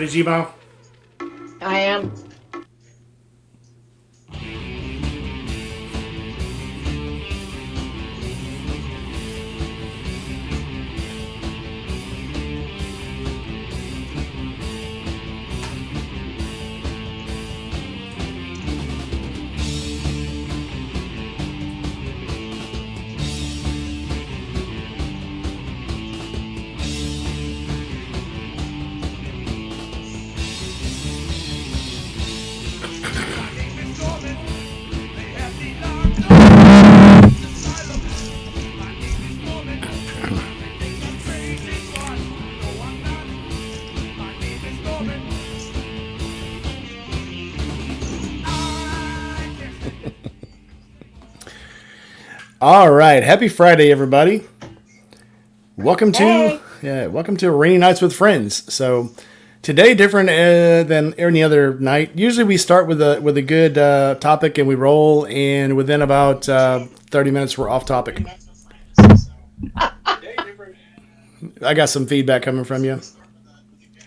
ready, G-Bomb? I am. All right, happy Friday, everybody. Welcome Hey. welcome to Rainy Nights with Friends. So today, different than any other night. Usually, we start with a good topic and we roll, and within about 30 minutes, we're off topic. I got some feedback coming from you.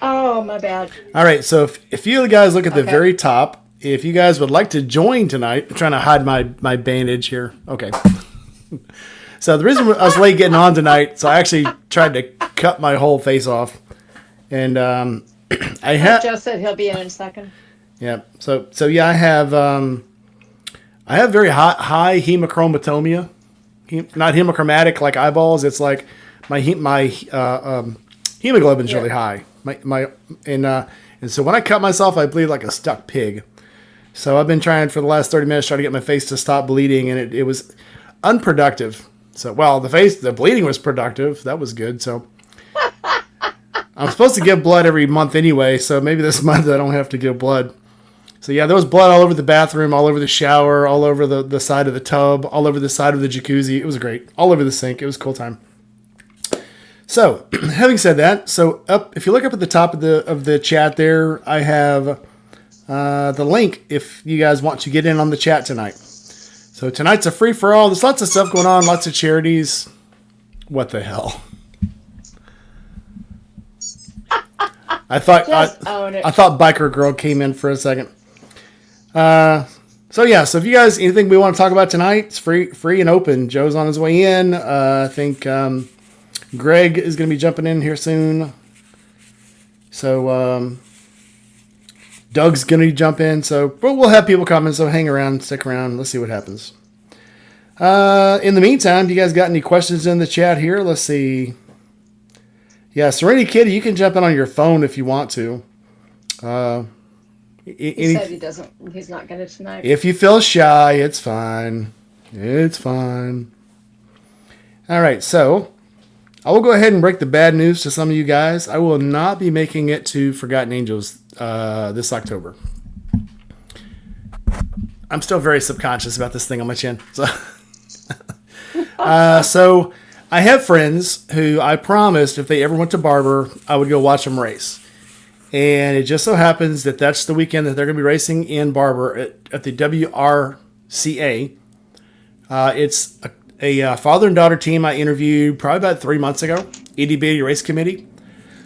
Oh, my bad. All right, so if you guys look at the Okay. very top, if you guys would like to join tonight, I'm trying to hide my bandage here. Okay. So the reason I was late getting on tonight, so I actually tried to cut my whole face off, and I have Joe said he'll be in a second. yeah. So yeah, I have very high hemochromatonia, not hemochromatic like eyeballs. It's like my hemoglobin's really high. And so when I cut myself, I bleed like a stuck pig. So I've been trying for the last 30 minutes trying to get my face to stop bleeding, and it was unproductive. So, well, the bleeding was productive. That was good. So I'm supposed to give blood every month anyway. So maybe this month I don't have to give blood. So yeah, there was blood all over the bathroom, all over the shower, all over the side of the tub, all over the side of the jacuzzi. It was great. All over the sink. It was a cool time. So having said that, if you look up at the top of the chat there, I have the link if you guys want to get in on the chat tonight. So tonight's a free-for-all. There's lots of stuff going on, lots of charities. What the hell? I thought own it. I thought Biker Girl came in for a second. So if you guys anything we want to talk about tonight, it's free and open. Joe's on his way in. I think Greg is going to be jumping in here soon. So Doug's going to jump in. But we'll have people coming. So hang around, stick around. Let's see what happens. In the meantime, do you guys got any questions in the chat here? Let's see. Yeah, Serenity Kitty, you can jump in on your phone if you want to. He said he's not going to tonight. If you feel shy, it's fine. It's fine. All right, so I will go ahead and break the bad news to some of you guys. I will not be making it to Forgotten Angels this October. I'm still very subconscious about this thing on my chin. So I have friends who I promised if they ever went to Barber, I would go watch them race. And it just so happens that that's the weekend that they're going to be racing in Barber at the WRCA. It's a father and daughter team I interviewed probably about 3 months ago, Itty Bitty Race Committee.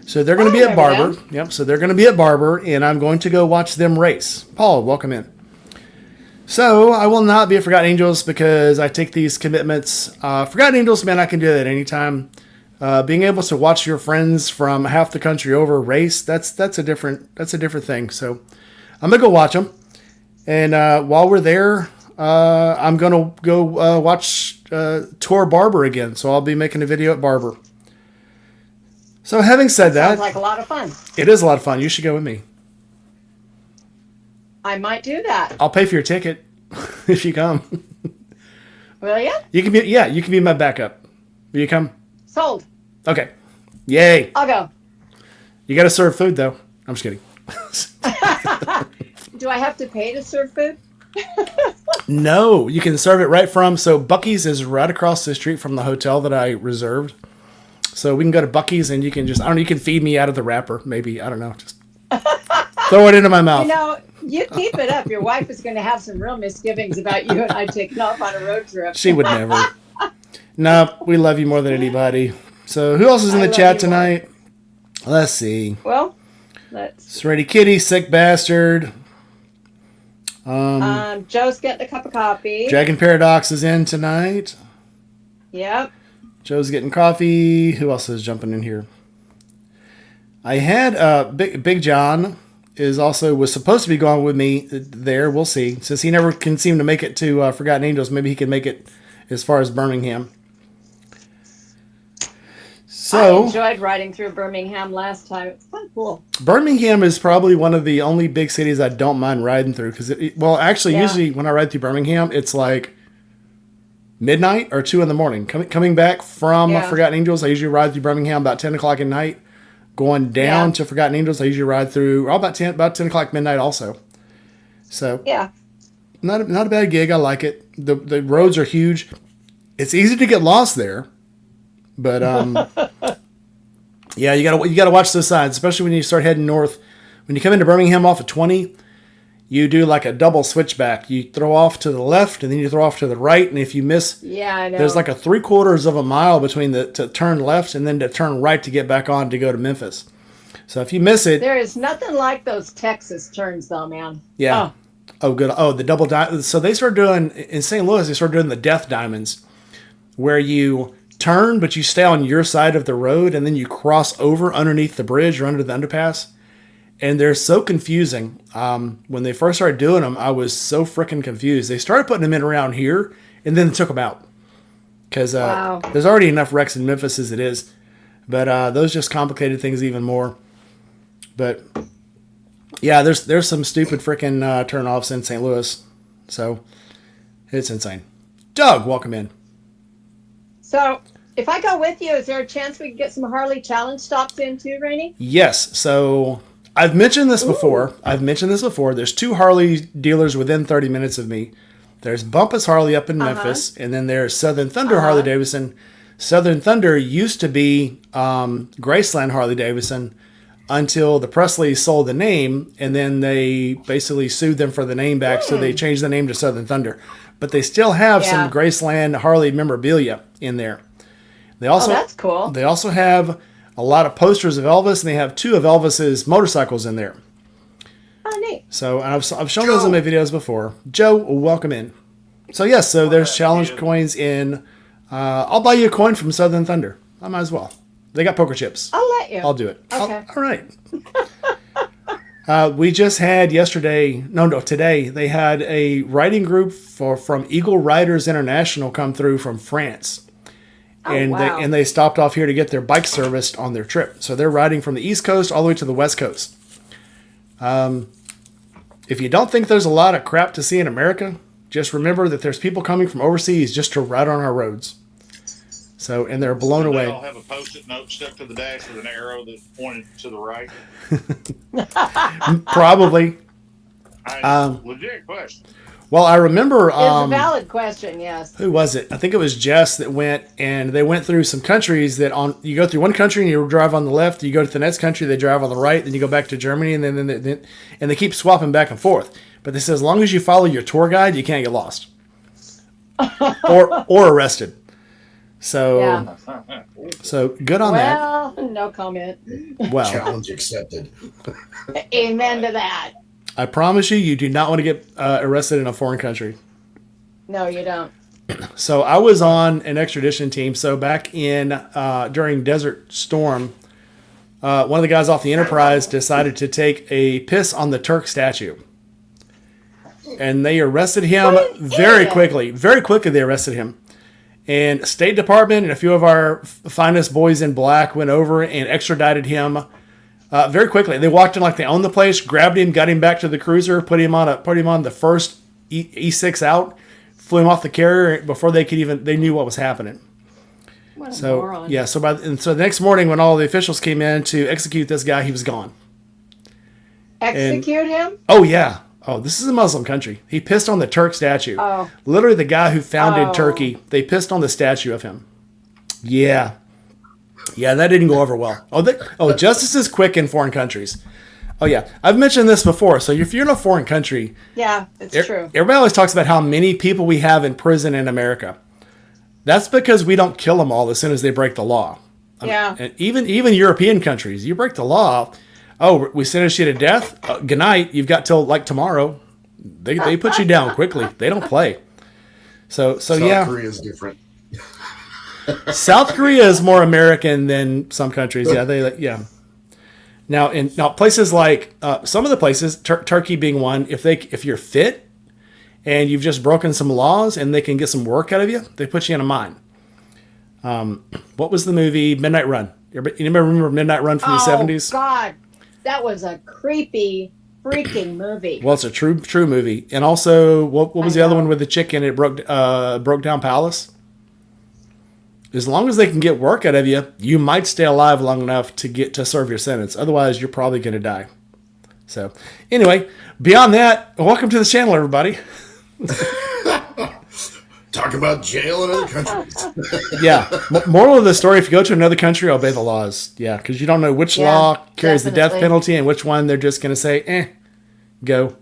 So they're going to be at Barber. Yep. So they're going to be at Barber, and I'm going to go watch them race. Paul, welcome in. So I will not be at Forgotten Angels because I take these commitments. Forgotten Angels, man, I can do that anytime. Being able to watch your friends from half the country over race, that's a different thing. So I'm gonna go watch them, and while we're there, I'm gonna go watch tour Barber again. So I'll be making a video at Barber. So having said that, sounds like a lot of fun. It is a lot of fun. You should go with me. I might do that. I'll pay for your ticket if you come. Will you? You can be my backup. Will you come? Sold. Okay. Yay. I'll go. You got to serve food though. I'm just kidding. Do I have to pay to serve food? No, you can serve it right from. So Buc-ee's is right across the street from the hotel that I reserved. So we can go to Buc-ee's and you can you can feed me out of the wrapper. Maybe, I don't know. Just throw it into my mouth. You keep it up. Your wife is going to have some real misgivings about you and I taking off on a road trip. She would never. No, we love you more than anybody. So who else is in the chat tonight? Let's see. Well, Let's. Serenity Kitty, sick bastard. Joe's getting a cup of coffee. Dragon Paradox is in tonight. Yep. Joe's getting coffee. Who else is jumping in here? I had Big John was supposed to be going with me there. We'll see. Since he never can seem to make it to Forgotten Angels, maybe he can make it as far as Birmingham. So I enjoyed riding through Birmingham last time. It's kind of cool. Birmingham is probably one of the only big cities I don't mind riding through because, usually when I ride through Birmingham, it's like midnight or 2 a.m. Coming back from Forgotten Angels, I usually ride through Birmingham about 10 o'clock at night. Going down to Forgotten Angels, I usually ride through about 10 o'clock midnight also. So not a bad gig. I like it. The roads are huge. It's easy to get lost there, but you gotta watch those signs, especially when you start heading north. When you come into Birmingham off of 20, you do like a double switchback. You throw off to the left, and then you throw off to the right. And if you miss, I know. There's like a 3/4 of a mile between to turn left and then to turn right to get back on to go to Memphis. So if you miss it, there is nothing like those Texas turns, though, man. Yeah. Oh, good. Oh, the double diamond. So they started doing in St. Louis. They started doing the death diamonds, where you turn but you stay on your side of the road, and then you cross over underneath the bridge or under the underpass. And they're so confusing. When they first started doing them, I was so freaking confused. They started putting them in around here, and then took them out. Because there's already enough wrecks in Memphis as it is. But those just complicated things even more. But, yeah, there's some stupid freaking turnoffs in St. Louis. So, it's insane. Doug, welcome in. So, if I go with you, is there a chance we can get some Harley Challenge stops in too, Rainey? Yes. So... I've mentioned this before. There's 2 Harley dealers within 30 minutes of me. There's Bumpus Harley up in Memphis, and then there's Southern Thunder Harley Davidson. Southern Thunder used to be Graceland Harley Davidson until the Presleys sold the name, and then they basically sued them for the name back, so they changed the name to Southern Thunder. But they still have some Graceland Harley memorabilia in there. They also, that's cool. They also have a lot of posters of Elvis, and they have 2 of Elvis's motorcycles in there. Oh, neat. So I've shown those in my videos before. Joe, welcome in. So yes, so there's challenge coins in. I'll buy you a coin from Southern Thunder. I might as well. They got poker chips. I'll let you. I'll do it. Okay. All right. We just had today, they had a riding group from Eagle Riders International come through from France. And they stopped off here to get their bike serviced on their trip. So they're riding from the East Coast all the way to the West Coast. If you don't think there's a lot of crap to see in America, just remember that there's people coming from overseas just to ride on our roads. So, and they're blown away. They all have a Post-it note stuck to the dash with an arrow that pointed to the right. Probably. Legit question. Well, I remember... It's a valid question, yes. Who was it? I think it was Jess that went, and they went through some countries that you go through one country and you drive on the left, you go to the next country, they drive on the right, then you go back to Germany, and then they keep swapping back and forth. But they say as long as you follow your tour guide, you can't get lost. or arrested. So, so good on that. Well, no comment. Well, challenge accepted. Amen to that. I promise you do not want to get arrested in a foreign country. No, you don't. So I was on an extradition team. So back in during Desert Storm, one of the guys off the Enterprise decided to take a piss on the Turk statue. And they arrested him very quickly. Very quickly they arrested him. And State Department and a few of our finest boys in black went over and extradited him very quickly. They walked in like they owned the place, grabbed him, got him back to the cruiser, put him on the first E6 out, flew him off the carrier before they knew what was happening. What a moron. Yeah, so the next morning when all the officials came in to execute this guy, he was gone. Execute him? Oh yeah. Oh, this is a Muslim country. He pissed on the Turk statue. Oh. Literally the guy who founded Turkey, they pissed on the statue of him. Yeah. Yeah, that didn't go over well. Justice is quick in foreign countries. Oh, yeah. I've mentioned this before. So if you're in a foreign country... Yeah, it's true. Everybody always talks about how many people we have in prison in America. That's because we don't kill them all as soon as they break the law. Yeah. And even European countries, you break the law, oh, we sentenced you to death. Good night. You've got till like tomorrow. They put you down quickly. They don't play. So South yeah. Korea is different. South Korea is more American than some countries. Yeah. Now places like some of the places, Turkey being one, if you're fit and you've just broken some laws and they can get some work out of you, they put you in a mine. What was the movie Midnight Run? Anybody remember Midnight Run from the 70s? Oh God, that was a creepy freaking movie. Well, it's a true movie. And also, what was the other one with the chicken? It broke down Palace. As long as they can get work out of you, you might stay alive long enough to serve your sentence. Otherwise, you're probably going to die. So, anyway, beyond that, welcome to the channel, everybody. Talk about jail in other countries. Yeah. Moral of the story, if you go to another country, obey the laws. Yeah, because you don't know which law carries the death penalty and which one they're just going to say, go.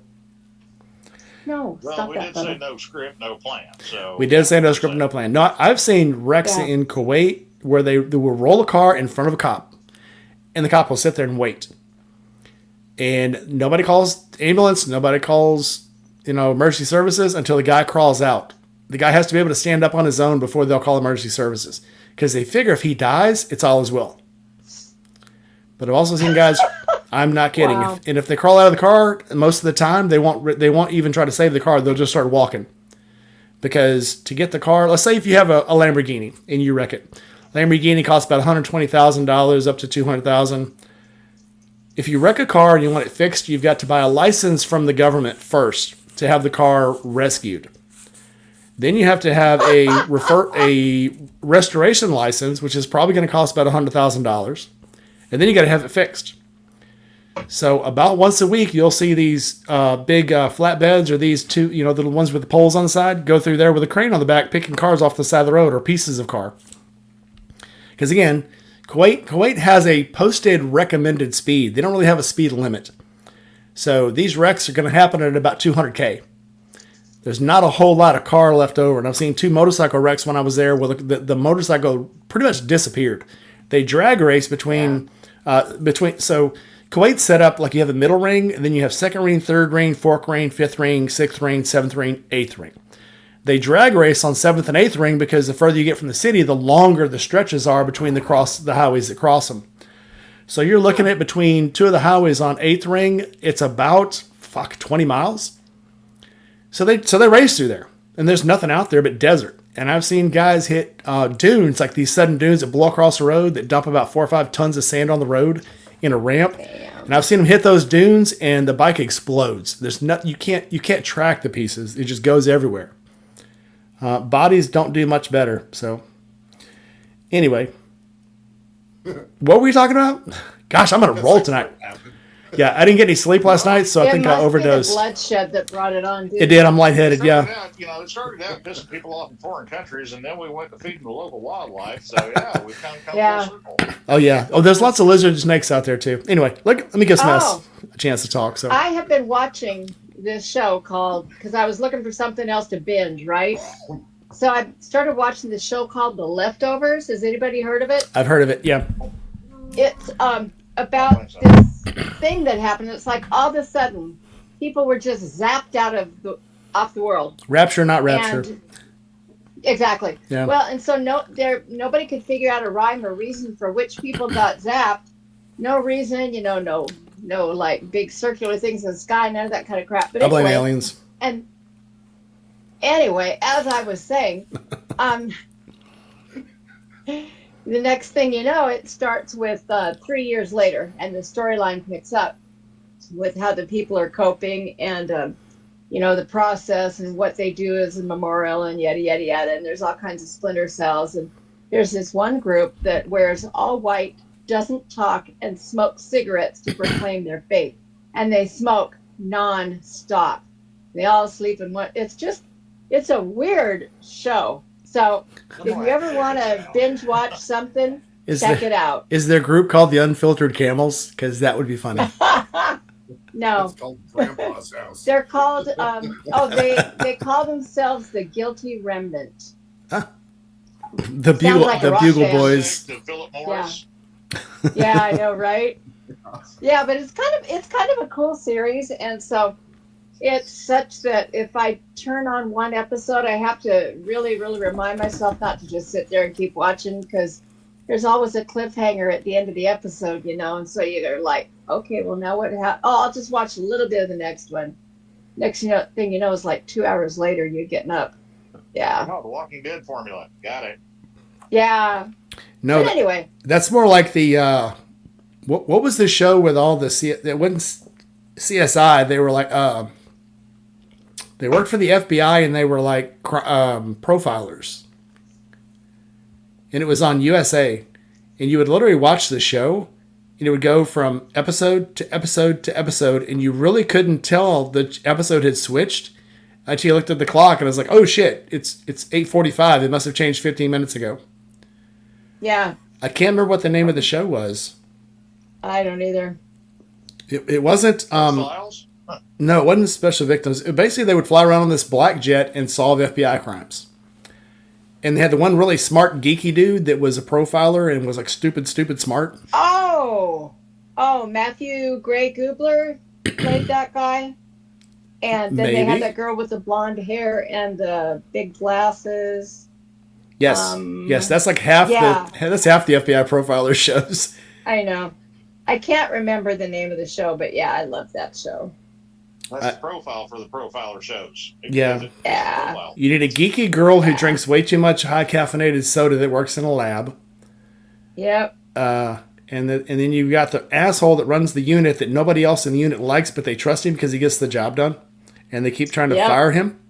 No, well, we did say no script, no plan. So we did say no script, no plan. No, I've seen wrecks in Kuwait where they will roll a car in front of a cop, and the cop will sit there and wait. And nobody calls ambulance, nobody calls, emergency services until the guy crawls out. The guy has to be able to stand up on his own before they'll call emergency services, because they figure if he dies, it's all his will. But I've also seen guys. I'm not kidding. Wow. If they crawl out of the car, most of the time they won't even try to save the car. They'll just start walking, because to get the car, let's say if you have a Lamborghini and you wreck it, Lamborghini costs about $120,000 up to $200,000. If you wreck a car and you want it fixed, you've got to buy a license from the government first to have the car rescued. Then you have to have a restoration license, which is probably going to cost about $100,000, and then you got to have it fixed. So about once a week, you'll see these big flatbeds, or these two, the ones with the poles on the side, go through there with a crane on the back, picking cars off the side of the road or pieces of car. Because again, Kuwait has a posted recommended speed. They don't really have a speed limit. So these wrecks are going to happen at about 200K. There's not a whole lot of car left over. And I've seen 2 motorcycle wrecks when I was there where the motorcycle pretty much disappeared. They drag race between. So Kuwait's set up like you have a middle ring, and then you have second ring, third ring, fourth ring, fifth ring, sixth ring, seventh ring, eighth ring. They drag race on seventh and eighth ring because the further you get from the city, the longer the stretches are between the highways that cross them. So you're looking at between 2 of the highways on eighth ring, it's about 20 miles. So they race through there, and there's nothing out there but desert. And I've seen guys hit dunes, like these sudden dunes that blow across the road that dump about 4 or 5 tons of sand on the road in a ramp. Damn. And I've seen them hit those dunes, and the bike explodes. You can't track the pieces. It just goes everywhere. Bodies don't do much better. So anyway, what were we talking about? Gosh, I'm gonna roll tonight. Yeah, I didn't get any sleep last night, so I think I overdosed. It must be the bloodshed that brought it on. It did. I'm lightheaded. Yeah. It started out pissing people off in foreign countries, and then we went to feeding the local wildlife. So yeah, we've kind of come full circle. Oh yeah. Oh, there's lots of lizard snakes out there too. Anyway, let me give Smith a chance to talk. So I have been watching this show because I was looking for something else to binge, right? So I started watching this show called The Leftovers. Has anybody heard of it? I've heard of it. Yeah. It's about this thing that happened. It's like all of a sudden people were just zapped off the world. Rapture, not rapture. Exactly. Yeah. Well, and so nobody could figure out a rhyme or reason for which people got zapped. No reason, no like big circular things in the sky, none of that kind of crap. But I blame aliens. And anyway, as I was saying, the next thing you know, it starts with 3 years later, and the storyline picks up with how the people are coping and, the process and what they do as a memorial and yada, yada, yada. And there's all kinds of splinter cells. And there's this one group that wears all white, doesn't talk, and smokes cigarettes to proclaim their faith. And they smoke non-stop. They all sleep in one. It's a weird show. So if you ever want to binge watch something, check it out. Is their group called the Unfiltered Camels? Because that would be funny. No. It's called Grandpa's House. They're called, they call themselves the Guilty Remnant. Huh. The Bugle Boys. Philip Morris. Yeah, I know, right? Yeah, but it's kind of a cool series, and so it's such that if I turn on one episode, I have to really, really remind myself not to just sit there and keep watching because there's always a cliffhanger at the end of the episode, and so you're like, okay, well now what? Oh, I'll just watch a little bit of the next one. Next thing you know is like 2 hours later, you're getting up. Yeah, Oh, the Walking Dead formula. Got it. yeah. No, But anyway, that's more like the what was the show with all the it wasn't CSI. They were like they worked for the FBI and they were like profilers, and it was on USA, and you would literally watch the show, and it would go from episode to episode to episode, and you really couldn't tell the episode had switched until you looked at the clock and I was like, oh shit, it's 8:45. It must have changed 15 minutes ago. yeah, I can't remember what the name of the show was. I don't either. It wasn't. Files? No, it wasn't Special Victims. Basically, they would fly around on this black jet and solve FBI crimes. And they had the one really smart, geeky dude that was a profiler and was like stupid smart. Oh, Matthew Gray Gubler played that guy. And then they Maybe. had that girl with the blonde hair and the big glasses. Yes, yes, that's like half yeah. that's half the FBI profiler shows. I know. I can't remember the name of the show, but yeah, I love that show. That's the profile for the profiler shows. Yeah. Yeah. Profile. You need a geeky girl who drinks way too much high caffeinated soda that works in a lab. Yep. And then you've got the asshole that runs the unit that nobody else in the unit likes, but they trust him because he gets the job done. And they keep trying to fire him.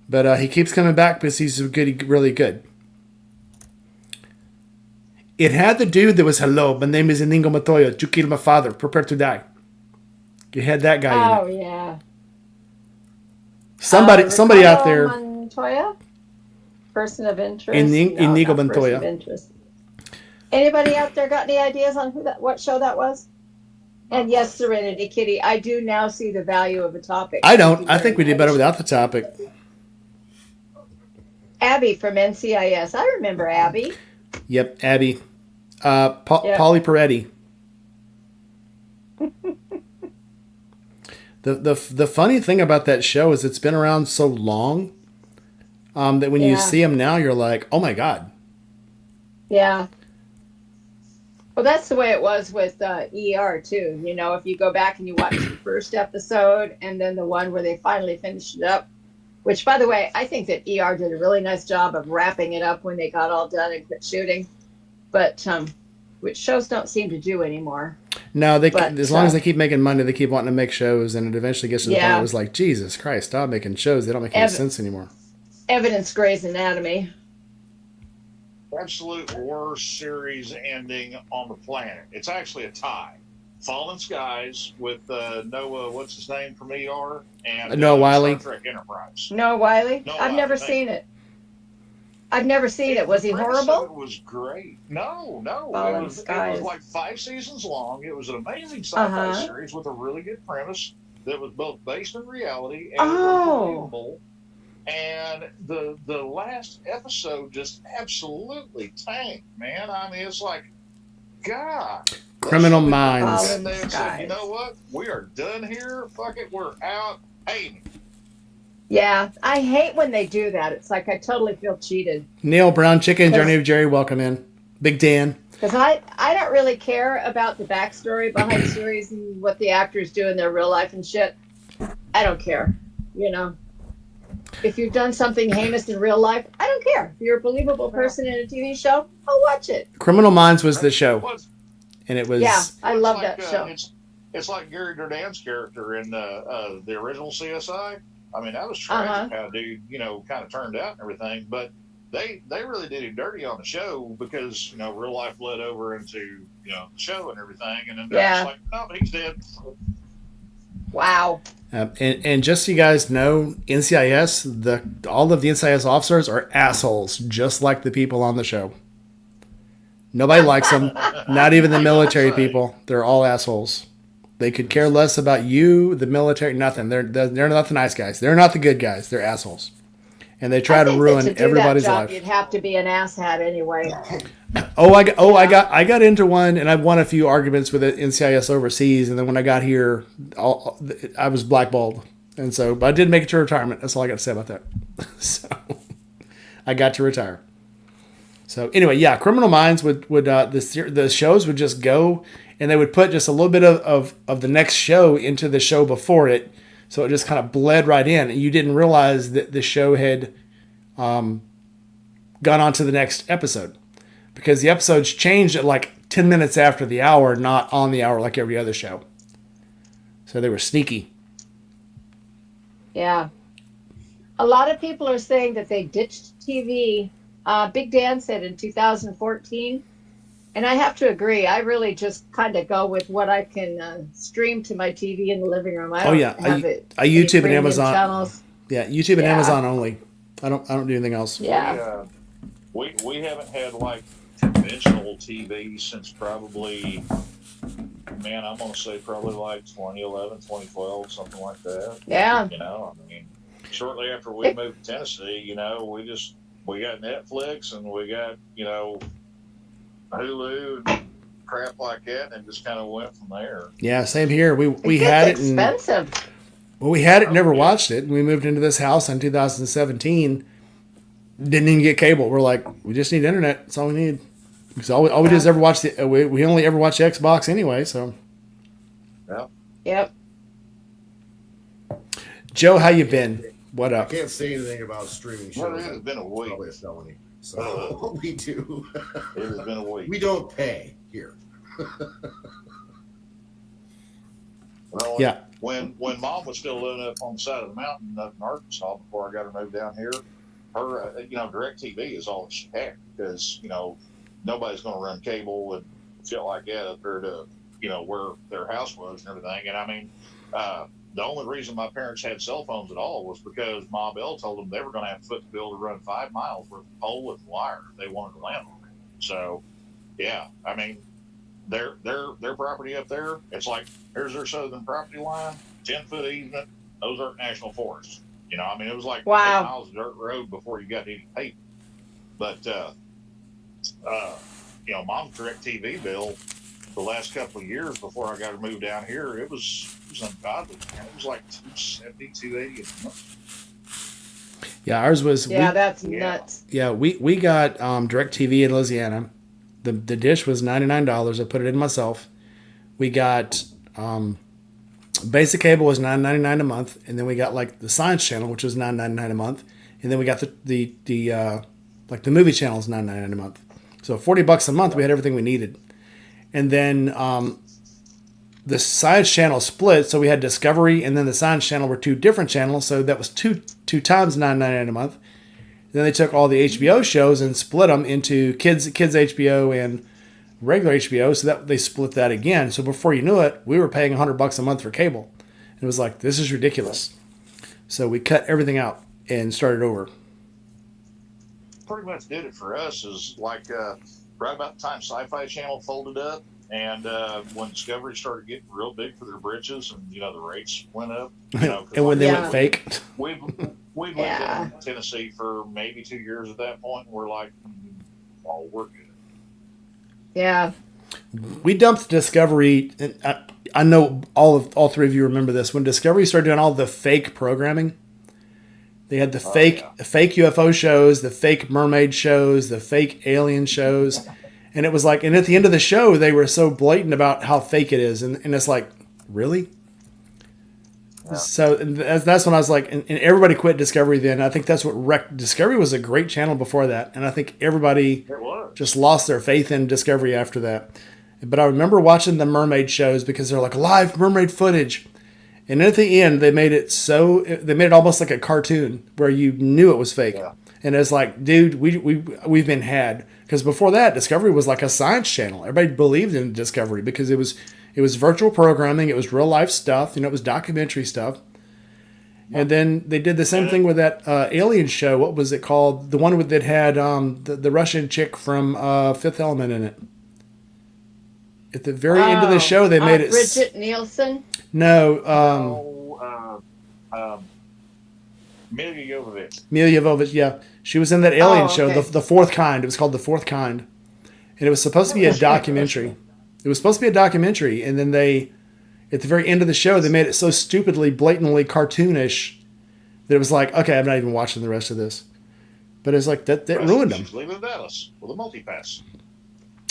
But he keeps coming back because he's really good. It had the dude that was, hello, my name is Inigo Montoya. You killed my father. Prepare to die. You had that guy in it. Oh, yeah. Somebody out there. Montoya? Person of interest? Inigo not Montoya. Person of interest. Anybody out there got any ideas on what show that was? And yes, Serenity Kitty, I do now see the value of a topic. I don't. I think we did better without the topic. Abby from NCIS. I remember Abby. Yep, Abby. Polly Peretti. The funny thing about that show is it's been around so long that when you see him now, you're like, oh my God. Yeah. Well, that's the way it was with ER, too. If you go back and you watch the first episode and then the one where they finally finished it up, which, by the way, I think that ER did a really nice job of wrapping it up when they got all done and quit shooting. But which shows don't seem to do anymore. No, as long as they keep making money, they keep wanting to make shows, and it eventually gets to the point where it was like, Jesus Christ, stop making shows. They don't make any sense anymore. Evidence Grey's Anatomy. Absolute worst series ending on the planet. It's actually a tie. Fallen Skies with Noah, what's his name from ER? And Noah Wiley. Star Trek Enterprise. Noah Wiley? Noah I've Wiley, never thank seen you. it. I've never seen it. Was he The premise of horrible? It was great. No. Fallen It was Skies. like 5 seasons long. It was an amazing sci-fi series with a really good premise that was both based in reality and believable. And the last episode just absolutely tanked, man. I mean, it's like, God. Criminal Minds. And they said, you know what? We are done here. Fuck it. We're out. Hey. Yeah, I hate when they do that. It's like I totally feel cheated. Neil Brown Chicken, Journey of Jerry, welcome in. Big Dan. Because I don't really care about the backstory behind the series and what the actors do in their real life and shit. I don't care. If you've done something heinous in real life, I don't care. If you're a believable person in a TV show, I'll watch it. Criminal Minds was the show. And it was... Yeah, I love like, that show. It's like Gary Dourdan's character in the original CSI. I mean, that was tragic how dude, kind of turned out and everything. But they really did him dirty on the show because, real life led over into, the show and everything. And then they're just like, no, he's dead. Wow. And just so you guys know, NCIS, all of the NCIS officers are assholes, just like the people on the show. Nobody likes them. Not even the military people. They're all assholes. They could care less about you, the military, nothing. They're not the nice guys. They're not the good guys. They're assholes. And they try to ruin everybody's life. You'd have to be an asshat anyway. I got into one, and I won a few arguments with NCIS overseas, and then when I got here, I was blackballed, and so but I did make it to retirement. That's all I got to say about that. So I got to retire. So anyway, yeah, Criminal Minds would the shows would just go, and they would put just a little bit of the next show into the show before it, so it just kind of bled right in, and you didn't realize that the show had gone on to the next episode, because the episodes changed at like 10 minutes after the hour, not on the hour like every other show. So they were sneaky. Yeah. A lot of people are saying that they ditched TV. Big Dan said in 2014, and I have to agree. I really just kind of go with what I can stream to my TV in the living room. I don't have I YouTube and Amazon channels. Yeah, YouTube and Amazon only. I don't do anything else. Yeah. We haven't had like conventional TV since probably, man, I'm gonna say probably like 2011, 2012, something like that. Yeah. You know, I mean, shortly after we moved to Tennessee, you know, we got Netflix and we got, you know, Hulu and crap like that, and just kind of went from there. Yeah, same here. We had it. Expensive. We had it, never watched it. We moved into this house in 2017. Didn't even get cable. We're like, we just need internet. That's all we need. Because all we did is ever watch we only ever watch Xbox anyway. So. Yeah. Yep. Joe, how you been? What up? I can't say anything about streaming shows. Well, it's been a week. Probably a felony. So we do. It has been a week. We don't pay here. Well, yeah. When Mom was still living up on the side of the mountain up in Arkansas before I got her moved down here, her DirecTV is all she had, because nobody's going to run cable and shit like that up there to where their house was and everything. And I mean, the only reason my parents had cell phones at all was because Ma Bell told them they were going to have to foot the bill to run 5 miles worth of pole and wire if they wanted to land on it. So, yeah, I mean, their property up there, it's like, here's their southern property line, 10-foot easement, Ozark National Forest. I mean, it was like 8 miles of dirt road before you got any paper. But, Mom's DirecTV bill the last couple of years before I got her moved down here, it was ungodly. Man. It was like $270, $280 a month. Yeah, ours was. That's nuts. Yeah, we got DirecTV in Louisiana. The dish was $99. I put it in myself. We got basic cable was $9.99 a month, and then we got like the Science Channel, which was $9.99 a month, and then we got the like the movie channels $9.99 a month. So $40 a month, we had everything we needed. And then the Science Channel split, so we had Discovery, and then the Science Channel were 2 different channels, so that was two times $9.99 a month. Then they took all the HBO shows and split them into kids HBO and regular HBO, so that they split that again. So before you knew it, we were paying $100 a month for cable. It was like, this is ridiculous. So we cut everything out and started over. Pretty much did it for us is like right about the time Sci-Fi Channel folded up, and when Discovery started getting real big for their britches, and the rates went up. And when they went fake. We lived in Tennessee for maybe 2 years at that point, and we're like, oh, we're good. Yeah. We dumped Discovery, and I know all 3 of you remember this. When Discovery started doing all the fake programming, they had the fake UFO shows, the fake mermaid shows, the fake alien shows. And it was like, and at the end of the show, they were so blatant about how fake it is. And it's like, really? Yeah. So that's when I was like, and everybody quit Discovery then. I think that's what wrecked. Discovery was a great channel before that. And I think everybody just lost their faith in Discovery after that. But I remember watching the mermaid shows because they're like live mermaid footage. And at the end, they made it almost like a cartoon where you knew it was fake. Yeah. And it's like, dude, we've been had. Because before that, Discovery was like a science channel. Everybody believed in Discovery because it was virtual programming. It was real life stuff. It was documentary stuff. And then they did the same thing with that alien show. What was it called? The one that had the Russian chick from Fifth Element in it. At the very end of the show, they made it. Bridget Nielsen? No. Milla Jovovich. Milla Jovovich, yeah. She was in that alien show, the Fourth Kind. It was called The Fourth Kind. and it was supposed to be a documentary. It was supposed to be a documentary, and then they, at the very end of the show, they made it so stupidly, blatantly cartoonish that it was like, okay, I'm not even watching the rest of this. But it's like that ruined them. Leave it in Dallas with a multi-pass.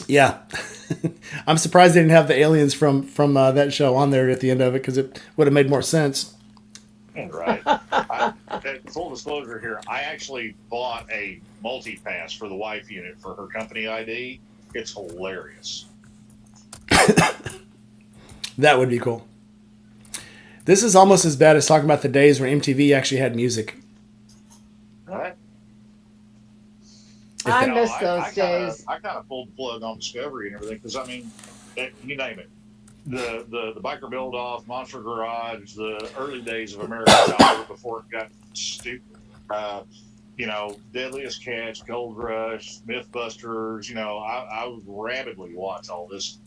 Yeah, I'm surprised they didn't have the aliens from that show on there at the end of it, because it would have made more sense. Right. Full disclosure here, I actually bought a multi-pass for the wife unit for her company ID. It's hilarious. That would be cool. This is almost as bad as talking about the days when MTV actually had music. Right. I miss those days. I kind of pulled the plug on Discovery and everything because, I mean, you name it. The Biker Build-Off, Monster Garage, the early days of American Idol before it got stupid. Deadliest Catch, Gold Rush, Mythbusters. I would rapidly watch all this.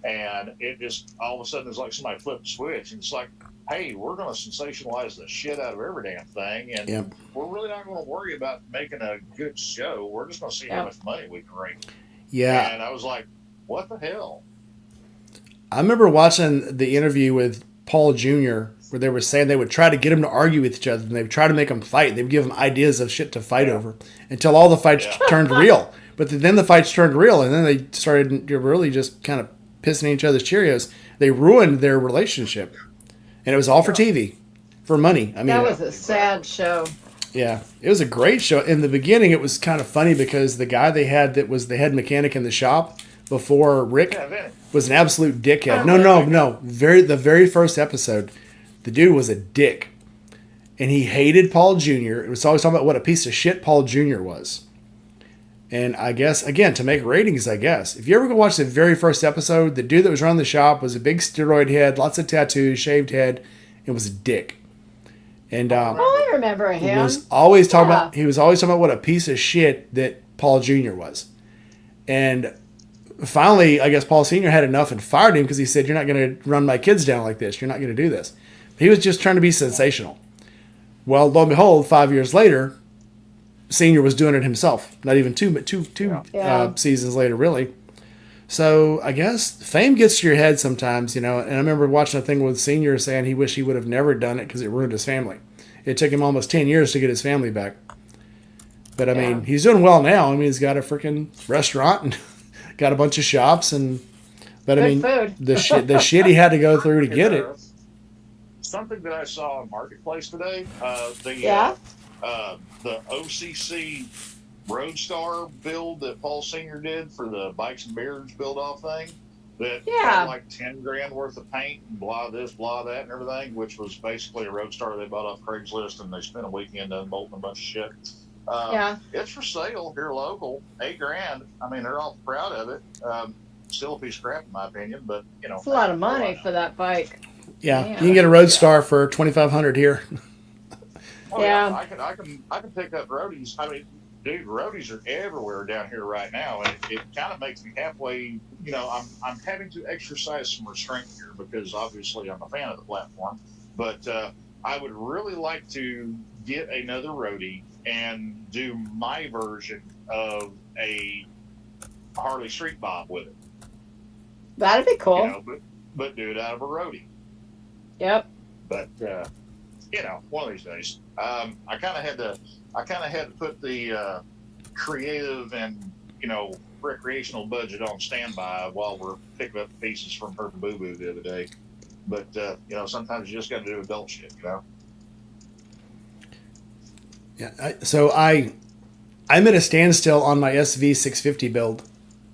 And it just, all of a sudden, it's like somebody flipped a switch. And it's like, hey, we're going to sensationalize the shit out of every damn thing. And we're really not going to worry about making a good show. We're just going to see how much money we can rake. Yeah. And I was like, what the hell? I remember watching the interview with Paul Jr., where they were saying they would try to get him to argue with each other, and they would try to make him fight. They would give him ideas of shit to fight over until all the fights turned real. But then the fights turned real, and then they started really just kind of pissing each other's Cheerios. They ruined their relationship. And it was all for TV, for money. I mean, that was a sad show. Yeah, it was a great show. In the beginning, it was kind of funny because the guy they had that was the head mechanic in the shop before Rick was an absolute dickhead. No. The very first episode, the dude was a dick. And he hated Paul Jr. It was always talking about what a piece of shit Paul Jr. was. And I guess, again, to make ratings, I guess. If you ever go watch the very first episode, the dude that was running the shop was a big steroid head, lots of tattoos, shaved head, and was a dick. And I remember him. He was always talking about what a piece of shit that Paul Jr. was. And finally, I guess Paul Sr. had enough and fired him because he said, "You're not going to run my kids down like this. You're not going to do this." He was just trying to be sensational. Well, lo and behold, 5 years later, Senior was doing it himself. Not even two seasons later, really. So I guess fame gets to your head sometimes, And I remember watching a thing with Senior saying he wished he would have never done it because it ruined his family. It took him almost 10 years to get his family back. But I mean, he's doing well now. I mean, he's got a freaking restaurant and got a bunch of shops, but I mean, food. the shit he had to go through to get it. Something that I saw on Marketplace today, the OCC Roadstar build that Paul Senior did for the Bikes and Beards build-off thing, that had like $10,000 worth of paint and blah this, blah that, and everything, which was basically a Roadstar they bought off Craigslist, and they spent a weekend unbolting a bunch of shit. It's for sale here local, $8,000. I mean, they're all proud of it. Still a piece of crap in my opinion, but it's a lot of money for that bike. Yeah, you can get a Roadstar for $2,500 here. I can pick up roadies. I mean, dude, roadies are everywhere down here right now, and it kind of makes me halfway. I'm having to exercise some restraint here because obviously I'm a fan of the platform, but I would really like to get another roadie and do my version of a Harley Street Bob with it. That'd be cool. But do it out of a roadie. Yep. But one of these days, I kind of had to put the creative and recreational budget on standby while we're picking up pieces from her Boo Boo the other day. But sometimes you just got to do adult shit, Yeah. So I'm at a standstill on my SV650 build,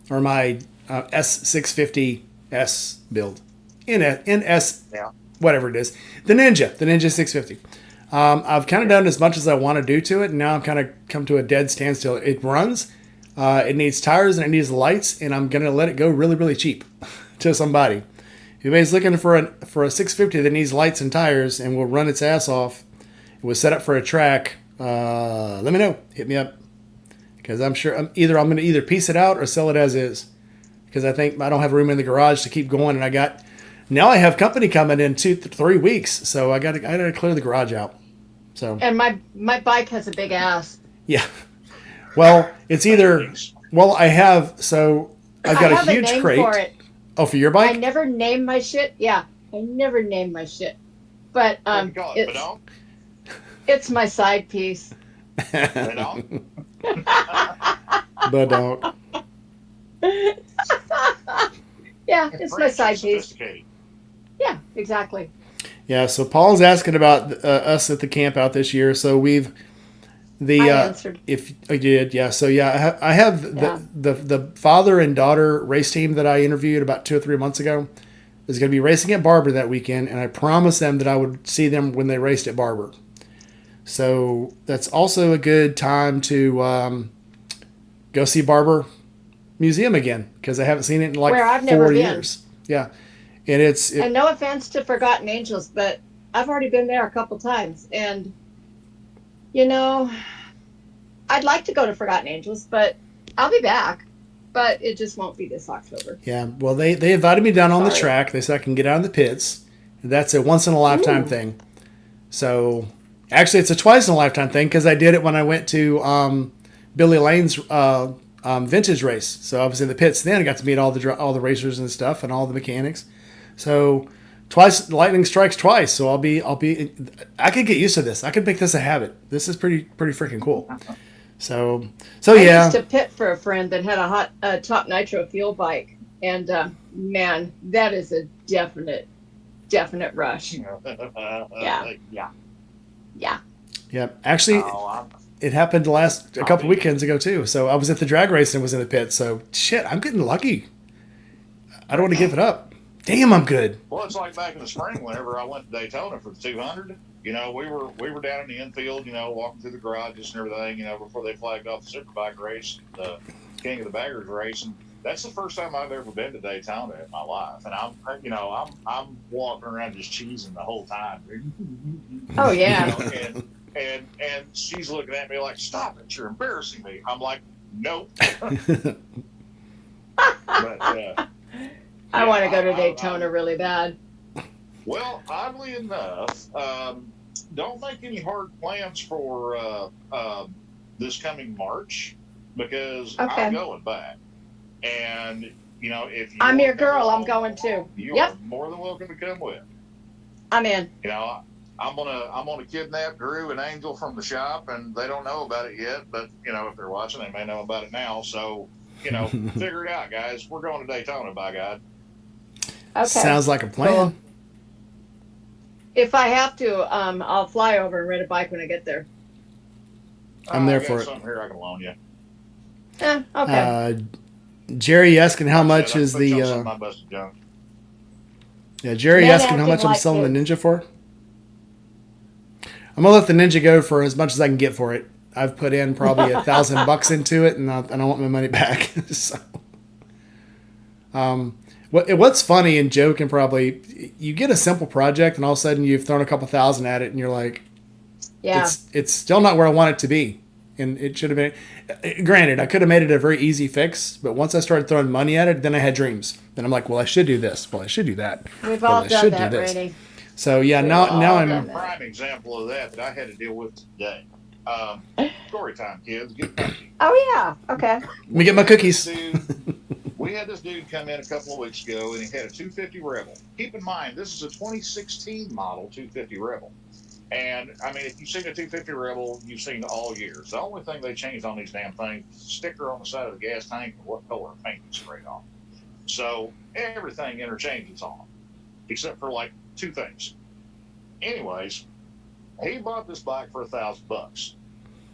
or my S650S build, NS. Yeah. Whatever it is, the Ninja 650. I've kind of done as much as I want to do to it, and now I'm kind of come to a dead standstill. It runs, it needs tires, and it needs lights, and I'm going to let it go really, really cheap to somebody. If anybody's looking for a 650 that needs lights and tires and will run its ass off, it was set up for a track, let me know. Hit me up. Because I'm sure I'm going to either piece it out or sell it as is. Because I think I don't have room in the garage to keep going, and now I have company coming in 2-3 weeks, so I got to clear the garage out. So. And my bike has a big ass. Yeah. Well, it's either I have I've I got a have a huge name crate. for it. Oh, for your I bike? never name my shit. Yeah, I never name my shit. But What do you call it? it's my side piece. Badonk? But don't. Yeah, it's my French side is piece. sophisticated. Yeah, exactly. Yeah, so Paul's asking about us at the camp out this year. So we've I answered. if I did, yeah. So yeah, I have Yeah. the father and daughter race team that I interviewed about 2 or 3 months ago is going to be racing at Barber that weekend, and I promised them that I would see them when they raced at Barber. So that's also a good time to go see Barber Museum again because I haven't seen it in like Where I've never 4 been. years. Yeah, and And no offense to Forgotten Angels, but I've already been there a couple times. And, you know, I'd like to go to Forgotten Angels, but I'll be back. But it just won't be this October. yeah. Well, they invited me down on the Sorry. track. They said I can get out of the pits. That's a once in a lifetime Ooh. thing. So actually, it's a twice in a lifetime thing because I did it when I went to Billy Lane's vintage race. So I was in the pits then. I got to meet all the racers and stuff and all the mechanics. So twice lightning strikes twice. So I could get used to this. I could make this a habit. This is pretty freaking cool. So I yeah. used to pit for a friend that had a top nitro fuel bike, and man, that is a definite rush. Yeah. Yeah. Actually, it happened a couple weekends ago too. So I was at the drag race and was in the pit. So shit, I'm getting lucky. I don't want to give it up. Damn, I'm good. Well, it's like back in the spring whenever I went to Daytona for the 200. You know, we were down in the infield, you know, walking through the garages and everything, you know, before they flagged off the Superbike race, the King of the Baggers race, and that's the first time I've ever been to Daytona in my life, and I'm walking around just cheesing the whole time. Oh yeah. You know, and she's looking at me like, "Stop it! You're embarrassing me." I'm like, "Nope." But, I want to go to Daytona really bad. well, oddly enough, don't make any hard plans for this coming March because Okay. I'm going back. And you know, if you I'm wanna your come girl. I'm along, going too. You Yep. are more than welcome to come with. I'm in. You know, I'm gonna kidnap Drew and Angel from the shop, and they don't know about it yet. But you know, if they're watching, they may know about it now. So you know, figure it out, guys. We're going to Daytona, by God. Okay. Sounds like a plan. Cool. If I have to, I'll fly over and rent a bike when I get there. I'm there I got for it. something here I can loan you. Okay. Jerry asking how much I said, is I put you on some the of my busted junk. Jerry Men asking how much acting I'm like selling the kids. Ninja for. I'm gonna let the Ninja go for as much as I can get for it. I've put in probably $1,000 into it, and I want my money back. So, what's funny and joking probably, you get a simple project, and all of a sudden you've thrown a couple thousand at it, and you're like, Yeah. it's still not where I want it to be, and it should have been. Granted, I could have made it a very easy fix, but once I started throwing money at it, then I had dreams. Then I'm like, well, I should do this. Well, I should do that. We've well, all I done should that, do this. Rainey. So yeah, We've now all I'm. done A prime example of that I had to deal with today. Story time, kids. Get comfy. Oh yeah. Okay. Let me get my cookies. We had this dude come in a couple of weeks ago, and he had a 250 Rebel. Keep in mind, this is a 2016 model 250 Rebel. And, I mean, if you've seen a 250 Rebel, you've seen all years. The only thing they changed on these damn things is the sticker on the side of the gas tank and what color of paint is sprayed on. So everything interchanges on them, except for, like, 2 things. Anyways, he bought this bike for $1,000.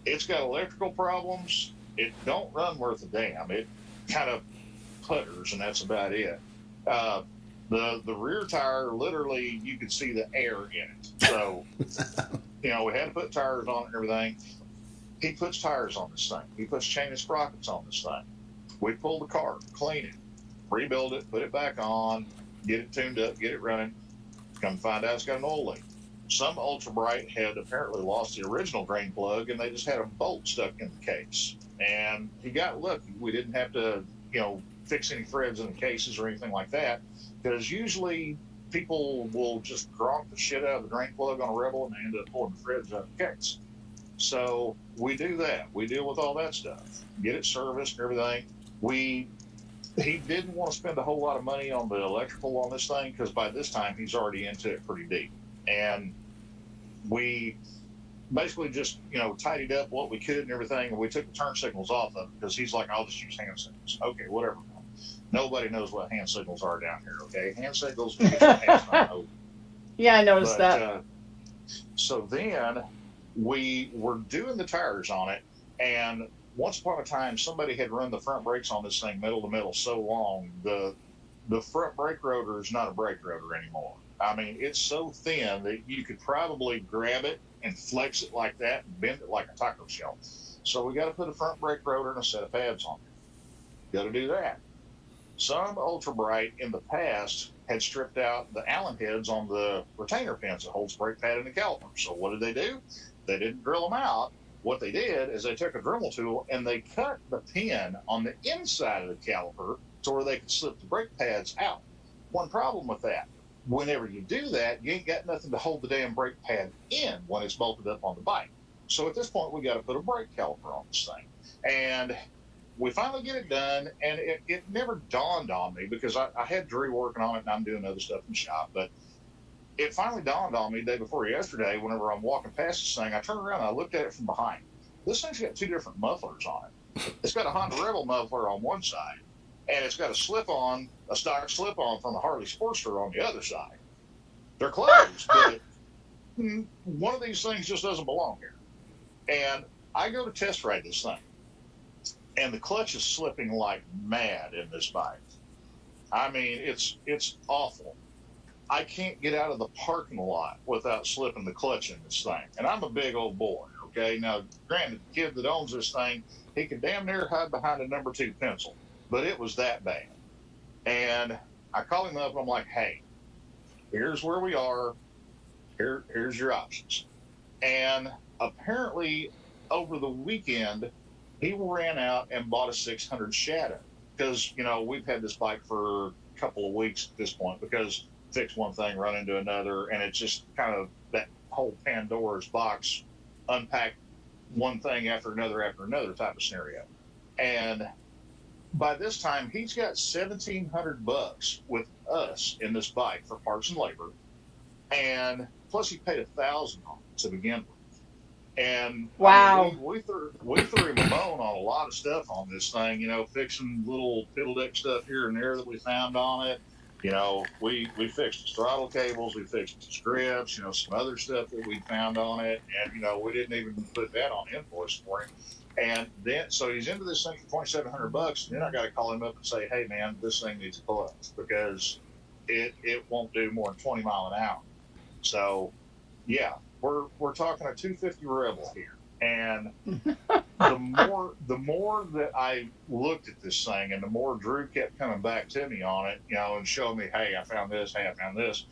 It's got electrical problems. It don't run worth a damn. It kind of putters, and that's about it. The rear tire, literally, you could see the air in it. So, you know, we had to put tires on it and everything. He puts tires on this thing. He puts chain and sprockets on this thing. We pull the car, clean it, rebuild it, put it back on, get it tuned up, get it running. Come find out it's got an oil leak. Some Ultra Bright had apparently lost the original drain plug, and they just had a bolt stuck in the case. And he got lucky. We didn't have to, you know, fix any threads in the cases or anything like that, because usually people will just gronk the shit out of the drain plug on a Rebel and they end up pulling the threads out of the case. So we do that. We deal with all that stuff, get it serviced and everything. We he didn't want to spend a whole lot of money on the electrical on this thing because by this time he's already into it pretty deep. And we basically just, tidied up what we could and everything. And we took the turn signals off of it because he's like, I'll just use hand signals. Okay, whatever. Nobody knows what hand signals are down here, okay? Hand signals will get your hands not over. Yeah, I noticed that. So then we were doing the tires on it, and once upon a time, somebody had run the front brakes on this thing middle to middle so long, the front brake rotor is not a brake rotor anymore. I mean, it's so thin that you could probably grab it and flex it like that and bend it like a taco shell. So we got to put a front brake rotor and a set of pads on it. Got to do that. Some Ultra Bright in the past had stripped out the Allen heads on the retainer pins that holds brake pad and the caliper. So what did they do? They didn't drill them out. What they did is they took a Dremel tool and they cut the pin on the inside of the caliper to where they could slip the brake pads out. One problem with that, whenever you do that, you ain't got nothing to hold the damn brake pad in when it's bolted up on the bike. So at this point, we got to put a brake caliper on this thing. And we finally get it done, and it never dawned on me because I had Drew working on it and I'm doing other stuff in the shop, but it finally dawned on me the day before yesterday whenever I'm walking past this thing. I turned around and I looked at it from behind. This thing's got two different mufflers on it. It's got a Honda Rebel muffler on one side, and it's got a stock slip-on from a Harley Sportster on the other side. They're closed, but one of these things just doesn't belong here. And I go to test ride this thing, and the clutch is slipping like mad in this bike. I mean, it's awful. I can't get out of the parking lot without slipping the clutch in this thing. And I'm a big old boy, okay? Now, granted, the kid that owns this thing, he can damn near hide behind a number 2 pencil, but it was that bad. And I call him up and I'm like, hey, here's where we are. Here's your options. And apparently over the weekend, he ran out and bought a 600 Shadow because, we've had this bike for a couple of weeks at this point because fix one thing, run into another, and it's just kind of that whole Pandora's box, unpack one thing after another type of scenario. And by this time, he's got $1,700 with us in this bike for parts and labor, and plus he paid $1,000 on it to begin with. And wow, we threw him a bone on a lot of stuff on this thing, fixing little piddle deck stuff here and there that we found on it. We fixed the throttle cables, we fixed the scripts, some other stuff that we found on it, and we didn't even put that on invoice for him. And then, so he's into this thing for $2,700, and then I got to call him up and say, hey man, this thing needs a clutch because it won't do more than 20 mile an hour. So yeah, we're talking a 250 Rebel here. And the more that I looked at this thing, and the more Drew kept coming back to me on it, and showing me, hey, I found this, hey, I found this.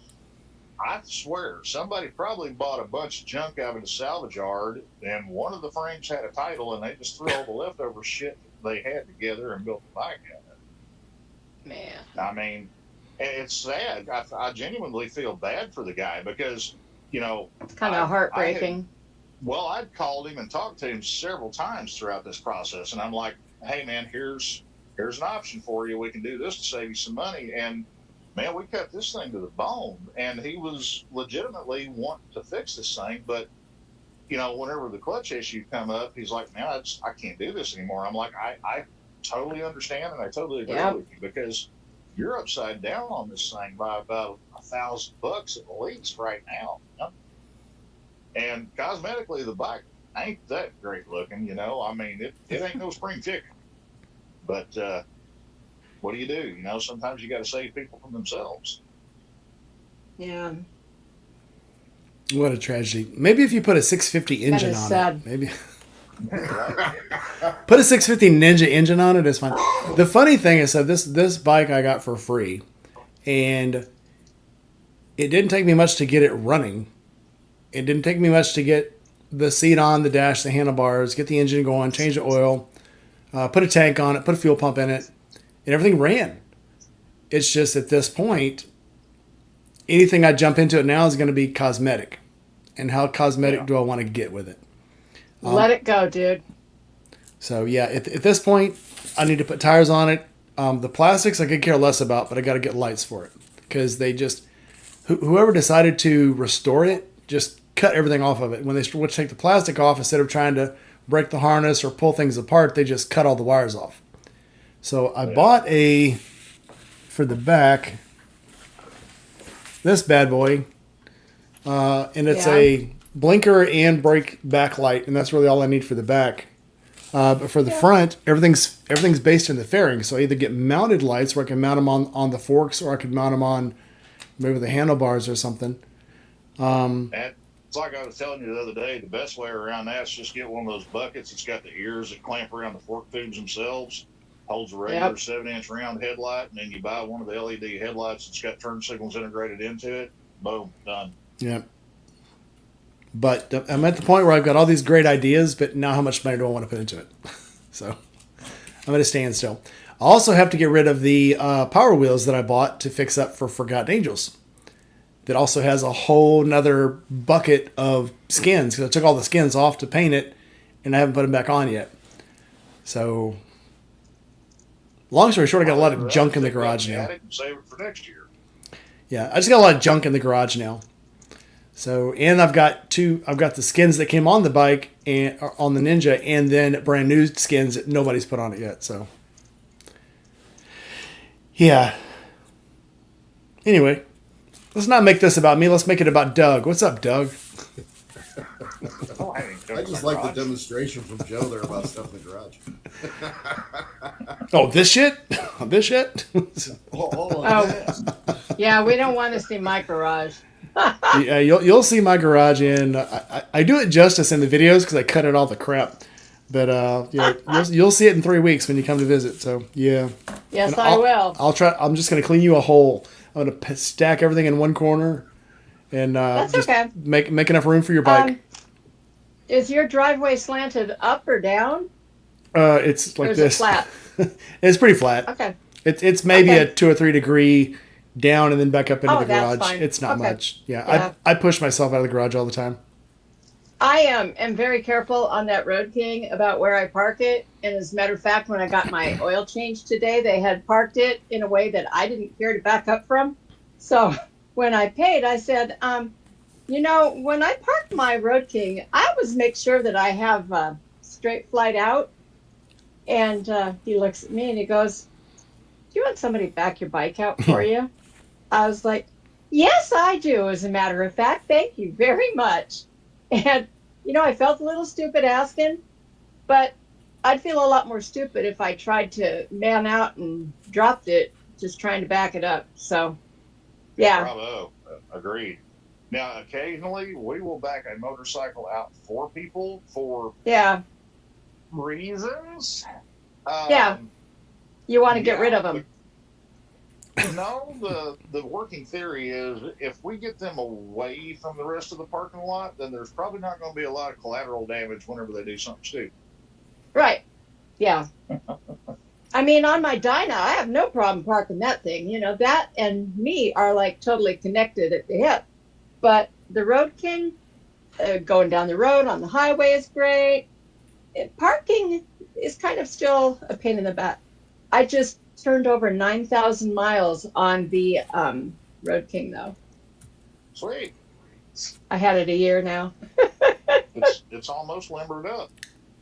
I swear, somebody probably bought a bunch of junk out of the salvage yard, and one of the frames had a title, and they just threw all the leftover shit that they had together and built the bike out of it. Man. I mean, it's sad. I genuinely feel bad for the guy because, it's kind of heartbreaking. I'd called him and talked to him several times throughout this process, and I'm like, hey man, here's an option for you. We can do this to save you some money. And man, we cut this thing to the bone, and he was legitimately wanting to fix this thing, but whenever the clutch issue come up, he's like, man, I can't do this anymore. I'm like, I totally understand, and I totally agree with you because you're upside down on this thing by about $1,000 at least right now. And cosmetically, the bike ain't that great looking, I mean, it ain't no spring chicken. But what do you do? Sometimes you got to save people from themselves. Yeah. What a tragedy. Maybe if you put a 650 engine on sad. it, maybe. Put a 650 Ninja engine on it, it's fine. The funny thing is that this bike I got for free, and it didn't take me much to get it running. It didn't take me much to get the seat on, the dash, the handlebars, get the engine going, change the oil, put a tank on it, put a fuel pump in it, and everything ran. It's just at this point, anything I jump into it now is going to be cosmetic. And how cosmetic do I want to get with it? Let it go, dude. So yeah, at this point, I need to put tires on it. The plastics I could care less about, but I got to get lights for it because they just whoever decided to restore it just cut everything off of it. When they would take the plastic off, instead of trying to break the harness or pull things apart, they just cut all the wires off. So I bought for the back this bad boy, and it's a blinker and brake backlight, and that's really all I need for the back. But for the front, everything's based in the fairing. So I either get mounted lights where I can mount them on the forks, or I could mount them on maybe the handlebars or something. It's like I was telling you the other day, the best way around that is just get one of those buckets that's got the ears that clamp around the fork tubes themselves, holds a regular 7-inch round headlight, and then you buy one of the LED headlights that's got turn signals integrated into it. Boom, done. Yeah. But I'm at the point where I've got all these great ideas, but now how much money do I want to put into it? So I'm at a standstill. I also have to get rid of the Power Wheels that I bought to fix up for Forgotten Angels. That also has a whole nother bucket of skins, because I took all the skins off to paint it, and I haven't put them back on yet. So, long story short, I got a lot of junk in the garage now. Save it for next year. Yeah, I just got a lot of junk in the garage now. So, and I've got the skins that came on the bike and on the Ninja, and then brand new skins that nobody's put on it yet. So, yeah. Anyway, let's not make this about me. Let's make it about Doug. What's up, Doug? I just like the demonstration from Joe there about stuff in the garage. Oh, this shit? This shit? Yeah, we don't want to see my garage. Yeah, you'll see my garage, and I do it justice in the videos because I cut it all the crap. But yeah, you'll see it in 3 weeks when you come to visit. So yeah. Yes, I will. I'll try. I'm just gonna clean you a hole. I'm gonna stack everything in one corner, and That's just okay. make enough room for your bike. Is your driveway slanted up or down? It's like or is this. It flat? It's pretty flat. Okay. It's maybe a 2 or 3 degree down and then back up into the that's garage. fine. It's not Okay. much. Yeah. I push myself out of the garage all the time. I am very careful on that Road King about where I park it. And as a matter of fact, when I got my oil change today, they had parked it in a way that I didn't care to back up from. So when I paid, I said, when I park my Road King, I always make sure that I have a straight flight out. And he looks at me and he goes, "Do you want somebody to back your bike out for you?" I was like, "Yes, I do, as a matter of fact. Thank you very much." And, I felt a little stupid asking, but I'd feel a lot more stupid if I tried to man out and dropped it just trying to back it up. So, yeah. Bravo. Agreed. Now, occasionally, we will back a motorcycle out for people for reasons. You want to get rid of them. No, the working theory is if we get them away from the rest of the parking lot, then there's probably not going to be a lot of collateral damage whenever they do something stupid. Right. Yeah. I mean, on my Dyna, I have no problem parking that thing. That and me are like totally connected at the hip. But the Road King, going down the road on the highway is great. Parking is kind of still a pain in the butt. I just turned over 9,000 miles on the Road King, though. Sweet. I had it a year now. It's almost limbered up.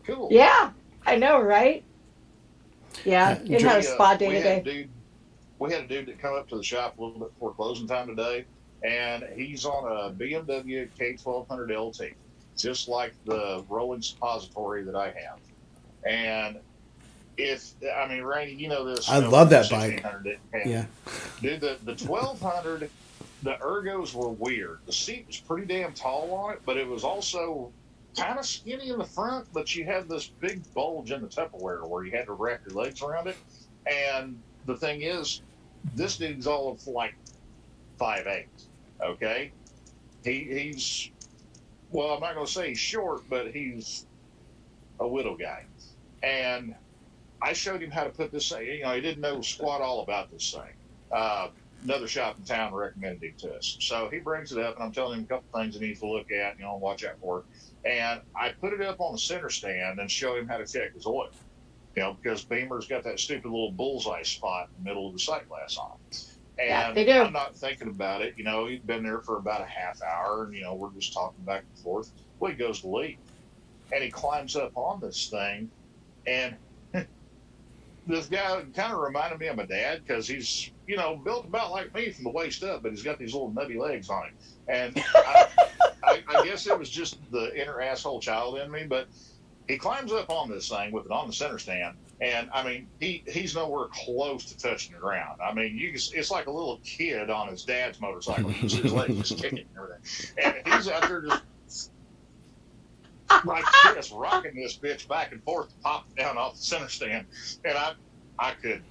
Cool. Yeah, I know, right? Yeah, it had a spa day today. We had a dude that come up to the shop a little bit before closing time today, and he's on a BMW K1200 LT, just like the rolling suppository that I have. And Randy, you know this. I love that bike. Yeah. Dude, the 1200, the ergos were weird. The seat was pretty damn tall on it, but it was also kind of skinny in the front, but you had this big bulge in the Tupperware where you had to wrap your legs around it. And the thing is, this dude's all of like 5'8", okay? He's, well, I'm not going to say he's short, but he's a little guy. And I showed him how to put this thing. He didn't know squat all about this thing. Another shop in town recommended it to us. So he brings it up, and I'm telling him a couple things he needs to look at, watch out for. And I put it up on the center stand and show him how to check his oil. You know, because Beamer's got that stupid little bullseye spot in the middle of the sight glass on it. Yeah, And they do. I'm not thinking about it. You know, he'd been there for about a half hour, and, you know, we're just talking back and forth. Well, he goes to leave. And he climbs up on this thing, and this guy kind of reminded me of my dad because he's, you know, built about like me from the waist up, but he's got these little nubby legs on him. And I guess it was just the inner asshole child in me, but he climbs up on this thing with it on the center stand. And I mean, he's nowhere close to touching the ground. I mean, it's like a little kid on his dad's motorcycle. You can see his legs just kicking and everything. And he's out there just like this, rocking this bitch back and forth to pop it down off the center stand. And I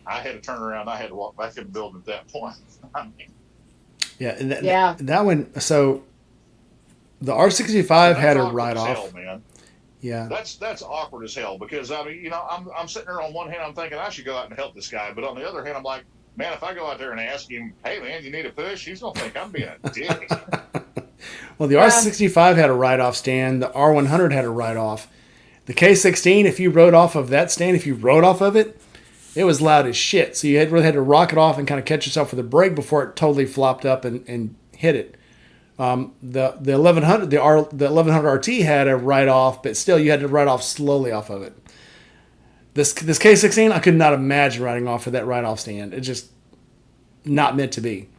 had to turn around. I had to walk back in the building at that point. I mean, Yeah, and that one. So the R65 had a write off. Hell, man. Yeah, that's awkward as hell because I mean, you know, I'm sitting there on one hand, I'm thinking I should go out and help this guy, but on the other hand, I'm like, man, if I go out there and ask him, hey man, you need a push, he's gonna think I'm being a dick. Well, the R65 had a write off stand. The R100 had a write off. The K16, if you rode off of that stand, if you rode off of it, it was loud as shit. So you really had to rock it off and kind of catch yourself with a brake before it totally flopped up and hit it. The 1100 the 1100 RT had a write off, but still you had to write off slowly off of it. This K16, I could not imagine riding off of that write off stand. It's just not meant to be.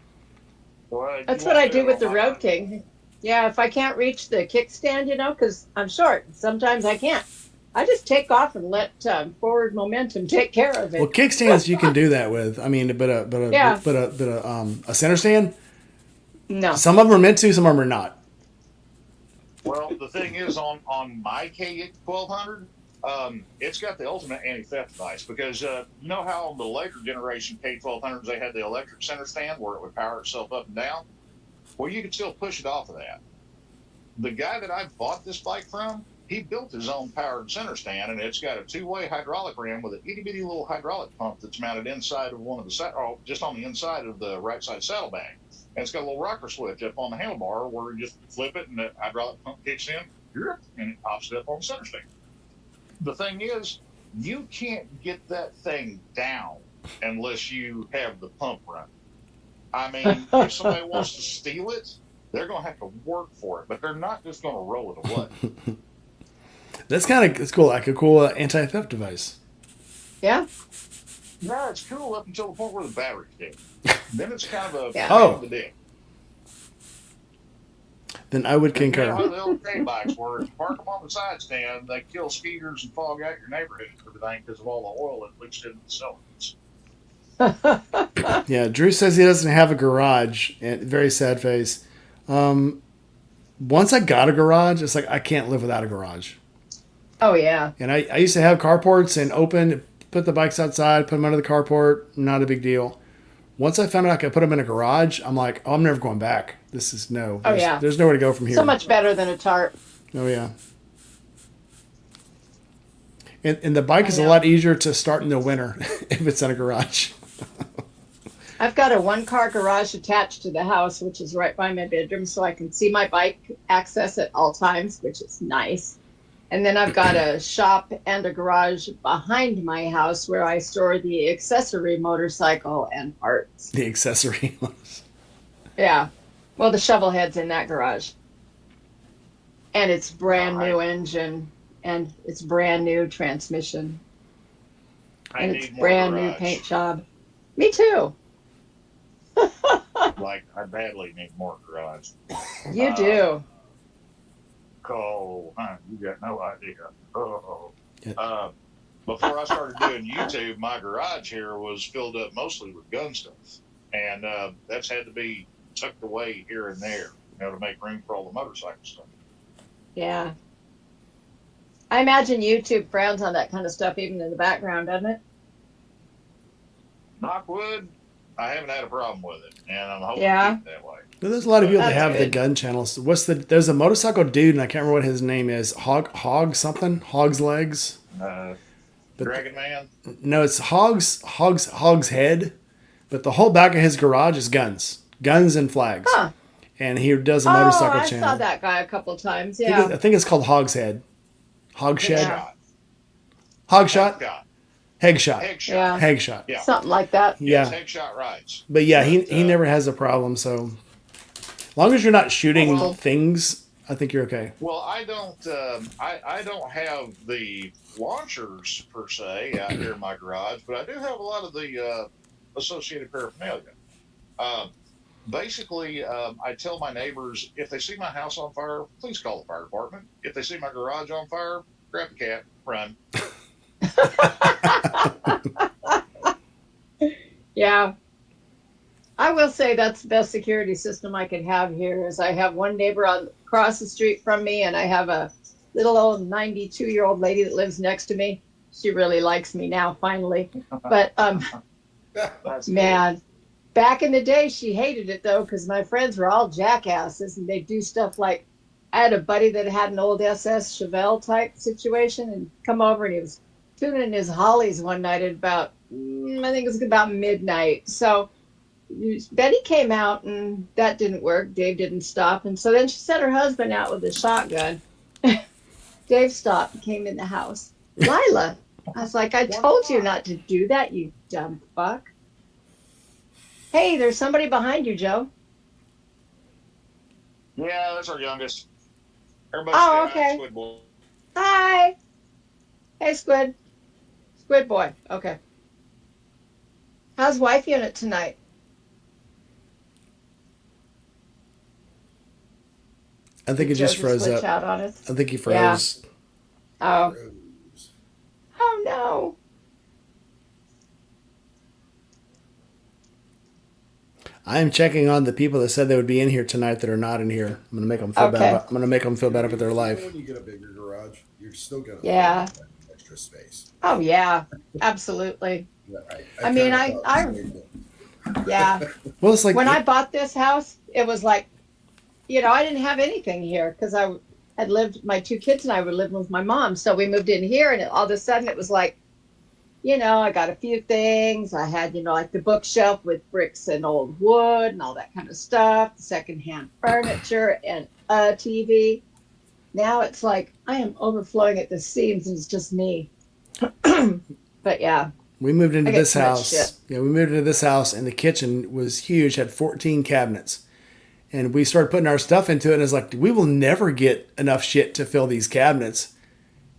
Well, That's what I do with the Road King. Yeah, if I can't reach the kickstand, you know, because I'm short, sometimes I can't. I just take off and let forward momentum take care of it. Well, kickstands you can do that with. I mean, but a center stand. No. Some of them are meant to, some of them are not. Well, the thing is, on my K1200, it's got the ultimate anti-theft device because you know how on the later generation K1200s they had the electric center stand where it would power itself up and down. Well, you could still push it off of that. The guy that I bought this bike from, he built his own powered center stand, and it's got a two-way hydraulic ram with an itty-bitty little hydraulic pump that's mounted inside of one of the just on the inside of the right side saddlebag. And it's got a little rocker switch up on the handlebar where you just flip it and the hydraulic pump kicks in, and it pops it up on the center stand. The thing is, you can't get that thing down unless you have the pump running. I mean, if somebody wants to steal it, they're going to have to work for it, but they're not just going to roll it away. It's cool, like a cool anti-theft device. Yeah. No, it's cool up until the point where the battery's dead. Then it's kind of a Yeah. pain in the dick. Then I would You know concur. how the old K bikes were, if you park them on the side stand, they kill skeeters and fog out your neighborhood and everything because of all the oil that leaks into the cylinders. Yeah, Drew says he doesn't have a garage. And very sad face. Once I got a garage, it's like I can't live without a garage. Oh, yeah. And I used to have carports and put the bikes outside, put them under the carport, not a big deal. Once I found out I could put them in a garage, I'm like, oh, I'm never going back. This is there's nowhere to go from here. So much better than a tarp. Oh, yeah. And the bike is a lot easier to start in the winter if it's in a garage. I've got a one-car garage attached to the house, which is right by my bedroom, so I can see my bike access at all times, which is nice. And then I've got a shop and a garage behind my house where I store the accessory motorcycle and parts. The accessory ones. Yeah. Well, the shovel head's in that garage. And it's brand new engine and it's brand new transmission. And it's brand new paint job. Me too. Like, I badly need more garage. You do. Oh, you got no idea. Oh. Yeah. Before I started doing YouTube, my garage here was filled up mostly with gun stuff. And that's had to be tucked away here and there, to make room for all the motorcycle stuff. Yeah. I imagine YouTube frowns on that kind of stuff even in the background, doesn't it? Knock wood, I haven't had a problem with it, and I'm hoping to keep it that way. Well, there's a lot of people that That's have the good. gun channels. There's a motorcycle dude, and I can't remember what his name is. Hog something? Hog's Legs? Dragon Man? No, it's Hog's Head. But the whole back of his garage is guns. Guns and flags. Huh. And he does a motorcycle I channel. saw that guy a couple times, I yeah. think it's called Hog's Head. Hog Shed. Headshot. Hog Shot? Headshot. Hegshot. Headshot. Hegshot. Yeah. Something like that. Yeah. It's headshot rides. But yeah, But, he never has a problem. So as long as you're not shooting Well- things, I think you're okay. Well, I don't. I don't have the launchers per se out here in my garage, but I do have a lot of the associated paraphernalia. Basically, I tell my neighbors if they see my house on fire, please call the fire department. If they see my garage on fire, grab the cat, run. Yeah. I will say that's the best security system I could have here is I have one neighbor across the street from me and I have a little old 92-year-old lady that lives next to me. She really likes me now, finally. But man, back in the day, she hated it though because my friends were all jackasses and they'd do stuff like I had a buddy that had an old SS Chevelle type situation and come over and he was tuning his Hollies one night at about I think it was about midnight. So Betty came out and that didn't work. Dave didn't stop. And so then she sent her husband out with a shotgun. Dave stopped and came in the house. Lila, I was like, I told you not to do that, you dumb fuck. Hey, there's somebody behind you, Joe. Yeah, that's our youngest. Everybody Oh, say hi, okay. Squid Boy. Hi. Hey, Squid. Squid boy. Okay. How's wife unit tonight? I think it just Joe froze glitch up. out on us. I think he froze. Oh. Rose. Oh no. I am checking on the people that said they would be in here tonight that are not in here. I'm gonna make them feel Okay. bad. I'm gonna make them feel bad about their life. When you get a bigger garage, you're still gonna Yeah. find extra space. Oh yeah. Absolutely. Yeah, I mean, kinda thought the same thing. Yeah. Well, it's like When I bought this house, it was like, I didn't have anything here because I had lived, my two kids and I were living with my mom. So we moved in here and all of a sudden it was like, I got a few things. I had, like the bookshelf with bricks and old wood and all that kind of stuff, secondhand furniture and a TV. Now it's like I am overflowing at the seams and it's just me. But yeah. we moved into I get this too much house. shit. Yeah, we moved into this house, and the kitchen was huge, had 14 cabinets. And we started putting our stuff into it, and it's like, we will never get enough shit to fill these cabinets.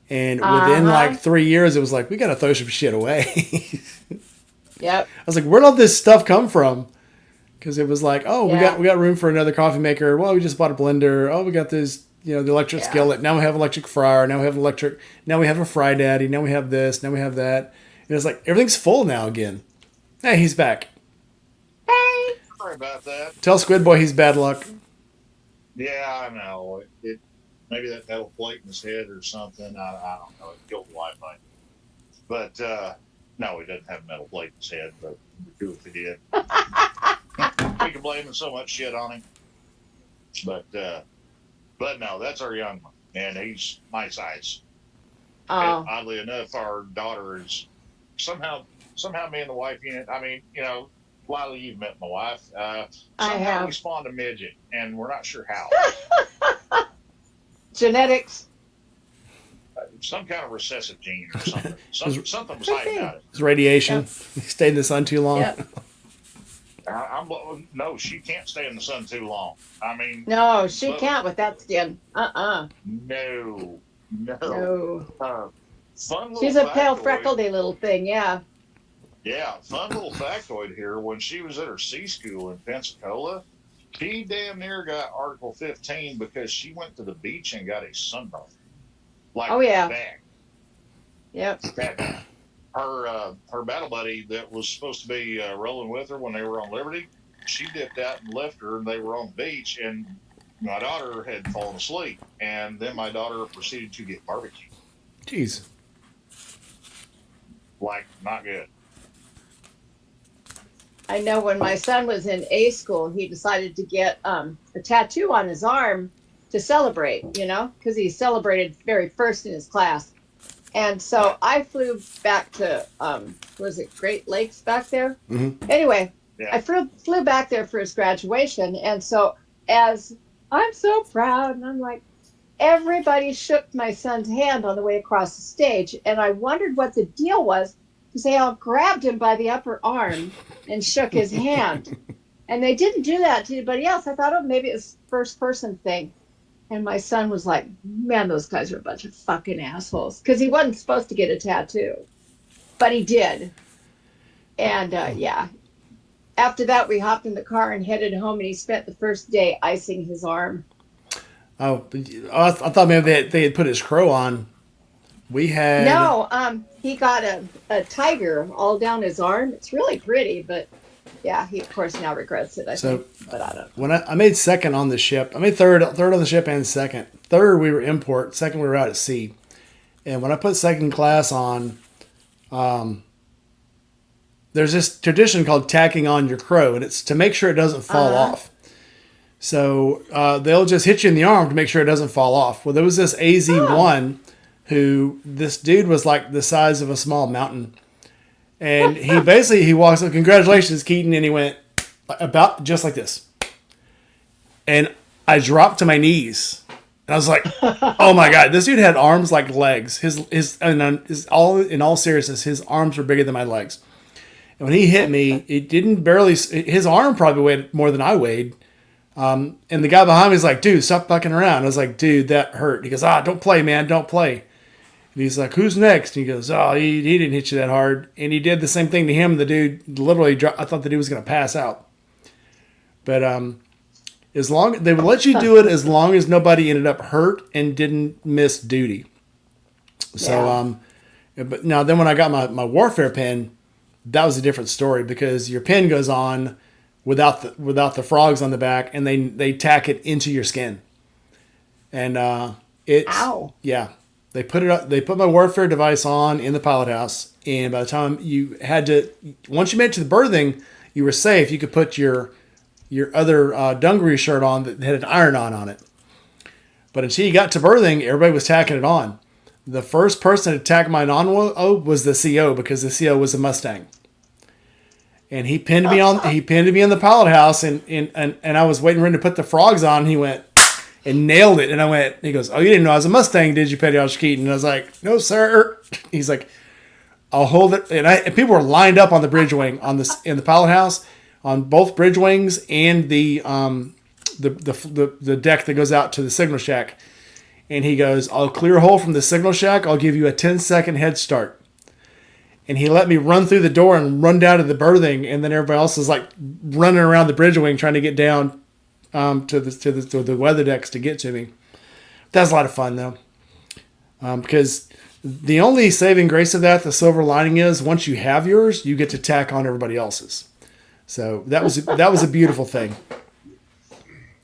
And within like 3 years, it was like, we got to throw some shit away. Yep. I was like, where'd all this stuff come from? Because it was like, oh, Yeah. we got room for another coffee maker. Well, we just bought a blender. Oh, we got this, the electric Yeah. skillet. Now we have electric fryer. Now we have electric. Now we have a Fry Daddy. Now we have this. Now we have that. And it's like everything's full now again. Hey, he's back. Hey. Sorry about that. Tell Squid Boy he's bad luck. Yeah, I know. It maybe that metal plate in his head or something. I don't know. It killed the Wi-Fi. But no, he doesn't have a metal plate in his head. But cool if he did. We can blame so much shit on him. But no, that's our young one, and he's my size. Oh. And oddly enough, our daughter is somehow me and the wife unit. I mean, Lila, you've met my wife. I Somehow have. we spawned a midget, and we're not sure how. Genetics. Some kind of recessive gene or something. Something was hiding out of it. It's radiation. He stayed in the sun too long. Yep. No, she can't stay in the sun too long. I mean, No, she But- can't with that skin. no. No. Fun little She's a pale, factoid. freckledy little thing. Yeah. Yeah, fun little factoid here. When she was at her C school in Pensacola, she damn near got Article 15 because she went to the beach and got a sunburn. Like, Oh, yeah. bad. Yep. Bad. Her battle buddy that was supposed to be rolling with her when they were on Liberty, she dipped out and left her, and they were on the beach, and my daughter had fallen asleep, and then my daughter proceeded to get barbecue. Jeez. Like, not good. I know when my son was in A school, he decided to get a tattoo on his arm to celebrate, because he celebrated very first in his class. And so I flew back to, was it Great Lakes back there? Mm-hmm. Anyway, Yeah. I flew back there for his graduation. And so as I'm so proud, and I'm like, everybody shook my son's hand on the way across the stage. And I wondered what the deal was. they all grabbed him by the upper arm and shook his hand. And they didn't do that to anybody else. I thought, oh, maybe it was first person thing. And my son was like, man, those guys are a bunch of fucking assholes. Because he wasn't supposed to get a tattoo. But he did. And yeah. After that, we hopped in the car and headed home, and he spent the first day icing his arm. Oh, I thought maybe they had put his crow on. We had... No, he got a tiger all down his arm. It's really pretty, but yeah, he of course now regrets it, I think. But I don't know. When I made second on the ship, I made third on the ship and second. Third, we were import. Second, we were out at sea. And when I put second class on, there's this tradition called tacking on your crow, and it's to make sure it doesn't fall off. So they'll just hit you in the arm to make sure it doesn't fall off. Well, there was this AZ1 who, this dude was like the size of a small mountain. And he walks up, congratulations, Keaton. And he went about just like this. And I dropped to my knees. And I was like, oh my God, this dude had arms like legs. In all seriousness, his arms were bigger than my legs. And when he hit me, his arm probably weighed more than I weighed. And the guy behind me was like, dude, stop fucking around. I was like, dude, that hurt. He goes, don't play, man, don't play. And he's like, who's next? And he goes, he didn't hit you that hard. And he did the same thing to him. The dude literally dropped. I thought the dude was going to pass out. But they would let you do it as long as nobody ended up hurt and didn't miss duty. So, but now then when I got my warfare pin, that was a different story because your pin goes on without the frogs on the back, and they tack it into your skin. And Ow. Yeah. They put my warfare device on in the pilot house, and by the time once you made it to the berthing, you were safe. You could put your other dungaree shirt on that had an iron-on on it. But until you got to berthing, everybody was tacking it on. The first person to tack mine on was the CO, because the CO was a Mustang. And he pinned me on the pilot house, and I was waiting for him to put the frogs on, and he went and nailed it. And he goes, oh, you didn't know I was a Mustang, did you, Petty Officer Keaton? And I was like, no, sir. He's like, I'll hold it. And people were lined up on the bridge wing in the pilot house, on both bridge wings and the deck that goes out to the signal shack. And he goes, I'll clear a hole from the signal shack. I'll give you a 10-second head start. And he let me run through the door and run down to the berthing. And then everybody else is like running around the bridge wing trying to get down to the weather decks to get to me. That was a lot of fun though. Because the only saving grace of that, the silver lining is once you have yours, you get to tack on everybody else's. So that was a beautiful thing.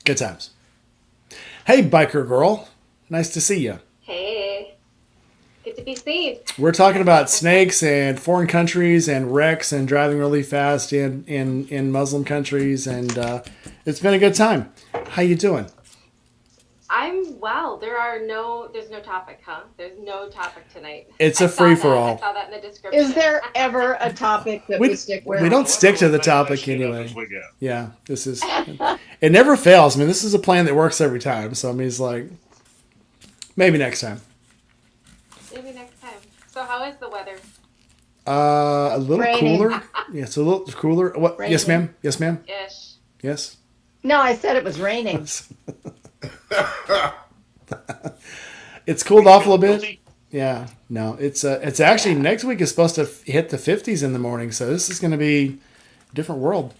Good times. Hey, biker girl. Nice to see you. Hey. Good to be seen. We're talking about snakes and foreign countries and wrecks and driving really fast in Muslim countries, and it's been a good time. How you doing? I'm well. There's no topic, huh? There's no topic tonight. It's a free-for-all. I saw that in the description. Is there ever a topic that we stick with? We don't stick to the topic anyway. Yeah, this is... It never fails. I mean, this is a plan that works every time. So, I mean, it's like... Maybe next time. Maybe next time. So how is the weather? A little Raining. cooler. Yeah, it's a little cooler. What? Raining. Yes, ma'am. Yes, ma'am. Ish. Yes. No, I said it was raining. It's cooled off a little bit. Yeah. No, it's actually next week is supposed to hit the 50s in the morning, so this is going to be a different world.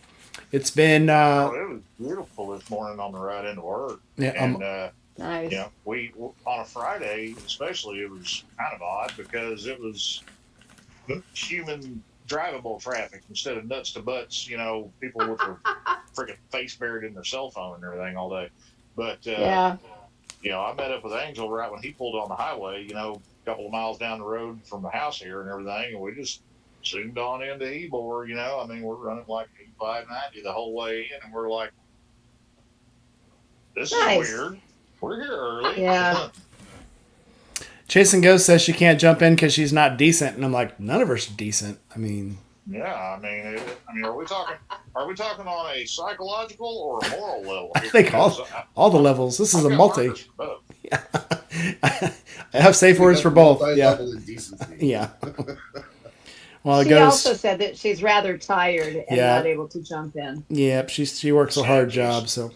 It's been. It was beautiful this morning on the ride into work. Yeah. And Nice. we on a Friday especially, it was kind of odd because it was human drivable traffic instead of nuts to butts. People with their freaking face buried in their cell phone and everything all day. But Yeah. I met up with Angel right when he pulled on the highway. A couple of miles down the road from the house here and everything, and we just zoomed on into Ybor. I mean, we're running like 85, 90 the whole way in, and we're like, this Nice. is weird. We're here early. Yeah. Chasing Ghost says she can't jump in because she's not decent, and I'm like, none of us are decent. I mean, Yeah, I mean, are we talking on a psychological or a moral level? I think all the levels. This is a multi. Yeah. I have safe words for both. Yeah. Multi-level indecency. Yeah. Well, it She goes. also said that she's rather tired and Yeah. not able to jump in. Yep, she works a hard job, so.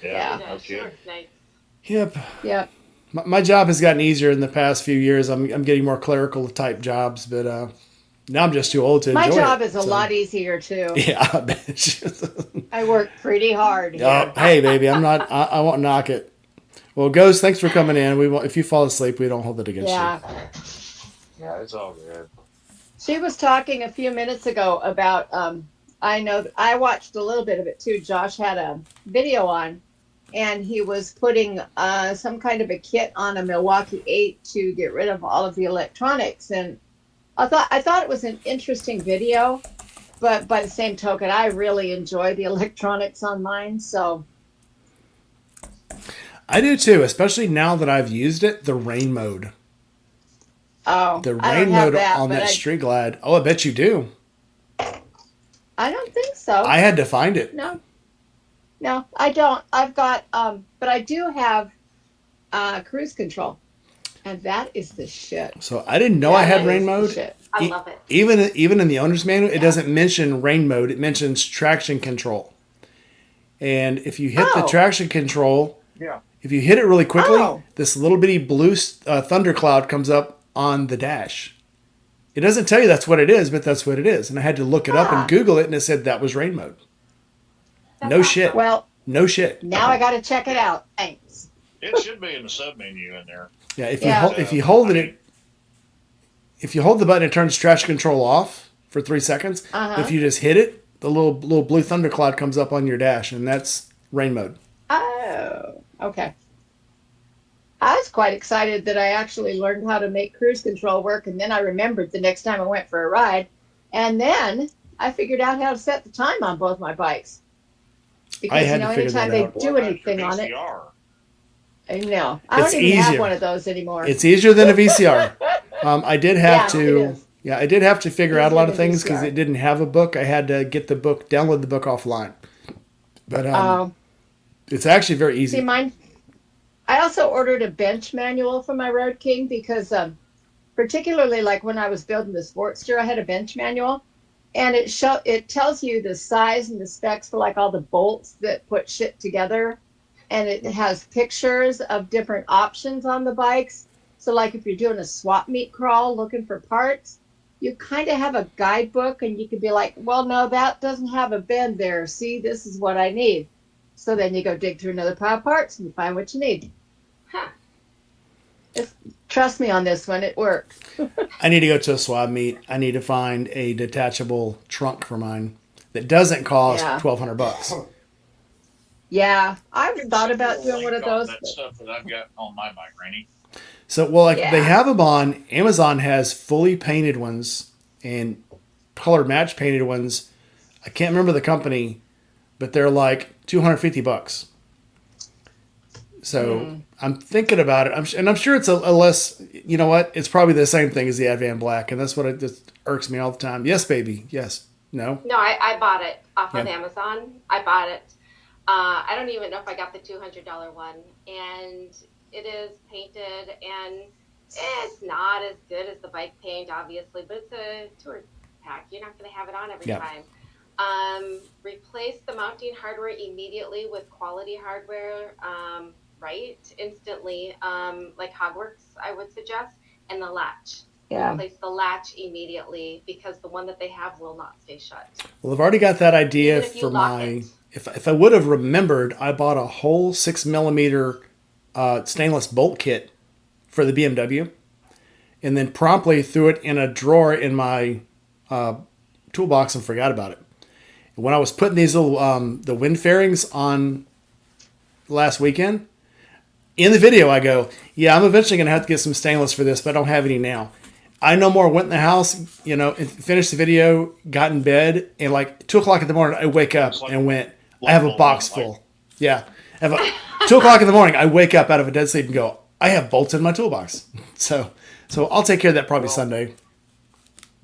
Yeah. No She kidding. works nights. Yep. Yep. My job has gotten easier in the past few years. I'm getting more clerical type jobs, but now I'm just too old to My enjoy job it. is a lot easier too. Yeah, I bet. I work pretty hard here. Oh, hey, baby, I'm not. I won't knock it. Well, Ghost, thanks for coming in. We won't, if you fall asleep, we don't hold it against Yeah. Yeah, it's all good. She was talking a few minutes ago about I know I watched a little bit of it too. Josh had a video on and he was putting some kind of a kit on a Milwaukee 8 to get rid of all of the electronics, and I thought it was an interesting video, but by the same token I really enjoy the electronics on mine, so you. I do too, especially now that I've used it. The rain mode, oh, the I rain don't have mode that, on but that Street Glide. Oh, I bet you do. I don't think so. I had to find it. No. No, I don't. I've got, but I do have cruise control, and that is the shit. So I didn't know Yeah, I had that rain is the mode. shit. I love it. Even in the owner's manual, it doesn't mention rain mode. It mentions traction control. And if you hit the Oh. traction control, Yeah. if you hit it really quickly, Oh. this little bitty blue thundercloud comes up on the dash. It doesn't tell you that's what it is, but that's what it is. And I had to look it up Ah. and Google it, and it said that was rain mode. That's No awesome. shit. Well, No shit. now I got to check it out. Thanks. It should be in the sub menu in there. Yeah, if Yeah. you hold it, if you hold the button, it turns traction control off for 3 seconds. Uh-huh. If you just hit it, the little blue thundercloud comes up on your dash, and that's rain mode. Oh, okay. I was quite excited that I actually learned how to make cruise control work, and then I remembered the next time I went for a ride, and then I figured out how to set the time on both my bikes. Because I had to figure anytime that they out. do What about anything your on it, VCR? no, I It's don't even have easier. one of those anymore. It's easier than a VCR. I did have Yeah, it to. is. Yeah, I did have to figure out a lot of Easier than things because VCR. it didn't have a book. I had to get the book, download the book offline. But Oh, it's actually very see, easy. mine. I also ordered a bench manual for my Road King because, particularly like when I was building the Sportster, I had a bench manual, and it tells you the size and the specs for like all the bolts that put shit together, and it has pictures of different options on the bikes. So like if you're doing a swap meet crawl looking for parts, you kind of have a guidebook, and you can be like, well, no, that doesn't have a bend there. See, this is what I need. So then you go dig through another pile of parts and you find what you need. Huh. Trust me on this one, it works. I need to go to a swap meet. I need to find a detachable trunk for mine that doesn't cost Yeah. $1,200. Yeah, I've thought about doing one of Link on those. That stuff that I've got on my bike, Rainy. So, well, like Yeah. they have them on Amazon has fully painted ones and color match painted ones. I can't remember the company, but they're like $250. So I'm thinking about it, and I'm sure it's a less. You know what? It's probably the same thing as the Advan Black, and that's what it just irks me all the time. Yes, baby. Yes. No. No, I bought it off of Yeah. Amazon. I bought it. I don't even know if I got the $200 one, and it is painted, and it's not as good as the bike paint, obviously, but it's a tour pack. You're not going to have it on every Yeah. time. Replace the mounting hardware immediately with quality hardware, right? Instantly, like Hogworks, I would suggest, and the latch. Yeah. Replace the latch immediately because the one that they have will not stay shut. Well, I've already got that idea Even if you for lock my. it. If I would have remembered, I bought a whole 6mm stainless bolt kit for the BMW, and then promptly threw it in a drawer in my toolbox and forgot about it. When I was putting these little the wind fairings on last weekend, in the video I go, yeah, I'm eventually going to have to get some stainless for this, but I don't have any now. I no more went in the house, and finished the video, got in bed, and like 2 o'clock in the morning, I wake up and went, I have a box full. Yeah. I have 2 o'clock in the morning, I wake up out of a dead sleep and go, I have bolts in my toolbox. So I'll take care of that probably Sunday.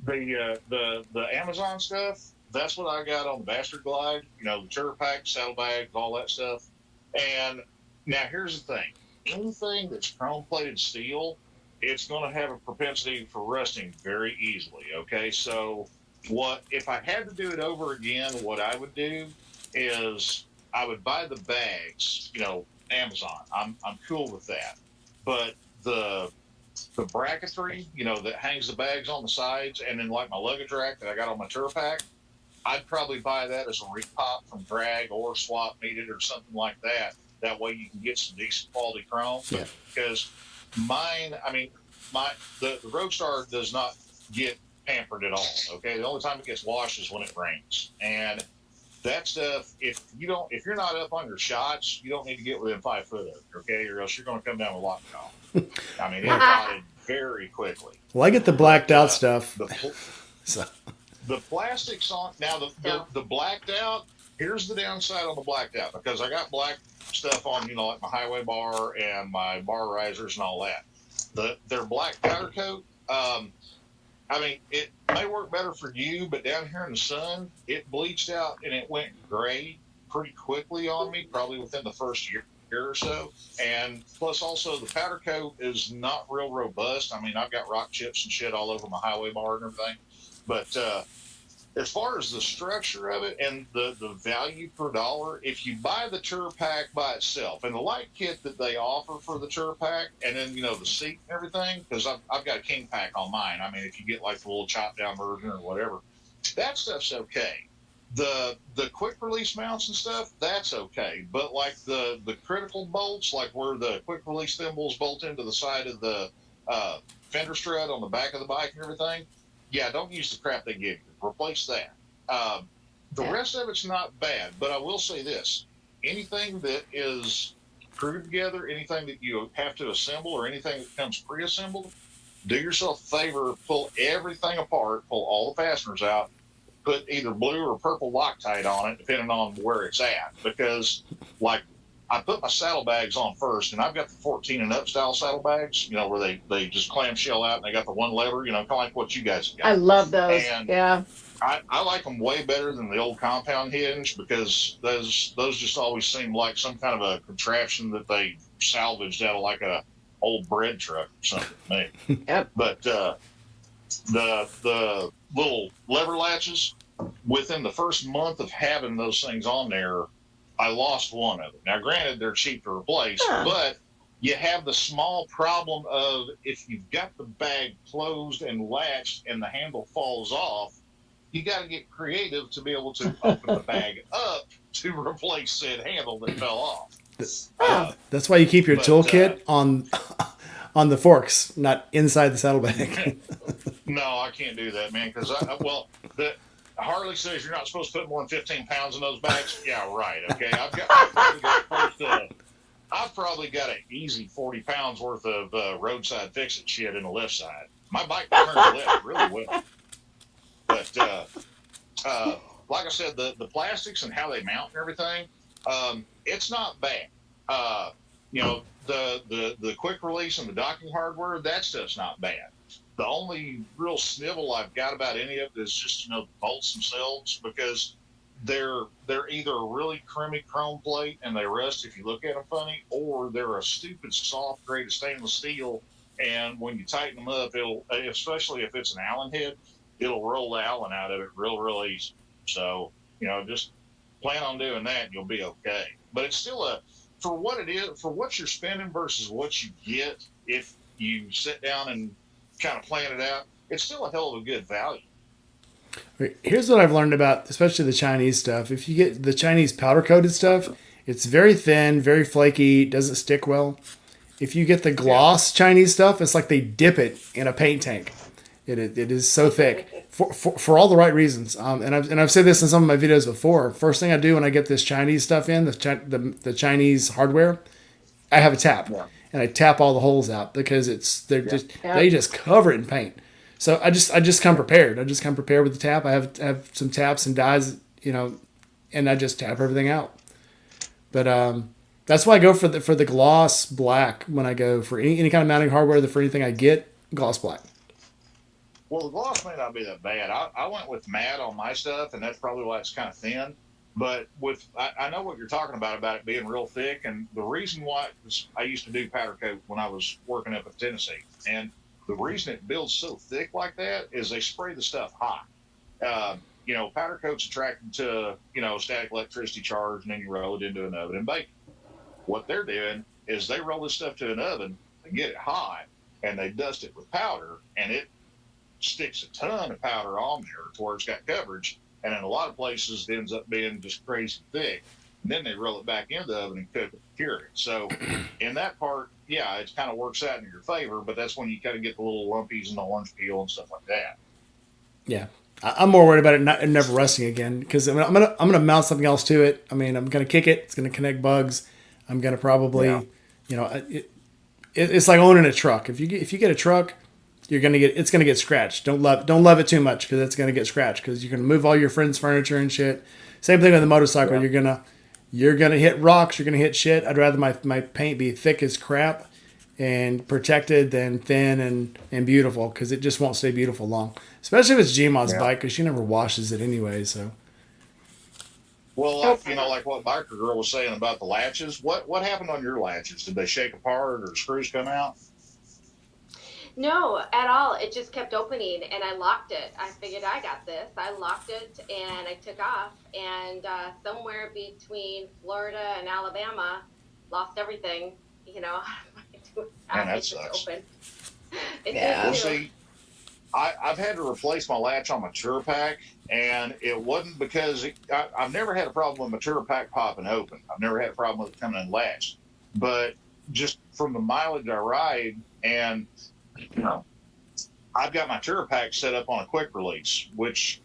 The Amazon stuff, that's what I got on the Bastard Glide. The tour pack, saddlebags, all that stuff. And now here's the thing: anything that's chrome plated steel, it's going to have a propensity for rusting very easily. Okay, so what if I had to do it over again? What I would do is I would buy the bags, Amazon. I'm cool with that, but the bracketry, that hangs the bags on the sides, and then like my luggage rack that I got on my tour pack, I'd probably buy that as a repop from Drag or Swap Meet or something like that. That way you can get some decent quality chrome. Yeah. Because mine, I mean, the Roadstar does not get pampered at all. Okay, the only time it gets washed is when it rains, and that stuff. If you're not up on your shots, you don't need to get within 5 foot of it. Okay, or else you're going to come down with lock off. I mean, it rotted very quickly. Well, I get the blacked out stuff. So. The plastics on now the blacked out. Here's the downside on the blacked out, because I got black stuff on, like my highway bar and my bar risers and all that. Their black powder coat. I mean, it may work better for you, but down here in the sun, it bleached out and it went gray pretty quickly on me, probably within the first year or so. And plus, also the powder coat is not real robust. I mean, I've got rock chips and shit all over my highway bar and everything, but as far as the structure of it and the value per dollar, if you buy the tour pack by itself and the light kit that they offer for the tour pack, and then the seat and everything, because I've got a king pack on mine. I mean, if you get like the little chop down version or whatever, that stuff's okay. The quick release mounts and stuff, that's okay. But like the critical bolts, like where the quick release thimbles bolt into the side of the fender strut on the back of the bike and everything, yeah, don't use the crap they give you. Replace that. The rest of it's not bad, but I will say this. Anything that is screwed together, anything that you have to assemble, or anything that comes pre-assembled, do yourself a favor, pull everything apart, pull all the fasteners out, put either blue or purple Loctite on it, depending on where it's at. Because, like, I put my saddlebags on first, and I've got the 14 and up style saddlebags, where they just clamshell out and they got the one lever, kind of like what you guys have got. I love those. And yeah. I like them way better than the old compound hinge, because those just always seem like some kind of a contraption that they salvaged out of like a old bread truck or something to me. Yep. But the little lever latches, within the first month of having those things on there, I lost one of them. Now, granted, they're cheap to replace, but you have the small problem of if you've got the bag closed and latched and the handle falls off, you got to get creative to be able to open the bag up to replace said handle that fell off. That's why you keep your toolkit on the forks, not inside the saddlebag. No, I can't do that, man, because Harley says you're not supposed to put more than 15 pounds in those bags. Yeah, right. Okay, I've probably got an easy 40 pounds worth of roadside fix-it shit in the left side. My bike turns left really well. But like I said, the plastics and how they mount and everything, it's not bad. The quick release and the docking hardware, that stuff's not bad. The only real snivel I've got about any of it is just the bolts themselves, because they're either a really crummy chrome plate and they rust if you look at them funny, or they're a stupid soft grade of stainless steel, and when you tighten them up, it'll, especially if it's an Allen head, it'll roll the Allen out of it real easy. So just plan on doing that and you'll be okay. But it's still for what it is, for what you're spending versus what you get if you sit down and kind of plan it out, it's still a hell of a good value. Here's what I've learned about, especially the Chinese stuff. If you get the Chinese powder coated stuff, it's very thin, very flaky, doesn't stick well. If you get the gloss Chinese stuff, it's like they dip it in a paint tank. It is so thick for all the right reasons. And I've said this in some of my videos before. First thing I do when I get this Chinese stuff in, the Chinese hardware, I have a tap. Yeah. And I tap all the holes out, because they just cover it in paint. So I just come prepared. I just come prepared with the tap. I have some taps and dies, and I just tap everything out. But that's why I go for the gloss black when I go for any kind of mounting hardware. For anything I get, gloss black. Well, the gloss may not be that bad. I went with matte on my stuff, and that's probably why it's kind of thin. But I know what you're talking about it being real thick, and the reason why is I used to do powder coat when I was working up in Tennessee, and the reason it builds so thick like that is they spray the stuff hot. Powder coat's attracted to static electricity charge, and then you roll it into an oven and bake it. What they're doing is they roll this stuff to an oven, they get it hot, and they dust it with powder, and it sticks a ton of powder on there to where it's got coverage. And in a lot of places, it ends up being just crazy thick. And then they roll it back in the oven and cook it to cure it. So in that part, yeah, it kind of works out in your favor, but that's when you kind of get the little lumpies and the orange peel and stuff like that. Yeah. I'm more worried about it never rusting again because I'm gonna mount something else to it. I mean, I'm gonna kick it. It's gonna connect bugs. I'm gonna probably, it's like owning a truck. If you get a truck, it's gonna get scratched. Don't love it too much because it's gonna get scratched because you're gonna move all your friends' furniture and shit. Same thing with the motorcycle. Yeah. You're gonna hit rocks. You're gonna hit shit. I'd rather my paint be thick as crap and protected than thin and beautiful because it just won't stay beautiful long. Especially if it's Gmod's bike because she never washes it anyway. So. Well, like what Biker Girl was saying about the latches. What happened on your latches? Did they shake apart or screws come out? No, at all. It just kept opening, and I locked it. I figured I got this. I locked it, and I took off. And somewhere between Florida and Alabama, lost everything. Man, that sucks. Open. Yeah. Well, see, I've had to replace my latch on my Tour Pack, and it wasn't because I've never had a problem with my Tour Pack popping open. I've never had a problem with it coming unlatched. But just from the mileage I ride, and I've got my Tour Pack set up on a quick release, which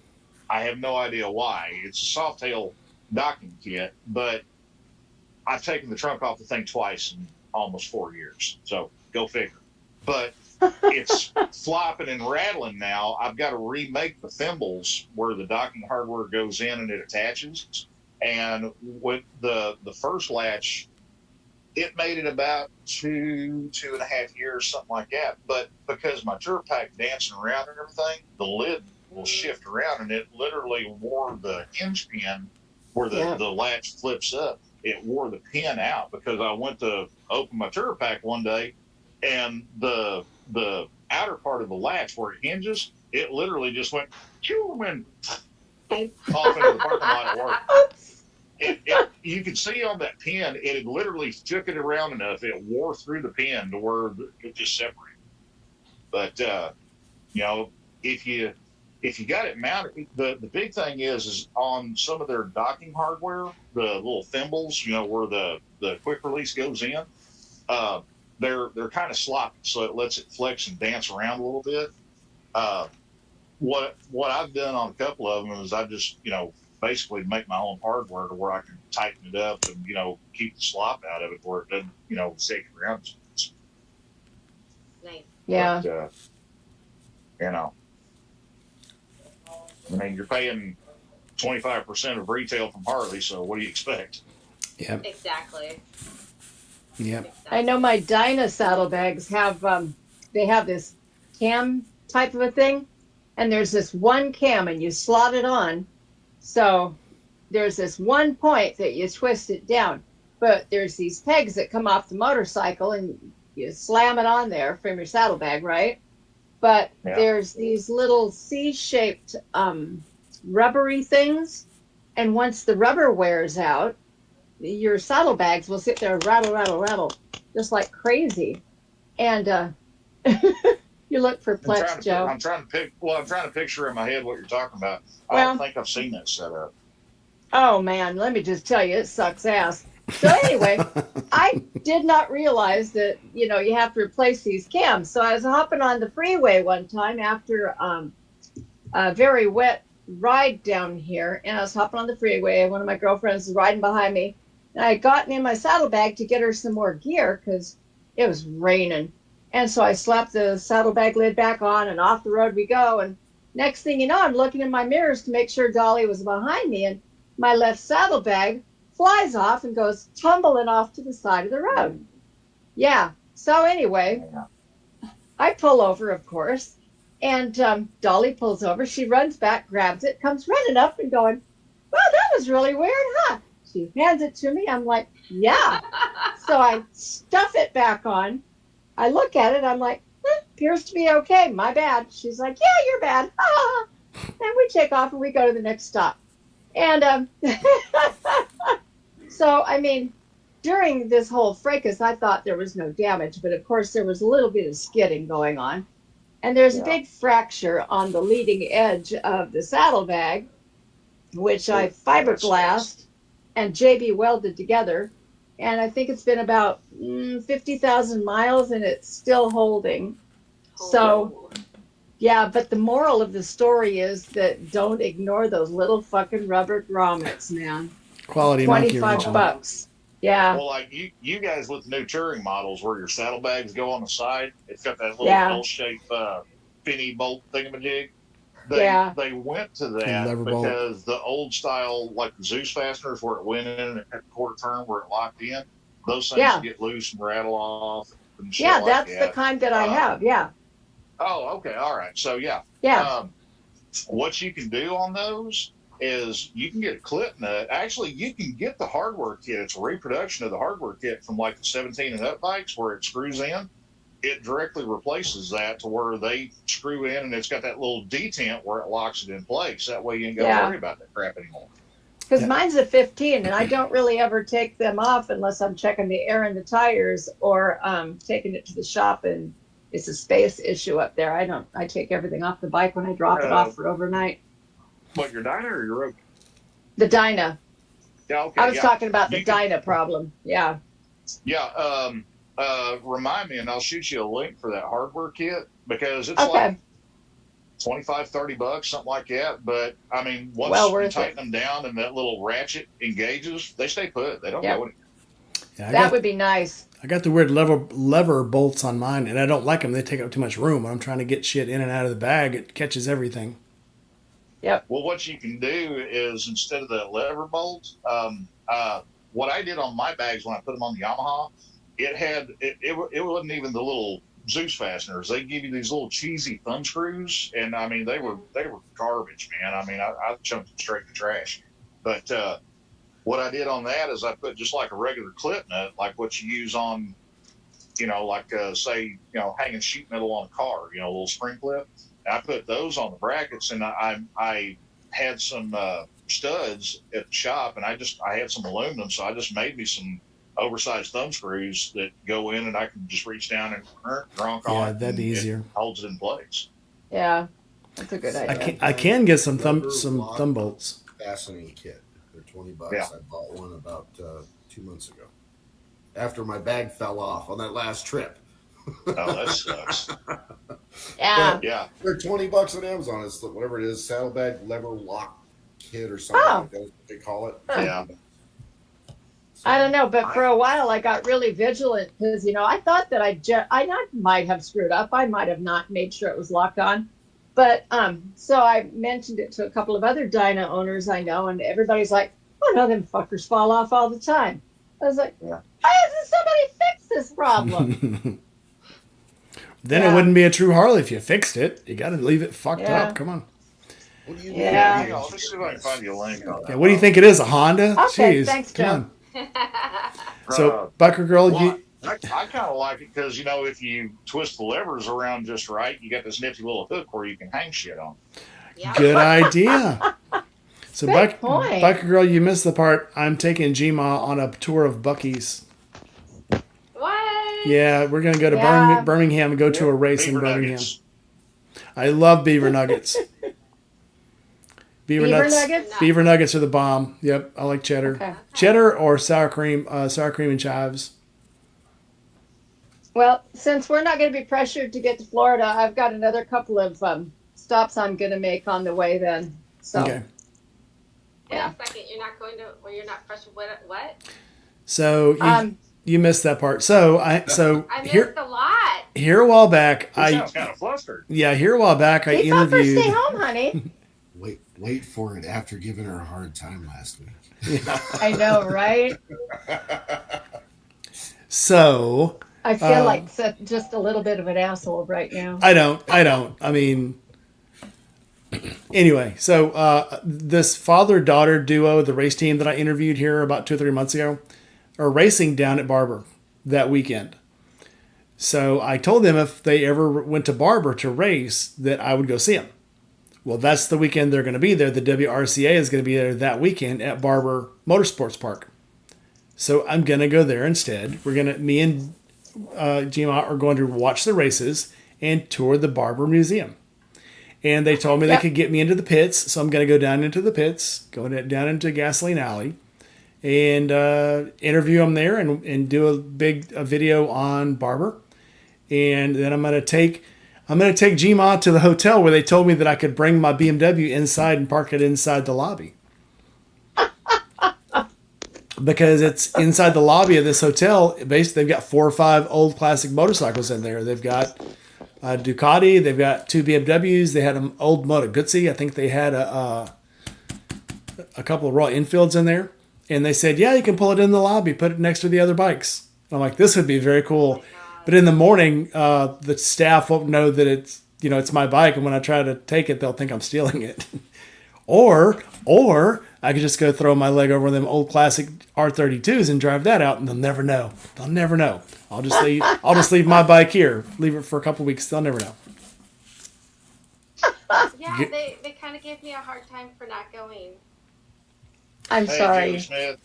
I have no idea why. It's a soft tail docking kit, but I've taken the trunk off the thing twice in almost 4 years. So go figure. But it's flopping and rattling now. I've got to remake the thimbles where the docking hardware goes in and it attaches. And with the first latch, it made it about 2.5 years, something like that. But because my Tour Pack dancing around and everything, the lid will shift around, and it literally wore the hinge pin where the latch flips up. It wore the pin out because I went to open my Tour Pack one day, and the outer part of the latch where it hinges, it literally just went and off into the parking lot at work. You could see on that pin, it had literally shook it around enough. It wore through the pin to where it just separated. But, if you got it mounted, the big thing is on some of their docking hardware, the little thimbles, where the quick release goes in, they're kind of sloppy, so it lets it flex and dance around a little bit. What I've done on a couple of them is I just, basically make my own hardware to where I can tighten it up and, keep the slop out of it where it doesn't, shake around. Nice. Yeah. But, you're paying 25% of retail from Harley, so what do you expect? Yeah. Exactly. Yeah. I know my Dyna saddlebags have they have this cam type of a thing, and there's this one cam, and you slot it on. So there's this one point that you twist it down, but there's these pegs that come off the motorcycle, and you slam it on there from your saddlebag, right? But there's these little C-shaped rubbery things, and once the rubber wears out, your saddlebags will sit there and rattle, rattle, rattle, just like crazy. And you look perplexed, Joe. I'm trying to picture in my head what you're talking about. I don't think I've seen that set up. Oh, man, let me just tell you, it sucks ass. So anyway, I did not realize that, you have to replace these cams. So I was hopping on the freeway one time after a very wet ride down here, and I was hopping on the freeway. One of my girlfriends was riding behind me, and I had gotten in my saddlebag to get her some more gear because it was raining. And so I slapped the saddlebag lid back on, and off the road we go. And next thing you know, I'm looking in my mirrors to make sure Dolly was behind me, and my left saddlebag flies off and goes tumbling off to the side of the road. Yeah. So anyway, I pull over, of course, and Dolly pulls over. She runs back, grabs it, comes running up and going, "Well, that was really weird, huh? She hands it to me. I'm like, yeah. So I stuff it back on. I look at it. I'm like, appears to be okay. My bad. She's like, yeah, you're bad. And we take off and we go to the next stop. And so, I mean, during this whole fracas, I thought there was no damage, but of course there was a little bit of skidding going on. And there's a big fracture on the leading edge of the saddlebag, which I fiberglassed and JB welded together. And I think it's been about 50,000 miles and it's still holding. So, yeah, but the moral of the story is that don't ignore those little fucking rubber grommets, man. Quality monkey 25 bucks. Yeah. Well, like you guys with the new touring models where your saddlebags go on the side, it's got that little L-shaped finny bolt thingamajig. They went to that because the old style, like the Zeus fasteners where it went in at the quarter turn where it locked in, those things get loose and rattle off. And shit like that's the kind that I have. Yeah. Oh, okay. All right. So, yeah. What you can do on those is you can get a clip nut. Actually, you can get the hardware kit. It's a reproduction of the hardware kit from like the 17 and up bikes where it screws in. It directly replaces that to where they screw in and it's got that little detent where it locks it in place. That way you ain't got to worry about that crap anymore. Because mine's a 15 and I don't really ever take them off unless I'm checking the air in the tires or taking it to the shop and it's a space issue up there. I take everything off the bike when I drop it off for overnight. What, your Dyna or your Roku? The Dyna. Yeah, okay. I was talking about the Dyna problem. Yeah. Yeah. Remind me and I'll shoot you a link for that hardware kit because it's like 25, 30 bucks, something like that. But I mean, once you tighten them down and that little ratchet engages, they stay put. They don't go anywhere. Yeah, that would be nice. I got the weird lever bolts on mine, and I don't like them. They take up too much room. When I'm trying to get shit in and out of the bag, it catches everything. Yep. Well, what you can do is instead of the lever bolt, what I did on my bags when I put them on the Yamaha, it wasn't even the little Zeus fasteners. They give you these little cheesy thumb screws, and I mean they were garbage, man. I mean I chunked them straight to trash. But what I did on that is I put just like a regular clip nut, like what you use on, say, hanging sheet metal on a car, a little spring clip. And I put those on the brackets, and I had some studs at the shop, and I had some aluminum, so I just made me some oversized thumb screws that go in, and I can just reach down and drunk on it. Yeah, that'd be easier. It holds it in place. Yeah, that's a good idea. I can get some thumb bolts. Fastening kit. They're $20. Yeah. I bought one about 2 months ago. After my bag fell off on that last trip. Oh, that sucks. Yeah. They're $20 on Amazon. It's whatever it is, saddlebag lever lock kit or something like that. What they call it. Yeah. I don't know, but for a while I got really vigilant because I thought that I might have screwed up. I might have not made sure it was locked on, but so I mentioned it to a couple of other Dyna owners I know, and everybody's like, "Oh no, them fuckers fall off all the time." I was like, "Why hasn't somebody fixed this problem?" Then it wouldn't be a true Harley if you fixed it. You got to leave it fucked up. Come on. What do you Let me see if I can find you a link on that. Yeah, what do you think it is? A Honda? Okay, Jeez, thanks, come Joe. on. So, Biker Girl, I kind of like it because, if you twist the levers around just right, you got this nifty little hook where you can hang shit on. Yeah. Good idea. So, Good point. Biker Girl, you missed the part. I'm taking Gma on a tour of Buc-ee's. What? Yeah, we're going to go to Birmingham and go to a race in Birmingham. Nuggets. I love beaver nuggets. Beaver nuggets? Beaver nuggets are the bomb. Yep, I like cheddar. Okay. Cheddar or sour cream and chives. Well, since we're not going to be pressured to get to Florida, I've got another couple of stops I'm going to make on the way then. So, Okay. Wait a second, you're not going to, or you're not pressured. What? So you missed that part. So I missed a lot. Here a while back, I sounds kind of flustered. Yeah, here a while back I interviewed. Stay home, honey. Wait for it after giving her a hard time last week. I know, right? So I feel like just a little bit of an asshole right now. I don't. I mean, Anyway, so this father-daughter duo, the race team that I interviewed here about 2 or 3 months ago, are racing down at Barber that weekend. So I told them if they ever went to Barber to race, that I would go see them. Well, that's the weekend they're going to be there. The WRCA is going to be there that weekend at Barber Motorsports Park. So I'm going to go there instead. Me and Gma are going to watch the races and tour the Barber Museum. And they told me they could get me into the pits. So I'm going to go down into the pits, go down into Gasoline Alley, and interview them there and do a video on Barber. And then I'm going to take Gma to the hotel where they told me that I could bring my BMW inside and park it inside the lobby. Because it's inside the lobby of this hotel. Basically, they've got 4 or 5 old classic motorcycles in there. They've got a Ducati. They've got 2 BMWs. They had an old Moto Guzzi. I think they had a couple of Royal Enfields in there. And they said, yeah, you can pull it in the lobby, put it next to the other bikes. And I'm like, this would be very cool. But in the morning, the staff won't know that it's my bike. And when I try to take it, they'll think I'm stealing it. Or I could just go throw my leg over them old classic R32s and drive that out, and they'll never know. They'll never know. I'll just leave my bike here. Leave it for a couple weeks. They'll never know. Yeah, they kind of gave me a hard time for not going. I'm sorry. Joe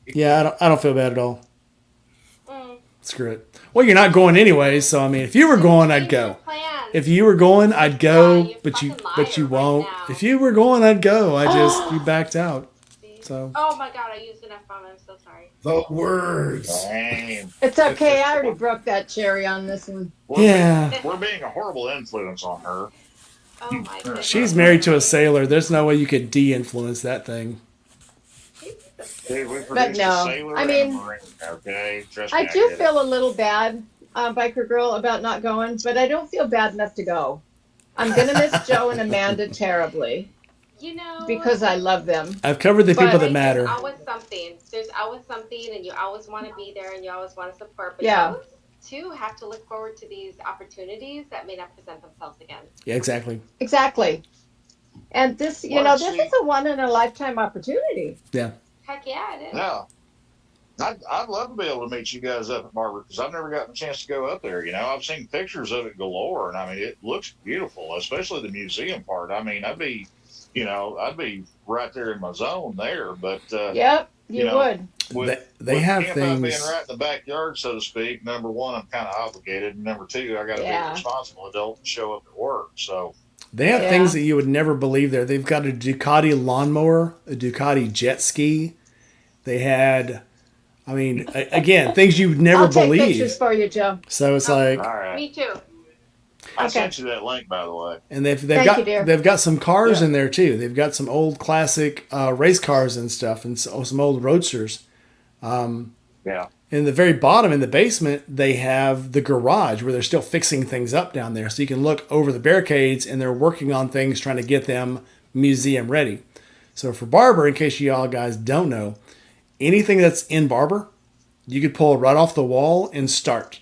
Yeah, I don't feel bad at all. Screw it. Well, you're not going anyway, so I mean, if you were going, I'd go. If you were going, I'd go, but you won't. If you were going, I'd go. You backed out. So. Oh my God, I used an F-bomb. I'm so sorry. The words. Dang. It's okay. I already broke that cherry on this one. We're being a horrible influence on her. Oh my goodness. She's married to a sailor. There's no way you could de-influence that thing. Dude, But no, I mean, okay? I do feel a little bad, biker girl, about not going, but I don't feel bad enough to go. I'm gonna miss Joe and Amanda terribly. Because I love them. I've covered the people that matter. There's always something. There's always something, and you always want to be there, and you always want to support. But you always, too, have to look forward to these opportunities that may not present themselves again. Yeah, exactly. Exactly. And this, this is a one-in-a-lifetime opportunity. Yeah. Heck yeah, it is. Yeah. I'd love to be able to meet you guys up at Barber because I've never gotten a chance to go up there. I've seen pictures of it galore, and I mean, it looks beautiful, especially the museum part. I mean, I'd be right there in my zone there. But yep, you would. They have things. Not being right in the backyard, so to speak. Number one, I'm kind of obligated, and number two, I got to be a responsible adult and show up at work. So. They have things that you would never believe there. They've got a Ducati lawnmower, a Ducati jet ski. They had, again, things you'd never believe. I'll take pictures for you, Joe. So it's like, all right. Me too. I sent you that link, by the way. And they've got some cars in there too. They've got some old classic race cars and stuff, and some old roadsters. Yeah. In the very bottom, in the basement, they have the garage where they're still fixing things up down there. So you can look over the barricades, and they're working on things, trying to get them museum ready. So for Barber, in case you all guys don't know, anything that's in Barber, you could pull right off the wall and start.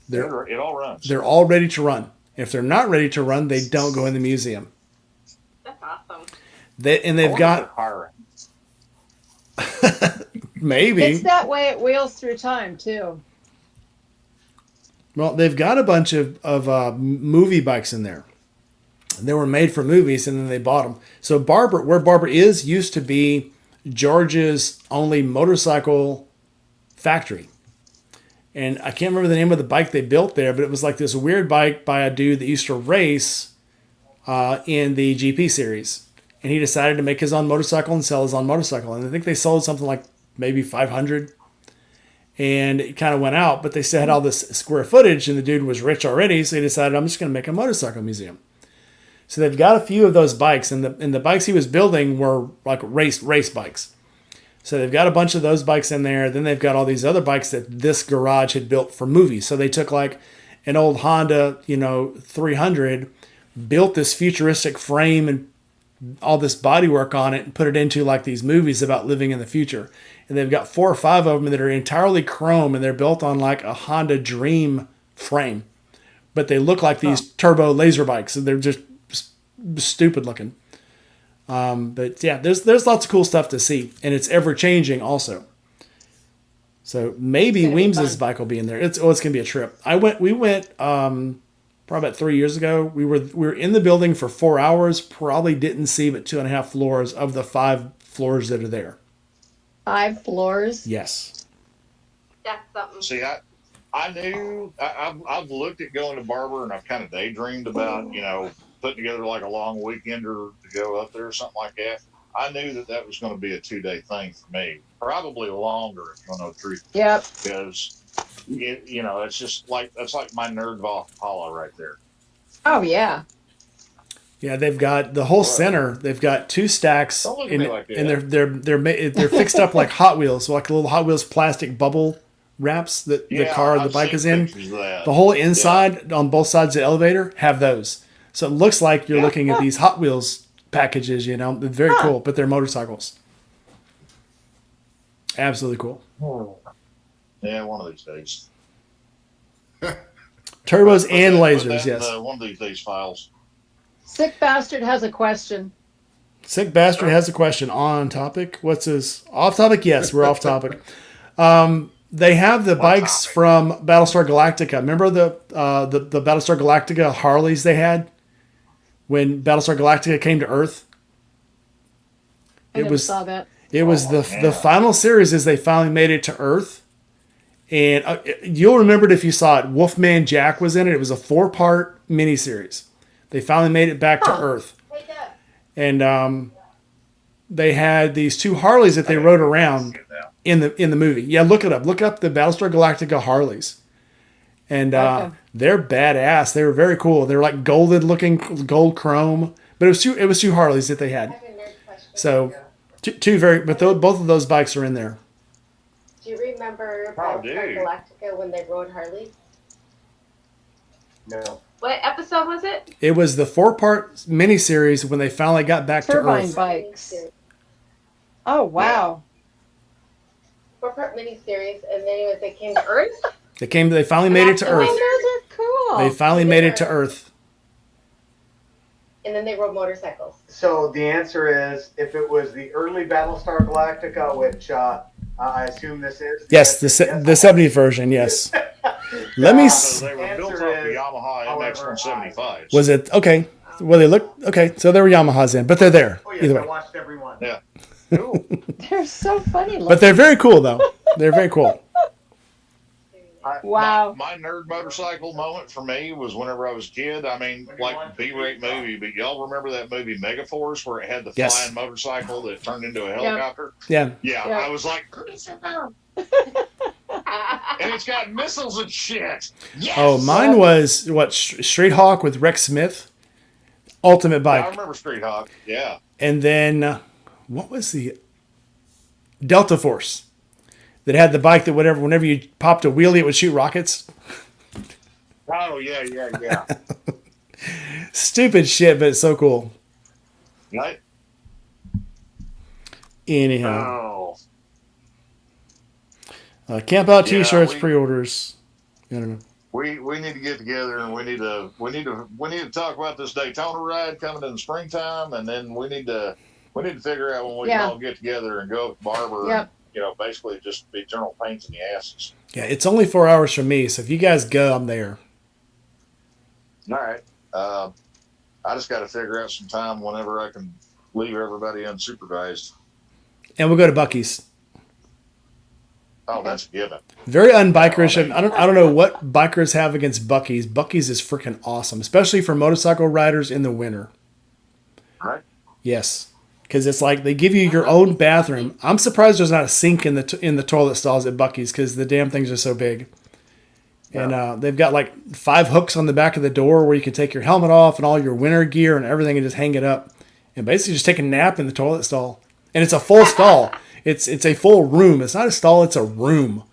It all runs. They're all ready to run. If they're not ready to run, they don't go in the museum. That's awesome. They've got... Maybe. It's that way at Wheels Through Time, too. Well, they've got a bunch of movie bikes in there. They were made for movies, and then they bought them. So Barber, where Barber is, used to be George's only motorcycle factory. And I can't remember the name of the bike they built there, but it was like this weird bike by a dude that used to race in the GP series. And he decided to make his own motorcycle and sell his own motorcycle. And I think they sold something like maybe 500. And it kind of went out, but they still had all this square footage, and the dude was rich already, so he decided, I'm just going to make a motorcycle museum. So they've got a few of those bikes, and the bikes he was building were like race bikes. So they've got a bunch of those bikes in there. Then they've got all these other bikes that this garage had built for movies. So they took like an old Honda, 300, built this futuristic frame and all this bodywork on it and put it into like these movies about living in the future. And they've got 4 or 5 of them that are entirely chrome, and they're built on like a Honda Dream frame. but they look like these turbo laser bikes, and they're just stupid looking. But yeah, there's lots of cool stuff to see, and it's ever changing also. So maybe Weems's bike will be in there. It's gonna be a trip. We went probably about 3 years ago. We were in the building for 4 hours. Probably didn't see but 2.5 floors of the 5 floors that are there. 5 floors. Yes. That's something. See, I knew I've looked at going to Barber, and I've kind of daydreamed about putting together like a long weekender to go up there or something like that. I knew that was going to be a 2-day thing for me, probably longer if you know the truth. Yep. Because it's just that's like my nerd Valhalla right there. Oh yeah. Yeah, they've got the whole center. They've got 2 stacks, and they're fixed up like Hot Wheels, so like little Hot Wheels plastic bubble wraps that the bike is in. The whole inside on both sides of the elevator have those, so it looks like you're looking at these Hot Wheels packages. They're very cool, but they're motorcycles. Absolutely cool. Yeah, one of these days. Turbos and lasers, yes. One of these days files. Sick Bastard has a question. Sick Bastard has a question on topic. What's his off topic? Yes, we're off topic. They have the bikes from Battlestar Galactica. Remember the Battlestar Galactica Harleys they had when Battlestar Galactica came to Earth? I never saw that. It was the final series is they finally made it to Earth. And you'll remember it if you saw it. Wolfman Jack was in it. It was a 4-part miniseries. They finally made it back to Earth. And they had these 2 Harleys that they rode around in the movie. Yeah, look it up. Look up the Battlestar Galactica Harleys. And they're badass. They were very cool. They were like golden looking, gold chrome. But it was 2 Harleys that they had. So both of those bikes are in there. Do you remember Battlestar Galactica when they rode Harley? No. What episode was it? It was the 4-part miniseries when they finally got back to Turbine Earth. bikes. Oh wow. 4-part miniseries, and then they came to Earth. They finally made it to Earth. Oh, those are cool. They finally made it to Earth. And then they rode motorcycles. So the answer is, if it was the early Battlestar Galactica, which I assume this is. Yes, the 70th version, yes. Let me So they were built off the Yamaha MX-175s. Was it okay? Well, they look okay. So there were Yamahas in, but they're there Oh yes, either I way. watched every one. Yeah. Cool. They're so funny looking. But they're very cool, though. They're very cool. Wow. My nerd motorcycle moment for me was whenever I was a kid. I mean, like B-rate movie, but y'all remember that movie Megaforce where it had the Yes. flying motorcycle that turned into a helicopter? Yeah. Yeah, Yeah. I was like, and it's got missiles and shit. Yes! Oh, mine was Street Hawk with Rex Smith, ultimate I bike, remember Street Hawk. Yeah. and then what was the Delta Force that had the bike that whenever you popped a wheelie, it would shoot rockets. Oh yeah. Stupid shit, but it's so cool. Right? Anyhow, Oh, camp out Yeah, T-shirts, we- pre-orders. I don't know. we need to get together and we need to talk about this Daytona ride coming in the springtime, and then we need to figure out when we can all get together and go up to Barber. Yep. And, basically just be general pains in the asses. Yeah, it's only 4 hours from me, so if you guys go, I'm there. All right. I just got to figure out some time whenever I can leave everybody unsupervised. And we'll go to Buc-ee's. Oh, that's a given. Very unbikerish. And I don't know what bikers have against Buc-ee's. Buc-ee's is freaking awesome, especially for motorcycle riders in the winter. Right? Yes, because it's like they give you your own bathroom. I'm surprised there's not a sink in the toilet stalls at Buc-ee's because the damn things are so big. And they've got like 5 hooks on the back of the door where you can take your helmet off and all your winter gear and everything and just hang it up and basically just take a nap in the toilet stall. And it's a full stall. It's a full room. It's not a stall. It's a room.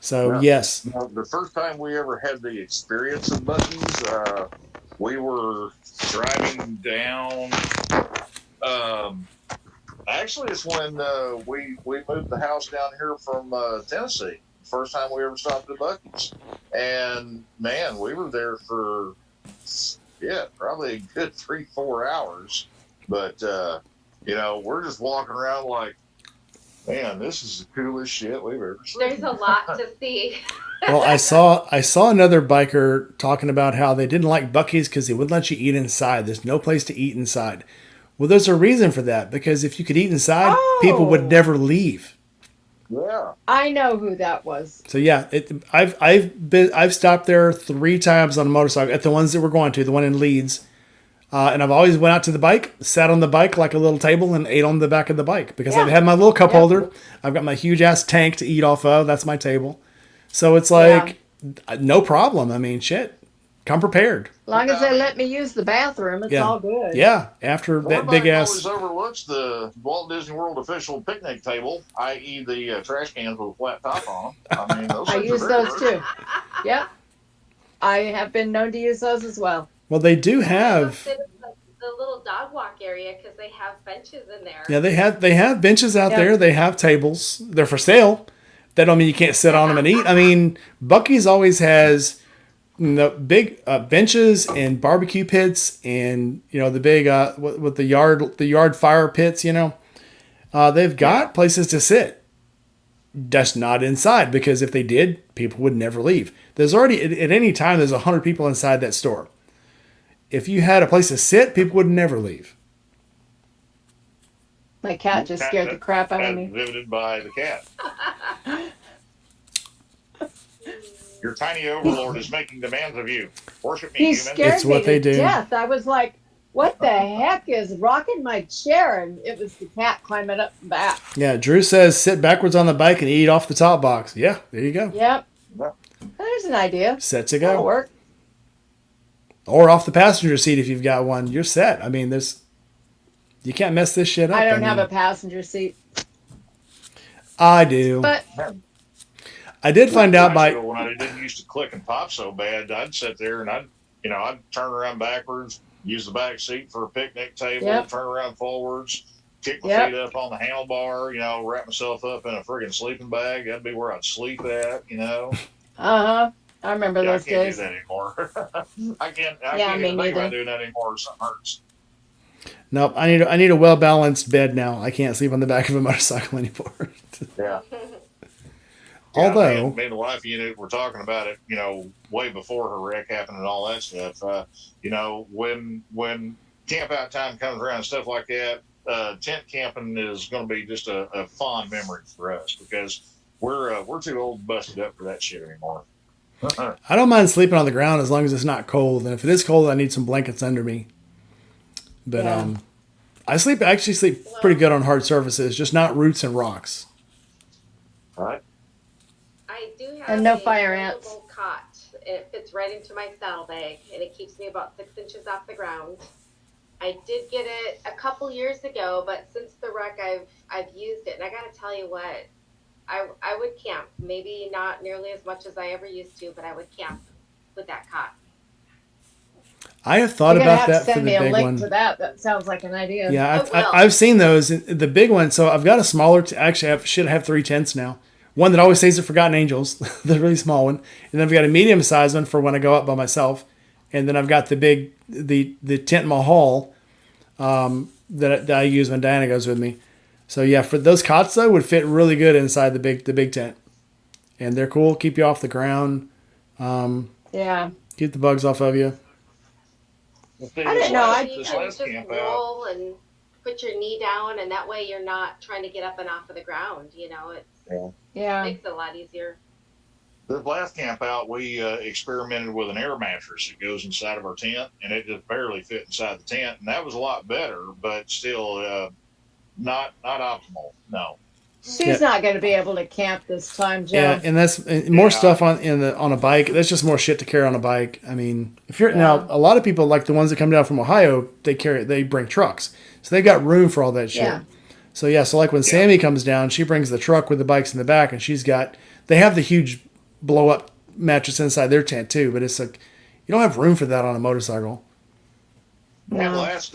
So yes. The first time we ever had the experience of Buc-ee's, we were driving down. Actually, it's when we moved the house down here from Tennessee. First time we ever stopped at Buc-ee's, And man, we were there for probably a good 3-4 hours. But we're just walking around like, man, this is the coolest shit we've ever seen. There's a lot to see. Well, I saw another biker talking about how they didn't like Buc-ee's because they wouldn't let you eat inside. There's no place to eat inside. Well, there's a reason for that, because if you could eat inside, people would never leave. Yeah, I know who that was. So yeah, I've stopped there 3 times on a motorcycle at the ones that we're going to, the one in Leeds, and I've always went out to the bike, sat on the bike like a little table, and ate on the back of the bike because I've had my little cup holder. I've got my huge ass tank to eat off of. That's my table. So it's like no problem. I mean, shit. Come prepared. As long as they let me use the bathroom, it's all good. Yeah, after that big ass. Always overlooks the Walt Disney World official picnic table, i.e., the trash cans with a flat top on them. I mean, I use those too. Yep, I have been known to use those as well. Well, they do have the little dog walk area because they have benches in there. Yeah, they have benches out there. They have tables. They're for sale. That don't mean you can't sit on them and eat. I mean, Buc-ee's always has big benches and barbecue pits, and the big with the yard fire pits. They've got places to sit. Just not inside, because if they did, people would never leave. There's already at any time there's 100 people inside that store. If you had a place to sit, people would never leave. My cat just scared the crap out of me. Exhibited by the cat. Your tiny overlord is making demands of you. Worship me, He human. scared It's me what they to do. death. I was like, what the heck is rocking my chair? And it was the cat climbing up the back. Yeah, Drew says sit backwards on the bike and eat off the top box. Yeah, there you go. Yep. Yeah. There's an idea. Set to That'll go. work. Or off the passenger seat if you've got one. You're set. I mean, you can't mess this shit up. I don't have a passenger seat. I do. But I did find out When I didn't used to click and pop so bad, I'd sit there and I'd turn around backwards, use the back seat for a picnic table, turn around forwards, kick my feet up on the handlebar, wrap myself up in a friggin' sleeping bag. That'd be where I'd sleep at, I remember those I can't days. do that anymore. I can't me even think neither. about doing that anymore. Something hurts. Nope, I need a well balanced bed now. I can't sleep on the back of a motorcycle anymore. Yeah. Although me and the wife were talking about it, way before her wreck happened and all that stuff. When camp out time comes around and stuff like that, tent camping is going to be just a fond memory for us because we're too old and busted up for that shit anymore. I don't mind sleeping on the ground as long as it's not cold. And if it is cold, I need some blankets under me. But I actually sleep pretty good on hard surfaces, just not roots and rocks. Right. I do have And no a fire ants. foldable cot. It fits right into my saddlebag, and it keeps me about 6 inches off the ground. I did get it a couple years ago, but since the wreck, I've used it, and I got to tell you what, I would camp. Maybe not nearly as much as I ever used to, but I would camp with that cot. I have thought You're about gonna that have to for send the me a big link one. to that. That sounds like an idea. Yeah, I will. I've seen those. The big one. So I've got a smaller. Actually, I should have 3 tents now. One that always stays at Forgotten Angels, the really small one, and then I've got a medium sized one for when I go out by myself, and then I've got the big the tent in my hall that I use when Diana goes with me. So yeah, for those cots though, would fit really good inside the big tent, and they're cool. Keep you off the ground. Yeah. Keep the bugs off of you. I didn't know. You can just roll and put your knee down, and that way you're not trying to get up and off of the ground. It Yeah. makes it a lot easier. This last camp out, we experimented with an air mattress that goes inside of our tent, and it just barely fit inside the tent, and that was a lot better, but still not optimal. No. She's not going to be able to camp this time, Joe. Yeah, and that's more stuff on a bike. That's just more shit to carry on a bike. I mean, if you're now a lot of people like the ones that come down from Ohio, they bring trucks, so they've got room for all that shit. Yeah. So so like when Sammy comes down, she brings the truck with the bikes in the back, and they have the huge blow up mattress inside their tent too. But it's like you don't have room for that on a motorcycle. And last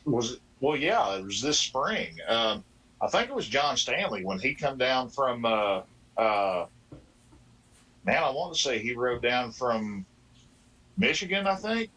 was it? Well, yeah, it was this spring. I think it was John Stanley when he come down from Uh, man, I want to say he rode down from Michigan, I think.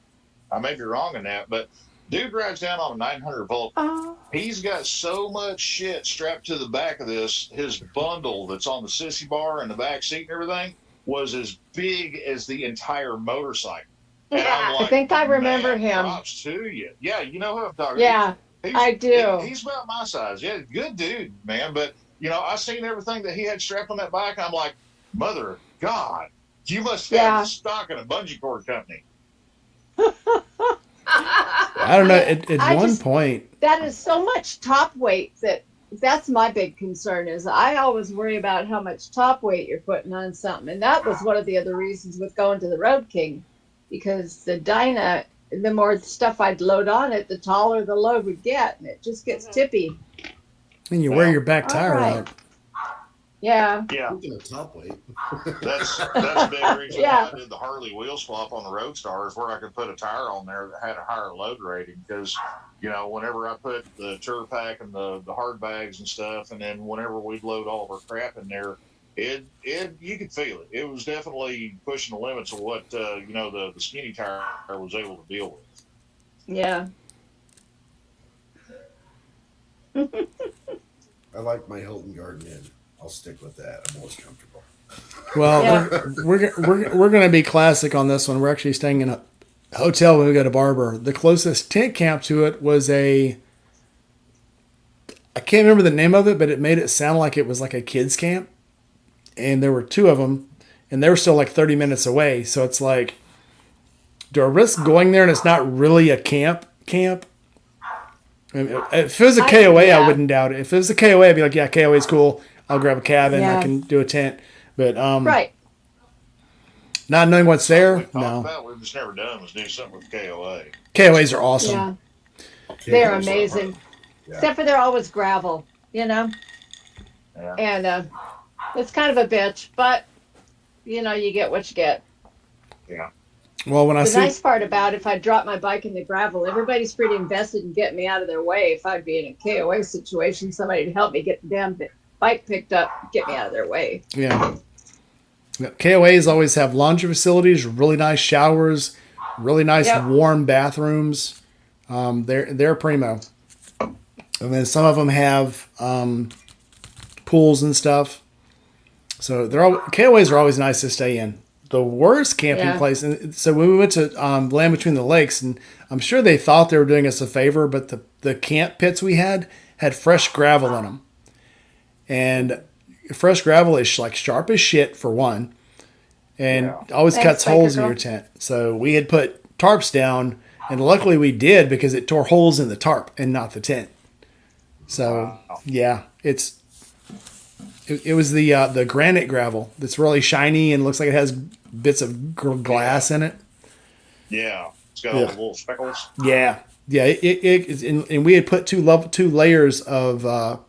I may be wrong on that, but dude drives down on a 900 volt. Oh. He's got so much shit strapped to the back of this. His bundle that's on the sissy bar and the back seat and everything was as big as the entire motorcycle. And I'm like, I think I remember him. Props to you. Yeah, you know who I'm talking Yeah, about. I do. He's about my size. Yeah, good dude, man. But, I seen everything that he had strapped on that bike. I'm like, mother of God, you must have stock in a bungee cord company. I don't know. At one point, that is so much top weight that's my big concern. Is I always worry about how much top weight you're putting on something, and that was one of the other reasons with going to the Road King, because the Dyna, the more stuff I'd load on it, the taller the load would get, and it just gets tippy. and you wear your back tire right. out. Yeah. Yeah. Speaking of top weight. That's a big reason why I did the Harley wheel swap on the Roadstar, is where I could put a tire on there that had a higher load rating. Because, whenever I put the tour pack and the hard bags and stuff, and then whenever we'd load all of our crap in there, it you could feel it. It was definitely pushing the limits of what the skinny tire was able to deal with. Yeah. I like my Hilton Garden Inn. I'll stick with that. I'm always comfortable. Well, we're going to be classic on this one. We're actually staying in a hotel when we go to Barber. The closest tent camp to it was I can't remember the name of it, but it made it sound like it was like a kids camp. And there were two of them, and they were still like 30 minutes away. So it's like, do I risk going there and it's not really a camp? I mean, if it was a KOA, I wouldn't doubt it. If it was a KOA, I'd be like, yeah, KOA is cool. I'll grab a cabin. I can do a tent. But right. Not knowing what's there, no. We've just never done was do something with KOA. KOAs are awesome. Yeah. They're amazing. Yeah. Except for they're always gravel, Yeah. And it's kind of a bitch, but you get what you get. Yeah. Well, when The nice part about if I drop my bike in the gravel, everybody's pretty invested in getting me out of their way. If I'd be in a KOA situation, somebody would help me get the damn bike picked up, get me out of their way. Yeah. KOAs always have laundry facilities, really nice showers, really nice warm bathrooms. They're primo. And then some of them have pools and stuff. So KOAs are always nice to stay in. The worst camping place, and so when we went to Land Between the Lakes, and I'm sure they thought they were doing us a favor, but the camp pits we had fresh gravel in them. And fresh gravel is like sharp as shit for one, and always cuts holes in your tent. So we had put tarps down, and luckily we did, because it tore holes in the tarp and not the tent. So it was the granite gravel that's really shiny and looks like it has bits of glass in it. Yeah, it's got all the little speckles. Yeah. And we had put two layers of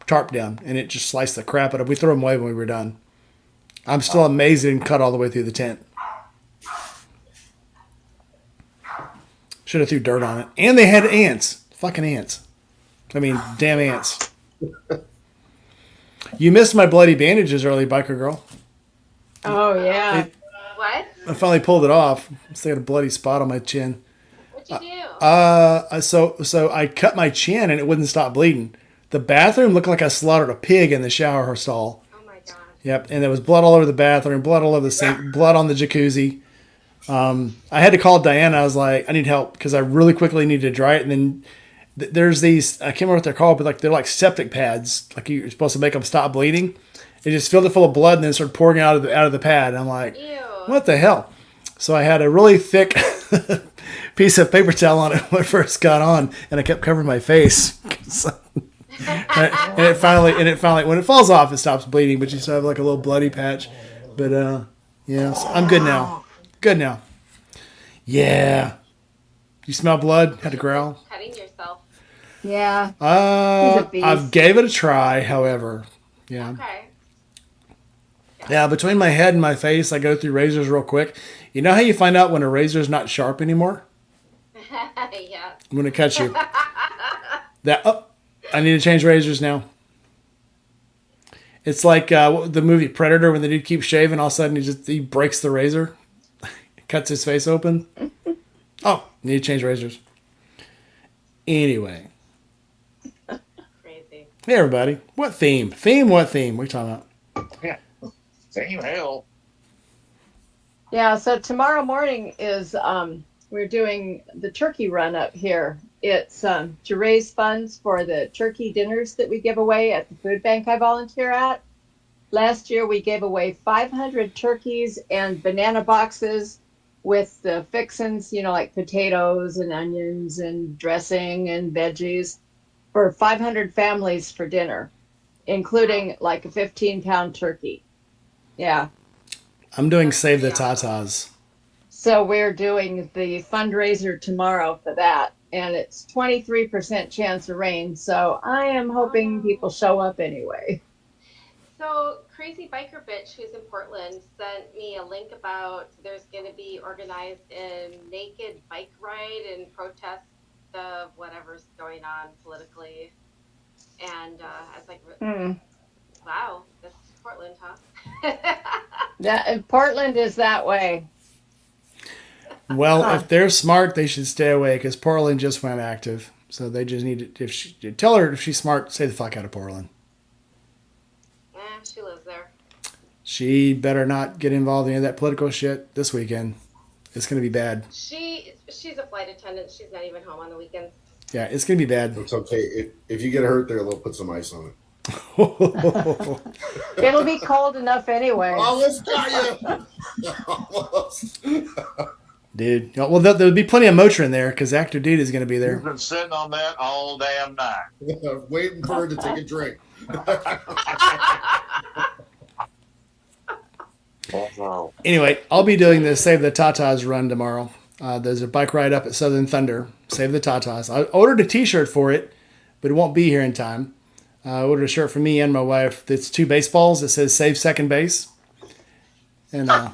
tarp down, and it just sliced the crap out of it. We threw them away when we were done. I'm still amazed it didn't cut all the way through the tent. Should have threw dirt on it. And they had ants. Fucking ants. I mean, damn ants. You missed my bloody bandages early, biker girl. Oh, yeah. What? I finally pulled it off. I still got a bloody spot on my chin. What'd you do? So I cut my chin and it wouldn't stop bleeding. The bathroom looked like I slaughtered a pig in the shower stall. Oh my god. Yep, and there was blood all over the bathroom, blood all over the sink, blood on the jacuzzi. I had to call Diana. I was like, I need help, because I really quickly needed to dry it. And then there's these, I can't remember what they're called, but they're like septic pads. Like you're supposed to make them stop bleeding. It just filled it full of blood and then started pouring out of the pad. And I'm like, Ew. what the hell? So I had a really thick piece of paper towel on it when I first got on, and I kept covering my face. and it finally, when it falls off, it stops bleeding, but you still have like a little bloody patch. But so I'm good now. Good now. Yeah. You smell blood? Had to growl? Cutting yourself. Yeah. I've gave it a try, however. Yeah. Okay. Yeah, between my head and my face, I go through razors real quick. You know how you find out when a razor's not sharp anymore? Yeah. When it cuts you. I need to change razors now. It's like the movie Predator when the dude keeps shaving, all of a sudden he breaks the razor, cuts his face open. Oh, need to change razors. Anyway. Crazy. Hey, everybody. What theme? What theme? What are you talking about? Yeah. Same hell. Yeah, so tomorrow morning is we're doing the turkey run up here. It's to raise funds for the turkey dinners that we give away at the food bank I volunteer at. Last year we gave away 500 turkeys and banana boxes with the fixins, like potatoes and onions and dressing and veggies for 500 families for dinner, including like a 15-pound turkey. Yeah. I'm doing Save the Tatas. So we're doing the fundraiser tomorrow for that, and it's 23% chance of rain. So I am hoping people show up anyway. So Crazy Biker Bitch, who's in Portland, sent me a link about there's going to be organized a naked bike ride and protest of whatever's going on politically. And I was like, wow, this is Portland, huh? Portland is that way. Well, if they're smart, they should stay away because Portland just went active. So they just need to, tell her if she's smart, stay the fuck out of Portland. She lives there. She better not get involved in any of that political shit this weekend. It's going to be bad. She's a flight attendant. She's not even home on the weekends. Yeah, it's going to be bad. It's okay. If you get hurt there, they'll put some ice on it. It'll be cold enough anyway. Almost got you. Dude. Well, there'll be plenty of Motrin there because Actor Dude is going to be there. You've been sitting on that all damn night. Waiting for her to take a drink. Anyway, I'll be doing the Save the Tatas run tomorrow. There's a bike ride up at Southern Thunder. Save the Tatas. I ordered a t-shirt for it, but it won't be here in time. I ordered a shirt for me and my wife. It's 2 baseballs. It says Save Second Base. And Nice.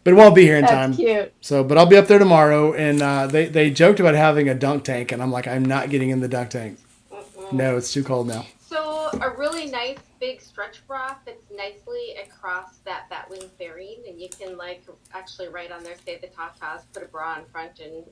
but it won't be here in That's time. cute. So, but I'll be up there tomorrow, and they joked about having a dunk tank, and I'm like, I'm not getting in the dunk tank. No, it's too cold now. So a really nice big stretch bra fits nicely across that wing fairing, and you can like actually write on there, Save the Tatas, put a bra in front, and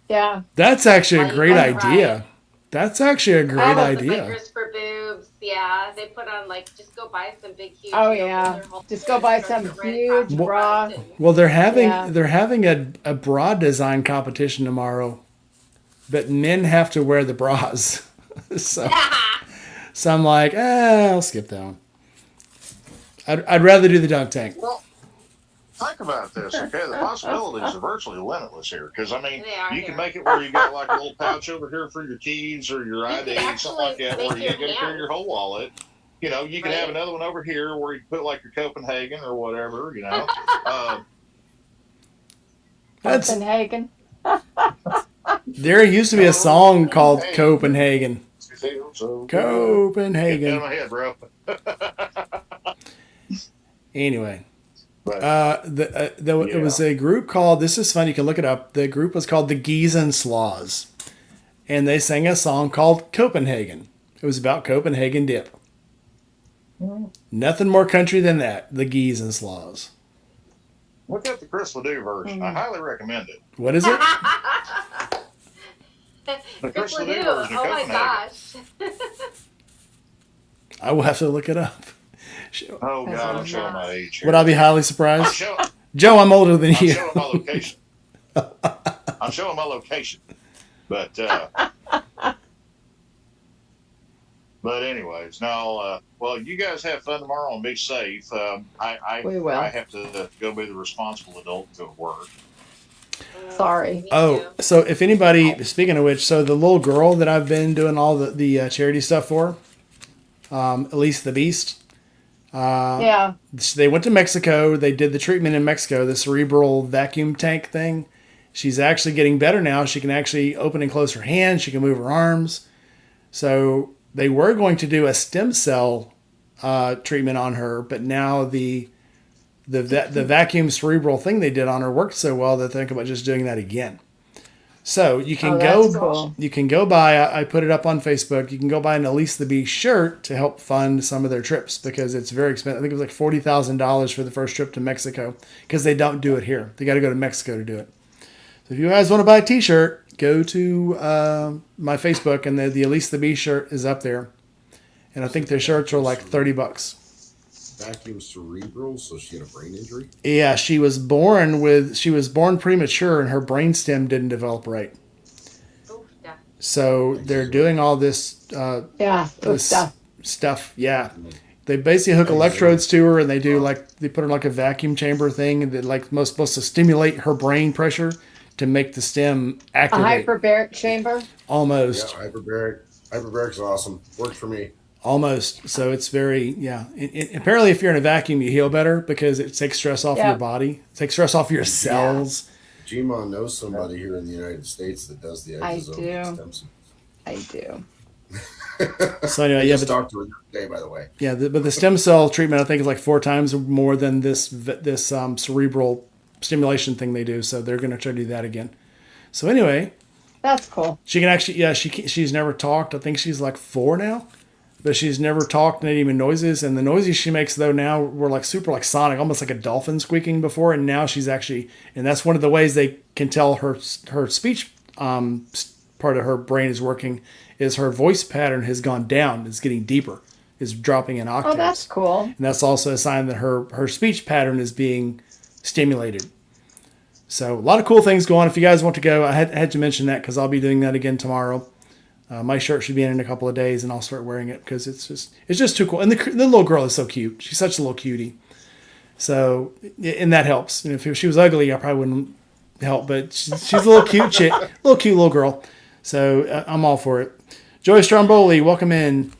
Yeah. That's actually a great Right. idea. That's actually a great idea. Bikers for boobs, yeah. They put on just go buy some big huge. Oh yeah. Just go buy some huge bra. Well, they're having Yeah. a bra design competition tomorrow, but men have to wear the bras. so I'm like, I'll skip that one. I'd rather do the dunk tank. Well, think about this, okay? The possibilities are virtually limitless here. Because, I mean, you can make it where you got like a little pouch over here for your keys or your ID, something like that, where you can carry your whole wallet. You can have another one over here where you can put like your Copenhagen or whatever, That's Copenhagen. There used to be a song called Copenhagen. So, Copenhagen. Get out of my head, bro. Anyway. But, It was a group called, this is fun, you can look it up. The group was called the Geese and Slaws. And they sang a song called Copenhagen. It was about Copenhagen dip. Nothing more country than that, the Geese and Slaws. look at the Chris Ledoux version. I highly recommend it. What is it? The Chris Chris Ledoux Ledoux. version of Oh my Copenhagen. gosh. I will have to look it up. Oh, God, I'm showing my age here. Would I be highly I'm surprised? showing, Joe, I'm older than I'm you. showing my location. I'm showing my location. But anyways, now, well, you guys have fun tomorrow and be safe. We will. I have to go be the responsible adult and go to work. Sorry. Me Oh, too. so if anybody, speaking of which, so the little girl that I've been doing all the charity stuff for, Elise the Beast, Yeah. they went to Mexico. They did the treatment in Mexico, the cerebral vacuum tank thing. She's actually getting better now. She can actually open and close her hands. She can move her arms. So they were going to do a stem cell treatment on her, but now the vacuum cerebral thing they did on her worked so well that they're thinking about just doing that again. So you can that's go, cool. you can go buy. I put it up on Facebook. You can go buy an Elise the Bee shirt to help fund some of their trips because it's very expensive. I think it was like $40,000 for the first trip to Mexico because they don't do it here. They got to go to Mexico to do it. So if you guys want to buy a T-shirt, go to my Facebook and the Elise the Bee shirt is up there. And I think their shirts are like $30. Vacuum cerebral, so she had a brain injury. Yeah, she was born premature and her brainstem didn't develop right. Oof, yeah. So they're doing all this stuff. Yeah, they basically hook electrodes to her and they put her in like a vacuum chamber thing that like supposed to stimulate her brain pressure to make the stem A activate. hyperbaric chamber. Almost. Yeah, hyperbaric. Hyperbaric's awesome. Worked for me. Almost. So it's very, apparently, if you're in a vacuum, you heal better because it takes stress off your body, it takes stress off your cells. Gmon knows somebody here in the United States that does the exosome stem cells. I do. So anyway, Just talked to her the other day, by the way. Yeah, but the stem cell treatment, I think, is like 4 times more than this cerebral stimulation thing they do. So they're going to try to do that again. So anyway, that's cool. She can actually, she's never talked. I think she's like 4 now. But she's never talked, not even noises. And the noises she makes, though, now were like super like sonic, almost like a dolphin squeaking before. And now she's actually, and that's one of the ways they can tell her speech part of her brain is working, is her voice pattern has gone down, is getting deeper, is dropping in octaves. Oh, that's cool. And that's also a sign that her speech pattern is being stimulated. So a lot of cool things going on. If you guys want to go, I had to mention that because I'll be doing that again tomorrow. My shirt should be in a couple of days, and I'll start wearing it because it's just too cool. And the little girl is so cute. She's such a little cutie. So, and that helps. And if she was ugly, I probably wouldn't help. But she's a little cute chick, little cute little girl. So I'm all for it. Joey Stromboli, welcome in.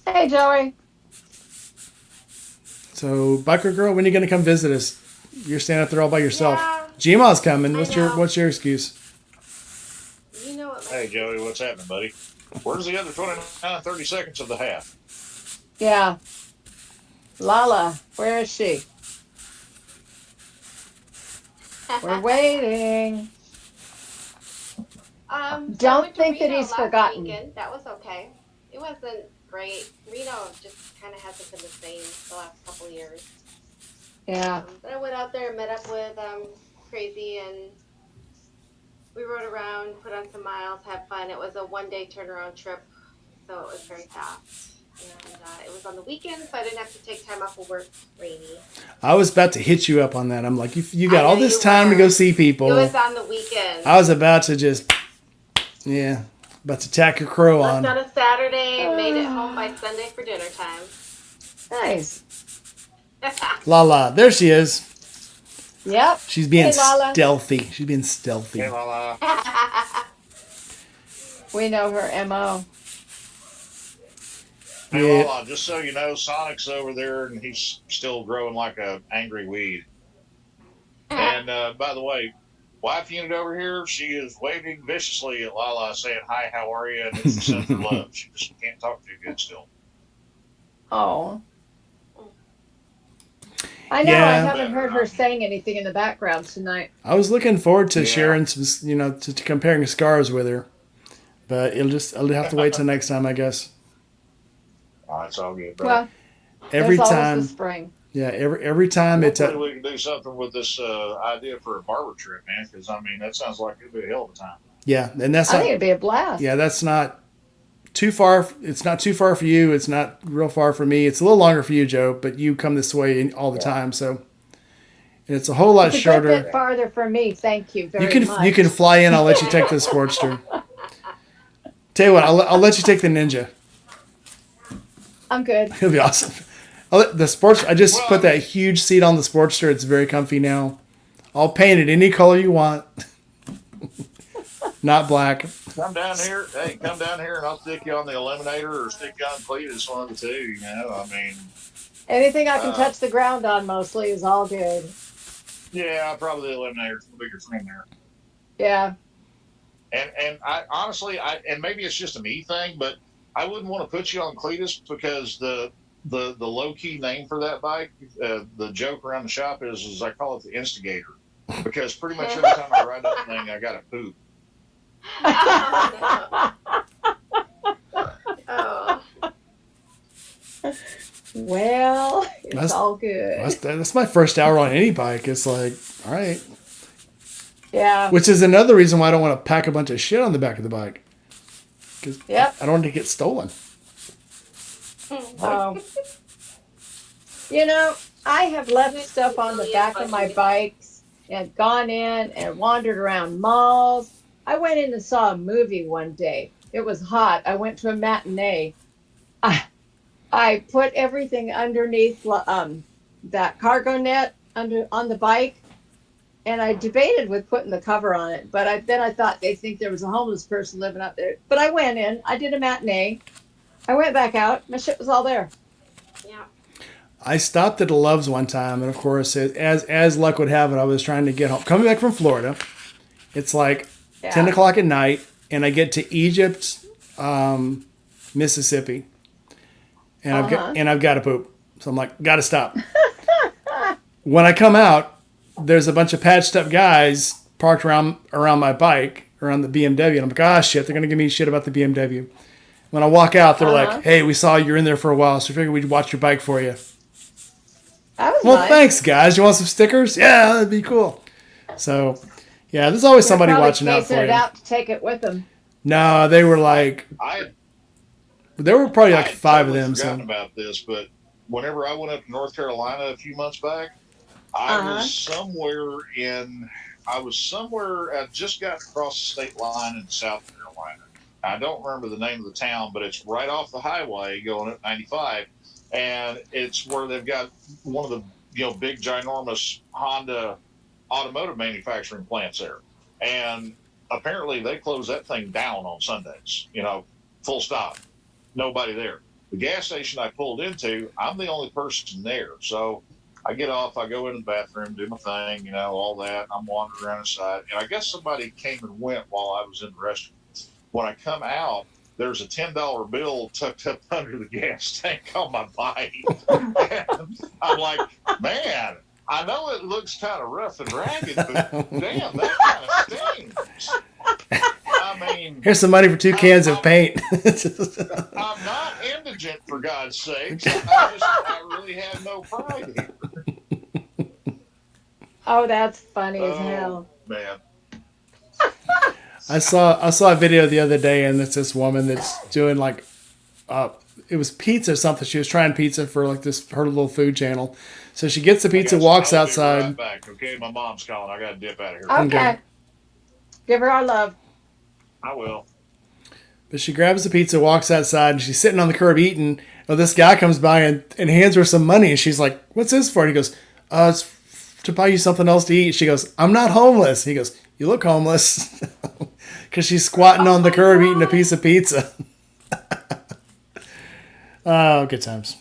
Hey, Joey. So, Biker Girl, when are you going to come visit us? You're standing up there all by yourself. Yeah, G-Ma's coming. What's know. your excuse? You know what? Hey, Joey, what's happening, buddy? Where's the other 30 seconds of the half? Yeah. Lala, where is she? We're waiting. Don't think that he's forgotten. Weekend. That was okay. It wasn't great. Reno just kind of hasn't been the same the last couple of years. Yeah. But I went out there and met up with Crazy, and we rode around, put on some miles, had fun. It was a 1-day turnaround trip, so it was very fast. And it was on the weekend, so I didn't have to take time off of work. Rainy. I was about to hit you up on that. I'm like, you got all this time to go see people. It was on the weekend. I was about to about to tack your crow on. Left on a Saturday and made it home by Sunday for dinner time. Nice. Lala, there she is. Yep. She's being Hey, Lala. stealthy. She's being stealthy. Hey, Lala. We know her MO. Hey, Yeah. Lala, just so you know, Sonic's over there and he's still growing like a angry weed. And by the way, wife unit over here, she is waving viciously at Lala saying, "Hi, how are you?" and it's a sense of love. She just can't talk too good still. Oh. I know. Yeah. I haven't heard her saying anything in the background tonight. I was looking forward to Yeah. sharing some, to comparing scars with her, but I'll have to wait till next time, I guess. Oh, it's all good, bro. Well, Every there's always time, the spring. yeah, every time it's Hopefully we can do something with this idea for a barber trip, man, because, I mean, that sounds like it'd be a hell of a time. yeah, and that's I not, think it'd be a blast. yeah, that's not too far. It's not too far for you. It's not real far for me. It's a little longer for you, Joe, but you come this way all the time, so. And it's a whole lot It's a good shorter. bit farther for me. Thank you very much. You can fly in. I'll let you take the Sportster. Tell you what, I'll let you take the Ninja. I'm good. It'll be awesome. The Sportster. I just put that huge seat on the Sportster. It's very comfy now. I'll paint it any color you want. Not black. Come down here. Hey, come down here and I'll stick you on the Eliminator or stick you on Cletus, one of the two, you know. I mean, Anything I can touch the ground on mostly is all good. yeah, probably the Eliminator's the bigger friend there. Yeah. And I honestly, and maybe it's just a me thing, but I wouldn't want to put you on Cletus because the low key name for that bike, the joke around the shop is I call it the Instigator, because pretty much every time I ride that thing, I got to poop. Oh, no. Oh, Well, it's That's- all good. That's my first hour on any bike. It's like, all right. Yeah. Which is another reason why I don't want to pack a bunch of shit on the back of the bike. Because Yep. I don't want to get stolen. Um, you know, I have left stuff on the back of my bikes and gone in and wandered around malls. I went in and saw a movie one day. It was hot. I went to a matinee. I, I put everything underneath that cargo net under on the bike, and I debated with putting the cover on it. But then I thought they think there was a homeless person living up there. But I went in. I did a matinee. I went back out. My shit was all there. yeah. I stopped at a Love's one time, and of course, as luck would have it, I was trying to get home. Coming back from Florida, it's like 10 o'clock at night, and I get to Egypt, Mississippi, and I've got to poop. So I'm like, got to stop. When I come out, there's a bunch of patched up guys parked around my bike, around the BMW, and I'm like, ah, shit, they're gonna give me shit about the BMW. When I walk out, they're like, hey, we saw you're in there for a while, so we figured we'd watch your bike for you. That was Well, nice. thanks, guys. You want some stickers? Yeah, that'd be cool. So, yeah, there's always somebody They're probably watching out casing for it you. out to take it with them. No, they were like, I there were probably like I had 5 totally of them. forgotten So, about this, but whenever I went up to North Carolina a few months back, I just got across the state line in South Carolina. I don't remember the name of the town, but it's right off the highway going up 95, and it's where they've got one of the big ginormous Honda automotive manufacturing plants there, and apparently they close that thing down on Sundays. Full stop, nobody there. The gas station I pulled into, I'm the only person there, so I get off, I go into the bathroom, do my thing, all that. I'm wandering around inside, and I guess somebody came and went while I was in the restroom. When I come out, there's a $10 bill tucked up under the gas tank on my bike. And I'm like, man, I know it looks kind of rough and ragged, but damn, that kind of stings. I mean, here's some money for 2 cans of paint. I'm not indigent, for God's sakes. I really have no pride here. Oh, that's funny as hell. Man. I saw a video the other day, and it's this woman that's doing like, it was pizza or something. She was trying pizza for like her little food channel. So she gets the pizza, walks I'll be outside. right back, okay? My mom's calling. I got to dip out of here. Okay. Give her our love. I will. But she grabs the pizza, walks outside, and she's sitting on the curb eating. Well, this guy comes by and hands her some money, and she's like, "What's this for?" And he goes, "It's to buy you something else to eat." She goes, "I'm not homeless." He goes, "You look homeless," because she's squatting on the curb eating a piece of pizza. Oh, good times.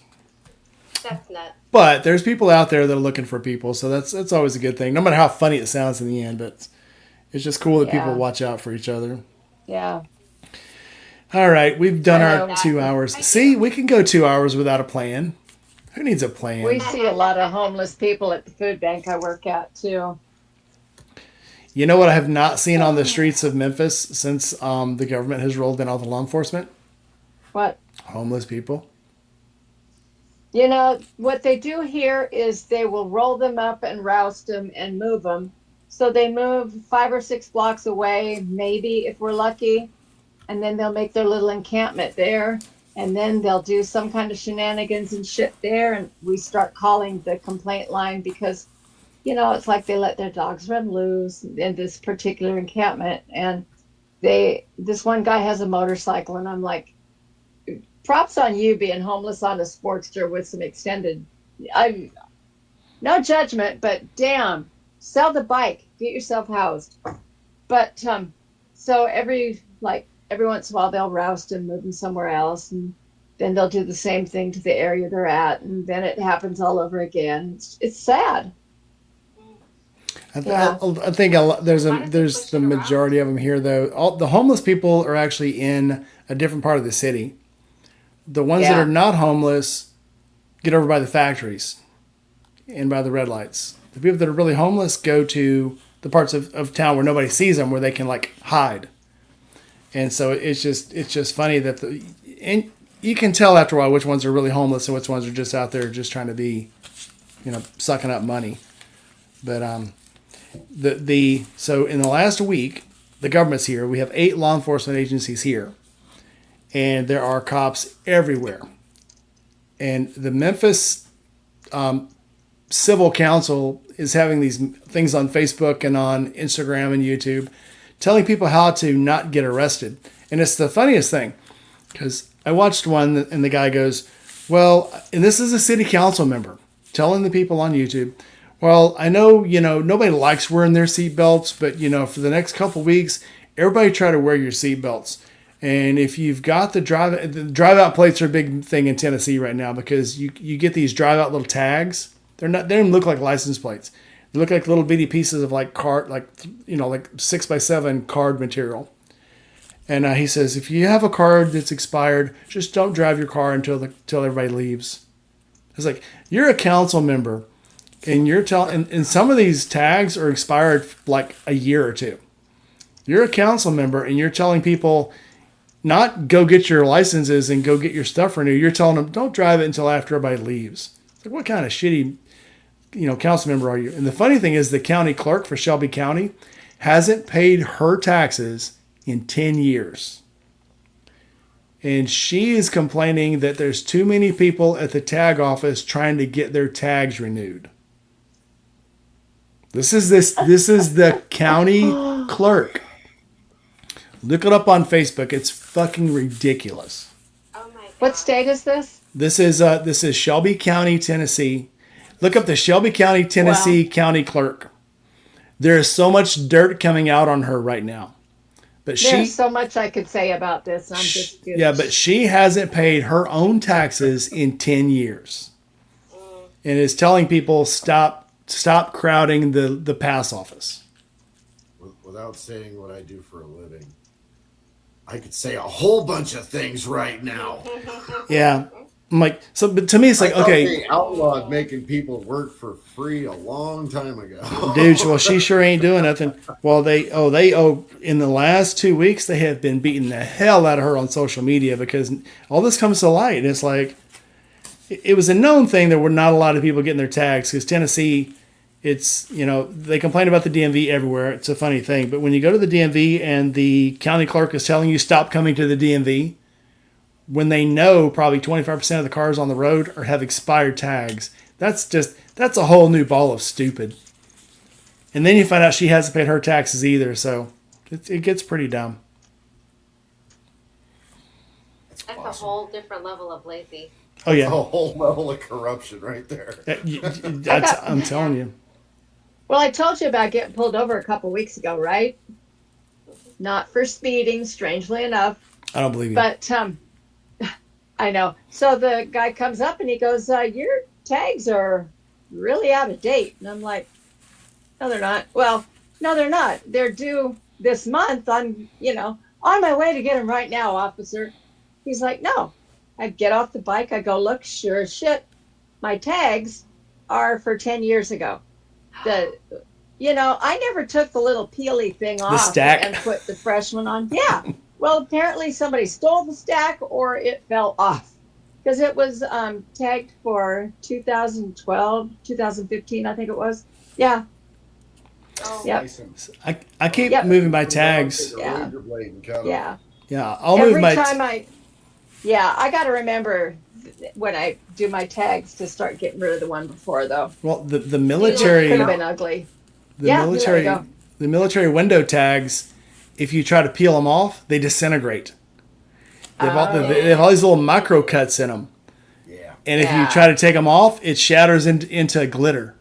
That's nuts. But there's people out there that are looking for people, so that's always a good thing. No matter how funny it sounds in the end, but it's just cool that people watch out for each other. Yeah. All right, we've done I our know. 2 hours. See, we can go 2 hours without a plan. Who needs a plan? We see a lot of homeless people at the food bank I work at, too. You know what I have not seen on the streets of Memphis since the government has rolled in all the law enforcement? What? Homeless people. What they do here is they will roll them up and roust them and move them. So they move 5 or 6 blocks away, maybe if we're lucky, and then they'll make their little encampment there, and then they'll do some kind of shenanigans and shit there, and we start calling the complaint line because, it's like they let their dogs run loose in this particular encampment, and this one guy has a motorcycle, and I'm like, props on you being homeless on a Sportster with some extended, no judgment, but damn, sell the bike, get yourself housed. But so every once in a while they'll roust and move them somewhere else, and then they'll do the same thing to the area they're at, and then it happens all over again. It's sad. I think there's the majority of them here though. All the homeless people are actually in a different part of the city. The ones that are not homeless get over by the factories and by the red lights. The people that are really homeless go to the parts of town where nobody sees them, where they can like hide. And so it's just funny that and you can tell after a while which ones are really homeless and which ones are just out there just trying to be, sucking up money. But so in the last week, the government's here. We have 8 law enforcement agencies here, and there are cops everywhere. And the Memphis Civil Council is having these things on Facebook and on Instagram and YouTube, telling people how to not get arrested. And it's the funniest thing, because I watched one and the guy goes, well, and this is a city council member telling the people on YouTube, well, I know, nobody likes wearing their seatbelts, but, for the next couple weeks, everybody try to wear your seatbelts. And if you've got the drive-out plates are a big thing in Tennessee right now, because you get these drive-out little tags. They don't look like license plates. They look like little bitty pieces of like 6x7 card material. And he says, if you have a card that's expired, just don't drive your car until everybody leaves. It's like, you're a council member, and you're and some of these tags are expired like a year or two. You're a council member, and you're telling people not go get your licenses and go get your stuff renewed. You're telling them don't drive it until after everybody leaves. It's like, what kind of shitty, council member are you? And the funny thing is, the county clerk for Shelby County hasn't paid her taxes in 10 years. And she is complaining that there's too many people at the tag office trying to get their tags renewed. This is the county clerk. Look it up on Facebook. It's fucking ridiculous. Oh my God. What state is this? This is Shelby County, Tennessee. Look up the Shelby County, Tennessee county clerk. There is so much dirt coming out on her right now. But There's so much I could say about this. But she hasn't paid her own taxes in 10 years. And is telling people stop crowding the pass office. Without saying what I do for a living, I could say a whole bunch of things right now. Yeah. I'm like, so, but to me, it's like, okay. They outlawed making people work for free a long time ago. Dude, well, she sure ain't doing nothing. Well, in the last 2 weeks, they have been beating the hell out of her on social media because all this comes to light. And it's like, it was a known thing. There were not a lot of people getting their tags because Tennessee, it's, they complain about the DMV everywhere. It's a funny thing. But when you go to the DMV and the county clerk is telling you stop coming to the DMV, when they know probably 25% of the cars on the road have expired tags, that's a whole new ball of stupid. And then you find out she hasn't paid her taxes either, so it gets pretty dumb. That's awesome. A whole different level of lazy. Oh yeah, a whole level of corruption right there. I'm telling you. Well, I told you about getting pulled over a couple weeks ago, right? Not for speeding, strangely enough. I don't believe you. But I know. So the guy comes up and he goes, your tags are really out of date. And I'm like, no, they're not. Well, no, they're not. They're due this month. I'm, on my way to get them right now, officer. He's like, no. I get off the bike. I go, look, sure as shit. My tags are for 10 years ago. I never took the little peely thing off stack. And put the fresh one on. Yeah. Well, apparently somebody stole the stack or it fell off because it was tagged for 2012, 2015, I think it was. Yeah. Oh. Yep. I keep moving my tags. Yeah. Yeah. I'll move my. I got to remember when I do my tags to start getting rid of the one before, though. Well, the military could have been ugly. The military window tags. If you try to peel them off, they disintegrate. They have all these little micro cuts in them. Yeah. And if you try to take them off, it shatters into glitter.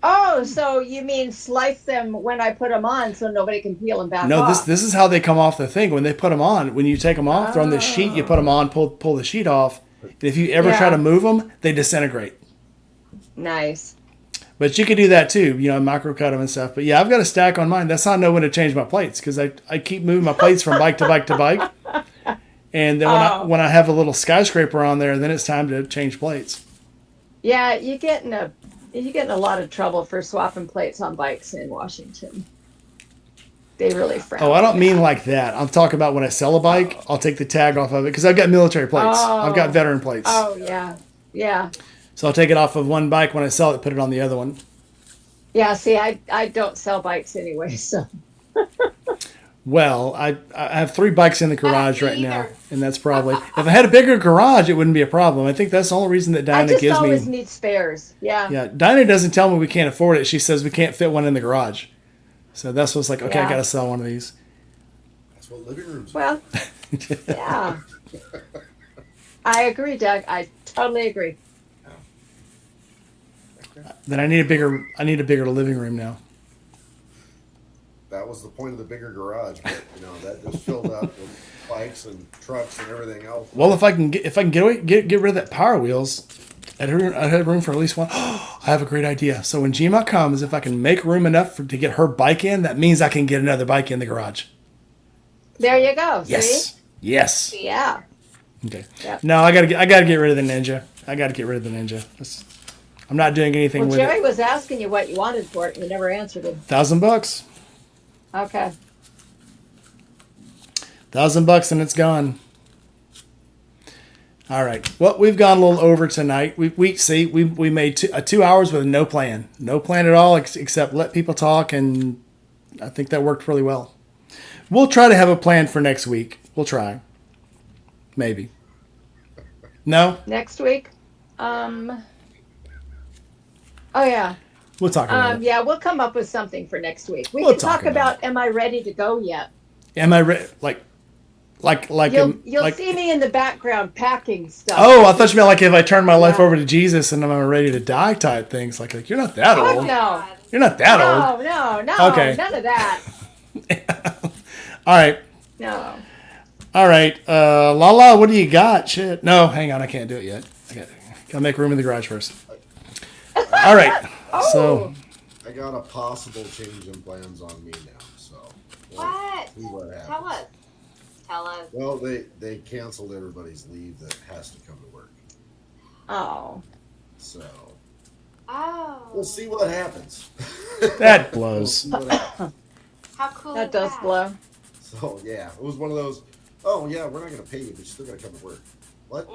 Oh, so you mean slice them when I put them on so nobody can peel them back off? No, this is how they come off the thing. When they put them on, when you take them off, they're on the sheet, you put them on, pull the sheet off. And if you ever try to move them, they disintegrate. Nice. But you could do that too, micro cut them and stuff. But yeah, I've got a stack on mine. That's how I know when to change my plates because I keep moving my plates from bike to bike to bike. And then when I have a little skyscraper on there, then it's time to change plates. Yeah, you get in a lot of trouble for swapping plates on bikes in Washington. They really frown. Oh, I don't on mean that. like that. I'm talking about when I sell a bike, I'll take the tag off of it because I've got military plates. I've got veteran plates. Oh, yeah. Yeah. So I'll take it off of one bike when I sell it, put it on the other one. Yeah, see, I don't sell bikes anyway, so. Well, I have 3 bikes in the garage right now, either. and that's probably if I had a bigger garage, it wouldn't be a problem. I think that's the only reason that I Dinah just gives always me. need spares. Yeah. Yeah, Dinah doesn't tell me we can't afford it. She says we can't fit one in the garage. So that's what's like. Okay, I Yeah. got to sell one of these. That's what living rooms are. Well, yeah. I agree, Doug. I totally agree. Then I need a bigger living room now. That was the point of the bigger garage, but that just filled up with bikes and trucks and everything else. Well, if I can get rid of that Power Wheels, I'd have room for at least one. I have a great idea. So when Gma comes, if I can make room enough to get her bike in, that means I can get another bike in the garage. There you go. Yes. See? Yes. Yeah. Okay. Yep. No, I gotta get rid of the Ninja. I'm not doing anything Well, with Jerry it. was asking you what you wanted for it, and you never answered him. $1,000. Okay. $1,000 and it's gone. All right. Well, we've gone a little over tonight. We made 2 hours with no plan at all, except let people talk, and I think that worked really well. We'll try to have a plan for next week. We'll try. Maybe. No? Next week? Oh, yeah. We'll talk about it. Yeah, we'll come up with something for next week. We We'll can talk talk about about, am I ready to go yet? Am I like You'll see me in the background packing stuff. Oh, I thought you meant like if I turn my life over to Jesus and I'm ready to die type things. Like you're not that Oh, old. no. You're not that old. No. Okay. None of that. All right. No. All right. Lala, what do you got? Shit. No, hang on. I can't do it yet. Gotta make room in the garage first. All right. Oh. So I got a possible change in plans on me now, so What? see what happens. Tell us. Well, they canceled everybody's leave that has to come to work, Oh. so Oh. we'll see what happens. that We'll blows. see what happens. How cool That is does that? blow. So yeah, it was one of those. Oh yeah, we're not going to pay you, but you're still going to come to work. What?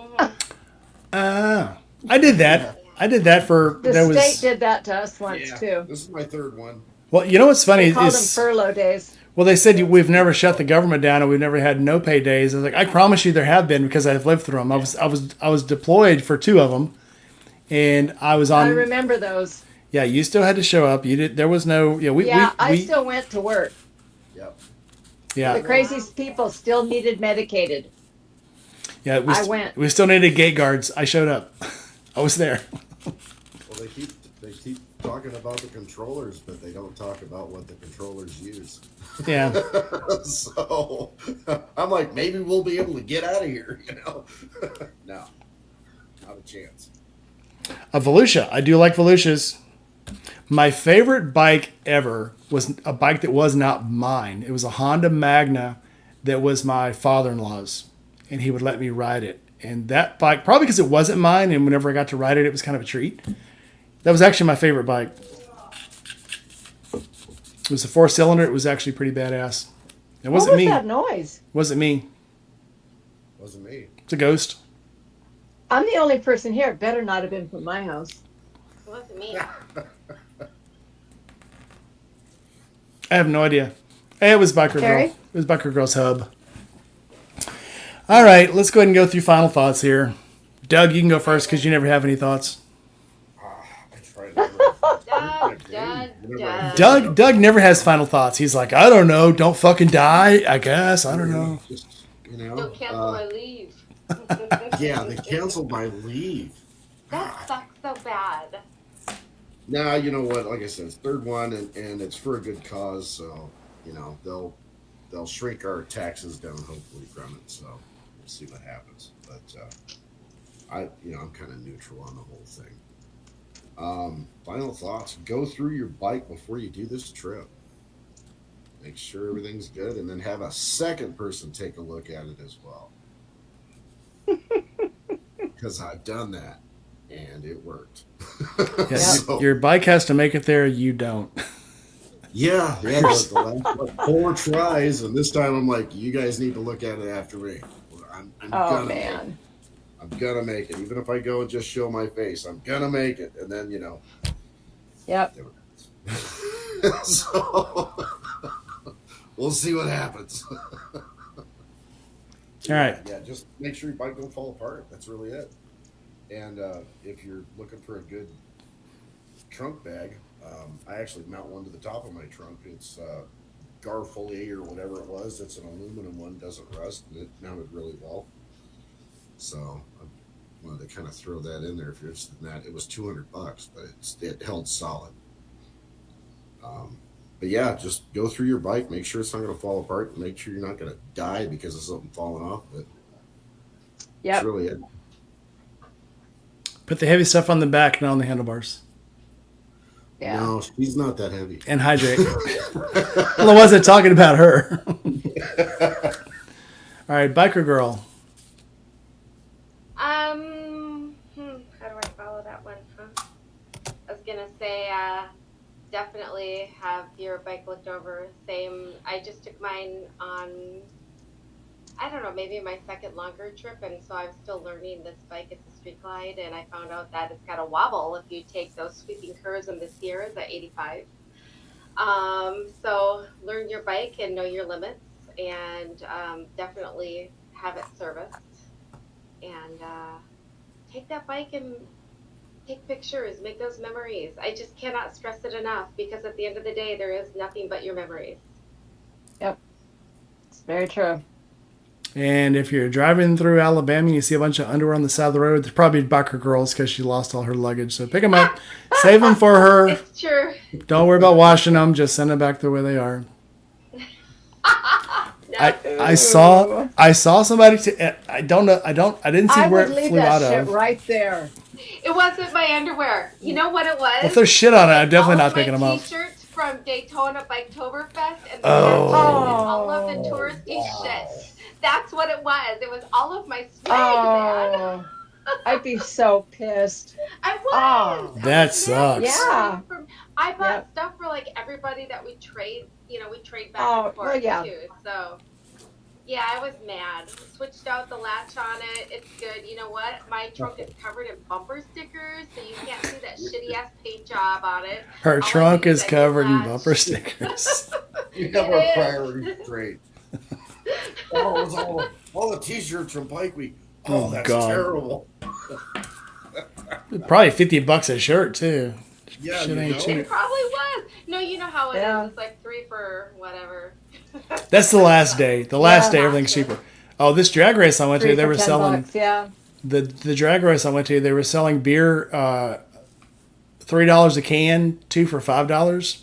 Mhm. I did that. I did that for The there state was. did that to us once, Yeah, too. this is my third one. Well, you know what's funny They called them is furlough days. well they said we've never shut the government down and we've never had no pay days. I was like, I promise you there have been because I've lived through them. I was deployed for 2 of them, and I was on. I remember those. Yeah, you still had to show up. You did. There was no. Yeah, I still went to work. Yep. Yeah, The craziest people still needed medicated. yeah. I went. We still needed gate guards. I showed up. I was there. Well, they keep talking about the controllers, but they don't talk about what the controllers use. Yeah. So I'm like, maybe we'll be able to get out of here. No, not a chance. A Volusia. I do like Volusias. My favorite bike ever was a bike that was not mine. It was a Honda Magna that was my father-in-law's, and he would let me ride it. And that bike, probably because it wasn't mine, and whenever I got to ride it, it was kind of a treat. That was actually my favorite bike. It was a 4-cylinder. It was actually pretty badass. It What wasn't was me. that noise? Wasn't me. Wasn't me. It's a ghost. I'm the only person here. It better not have been from my house. It wasn't me. I have no idea. It was Biker Terry? Girl. It was Biker Girl's hub. All right, let's go ahead and go through final thoughts here. Doug, you can go first because you never have any thoughts. I tried. Doug never has final thoughts. He's like, I don't know. Don't fucking die, I guess. I don't know. Just, Don't cancel my leave. yeah, they canceled my leave. That sucks so bad. Now, you know what? Like I said, it's third one, and it's for a good cause. So, they'll shrink our taxes down, hopefully, from it. So, we'll see what happens. But I'm kind of neutral on the whole thing. Final thoughts: go through your bike before you do this trip. Make sure everything's good, and then have a second person take a look at it as well. Because I've done that, and it worked. Yeah, So- your bike has to make it there. You don't. Yeah, the last like, 4 tries, and this time I'm like, you guys need to look at it after me. I'm Oh gonna make it. man. I'm gonna make it, even if I go and just show my face. I'm gonna make it, and then Yep. never happens. So we'll see what happens. All right. Yeah, just make sure your bike don't fall apart. That's really it. And if you're looking for a good trunk bag, I actually mount one to the top of my trunk. It's Garfolier or whatever it was. It's an aluminum one, doesn't rust, and it mounted really well. So I wanted to kind of throw that in there if you're interested in that. It was $200, but it held solid. But yeah, just go through your bike, make sure it's not going to fall apart, make sure you're not going to die because of something falling off. But Yep. that's really it. Put the heavy stuff on the back, not on the handlebars. Yeah. No, she's not that heavy. And hydrate. Well, I wasn't talking about her. All right, biker girl. How do I follow that one? Huh? I was gonna say, definitely have your bike looked over. Same. I just took mine on, I don't know, maybe my second longer trip, and so I'm still learning this bike. It's a Street Glide, and I found out that it's got a wobble if you take those sweeping curves in the Sierras at 85. So learn your bike and know your limits, and definitely have it serviced, and take that bike and take pictures, make those memories. I just cannot stress it enough, because at the end of the day, there is nothing but your memories. Yep. It's very true. And if you're driving through Alabama and you see a bunch of underwear on the side of the road, they're probably biker girls because she lost all her luggage. So pick them up, save them for her. It's true. Don't worry about washing them. Just send them back the way they are. No. I saw somebody. I don't know. I didn't see I where would it leave flew that out shit of. right there. It wasn't my underwear. You know what it was? If there's shit on it, I'm definitely all not picking of them my up. T-shirts from Daytona Biketoberfest and the Oh. and all of the touristy shit. That's what it was. It was all of my swag, man. Oh, I'd be so pissed. I was. Oh. That sucks. Yeah. I bought Yep. stuff for like everybody that we trade. We trade back Oh, and forth well, yeah. too. So. Yeah, I was mad. Switched out the latch on it. It's good. You know what? My trunk is covered in bumper stickers, so you can't see that shitty ass paint job on it. Her All I trunk do is I covered in latch. bumper stickers. We have our priorities straight. Oh, it was all the T-shirts from Bike Week. Oh, Oh, that's God. terrible. Probably $50 a shirt too. Yeah, Shit you ain't know? cheap. It probably was. No, you know how it Yeah. is. It's like 3 for whatever. That's the last day. The last Yeah. day, everything's cheaper. Oh, this drag race I went to, 3 they for were $10. selling Yeah. the drag race I went to. They were selling beer, $3 a can, 2 for $5.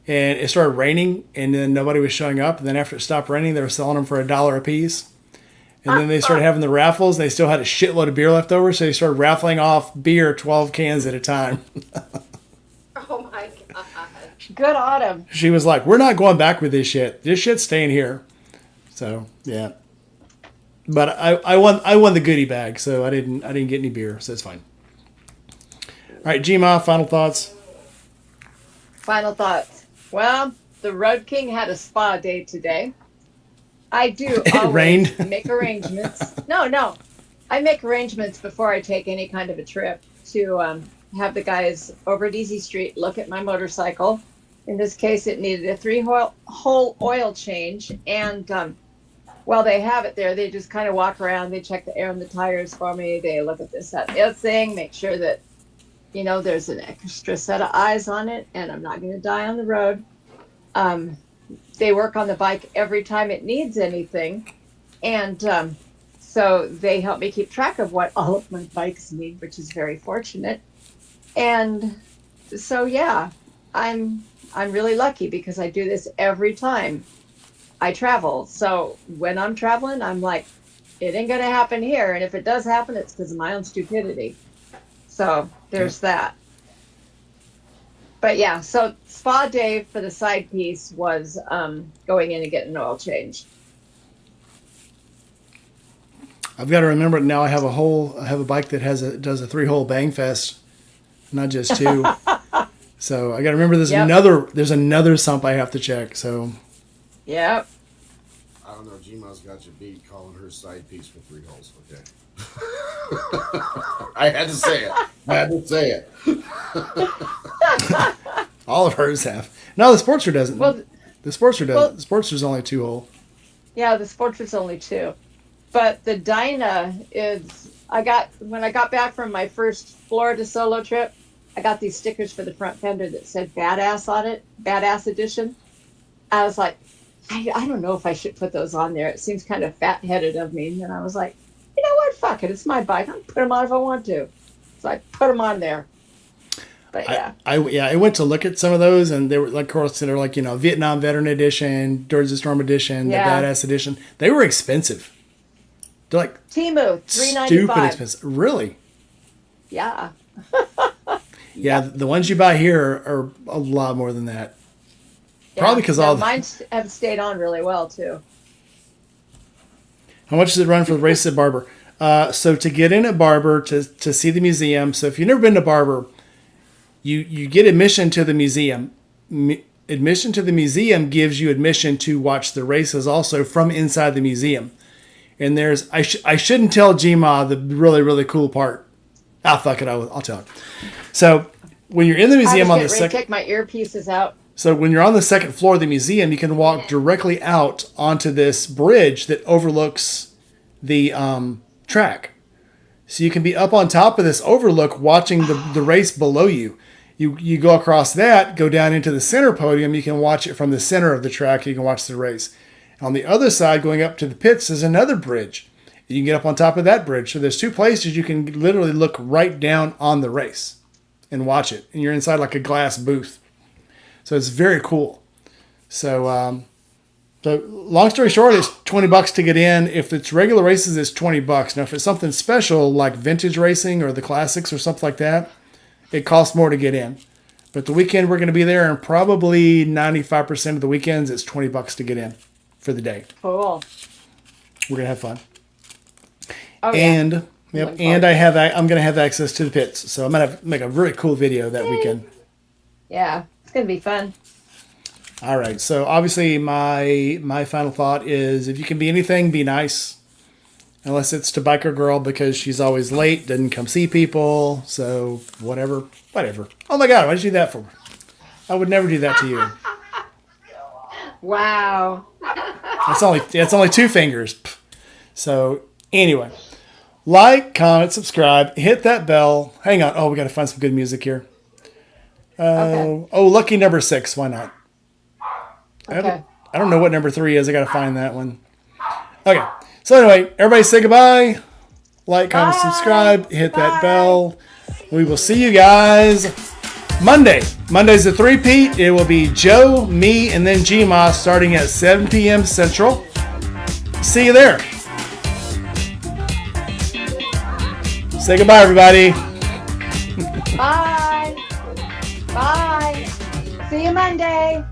And it started raining, and then nobody was showing up. And then after it stopped raining, they were selling them for $1 a piece. And then they started having the raffles. And they still had a shitload of beer left over, so they started raffling off beer, 12 cans at a time. Oh my god. Good autumn. She was like, "We're not going back with this shit. This shit's staying here." So yeah. But I won the goodie bag, so I didn't get any beer, so it's fine. All right, Gma, final thoughts. Final thoughts. Well, the Road King had a spa day today. I do It always rained. make arrangements. No. I make arrangements before I take any kind of a trip to have the guys over at Easy Street look at my motorcycle. In this case, it needed a 3-hole oil change. And while they have it there, they just kind of walk around. They check the air in the tires for me. They look at this, that, the other thing, make sure that, there's an extra set of eyes on it and I'm not going to die on the road. They work on the bike every time it needs anything. And so they help me keep track of what all of my bikes need, which is very fortunate. And so, yeah, I'm really lucky because I do this every time I travel. So when I'm traveling, I'm like, it ain't going to happen here. And if it does happen, it's because of my own stupidity. So there's that. But yeah, so spa day for the side piece was going in and getting an oil change. I've got to remember now. I have a bike that does a 3-hole bang fest, not just 2. So I got to remember there's another sump I have to check. So Yep. I don't know. Gma's got you beat calling her side piece with 3 holes. Okay. I had to say it. all of hers have. No, the Sportster doesn't. Well, the Sportster doesn't. well- The Sportster's only 2 hole. Yeah, the Sportster's only 2. But the Dyna is, when I got back from my first Florida solo trip, I got these stickers for the front fender that said Badass on it, Badass Edition. I was like, I don't know if I should put those on there. It seems kind of fat-headed of me. And I was like, you know what? Fuck it. It's my bike. I'll put them on if I want to. So I put them on there. But yeah. I went to look at some of those, and they were like, of course, they're like, Vietnam Veteran Edition, Dirge the Storm Edition, Yeah. the Badass Edition. They were expensive. They're like Timu, $3.95. stupid expensive. Really? Yeah. Yeah, the ones you buy here are a lot more than that. Probably because mine have stayed on really well too. How much does it run for the race at Barber? So to get in at Barber to see the museum. So if you've never been to Barber, you get admission to the museum. Admission to the museum gives you admission to watch the races also from inside the museum. And there's I shouldn't tell Gma the really really cool part. Fuck it, I'll tell it. So when you're in the museum on the second, take my earpieces out. So when you're on the second floor of the museum, you can walk directly out onto this bridge that overlooks the track. So you can be up on top of this overlook watching the race below you. You go across that, go down into the center podium. You can watch it from the center of the track. You can watch the race. On the other side, going up to the pits, is another bridge. You can get up on top of that bridge. So there's 2 places you can literally look right down on the race and watch it. And you're inside like a glass booth. So it's very cool. So, long story short, it's $20 to get in. If it's regular races, it's $20. Now, if it's something special like vintage racing or the classics or something like that, it costs more to get in. But the weekend we're going to be there, and probably 95% of the weekends, it's $20 to get in for the day. Cool. We're gonna have fun. Oh, And yeah. and I'm gonna have access to the pits, so I'm gonna make a really cool video that weekend. Yeah, it's gonna be fun. All right, so obviously my final thought is, if you can be anything, be nice. Unless it's to Biker Girl because she's always late, doesn't come see people, so whatever. Oh my God, why did you do that for? I would never do that to you. Wow. It's only 2 fingers. So anyway, like, comment, subscribe, hit that bell. Hang on. Oh, we got to find some good music here. Okay. Oh, lucky number 6. Why not? Okay. I don't know what number 3 is. I got to find that one. Okay. So anyway, everybody say goodbye. Like, comment, Bye. subscribe, hit that Bye. bell. We will see you guys Monday. Monday's the 3-peat. It will be Joe, me, and then Gma starting at 7 p.m. Central. See you there. Say goodbye, everybody. Bye. Bye. See you Monday.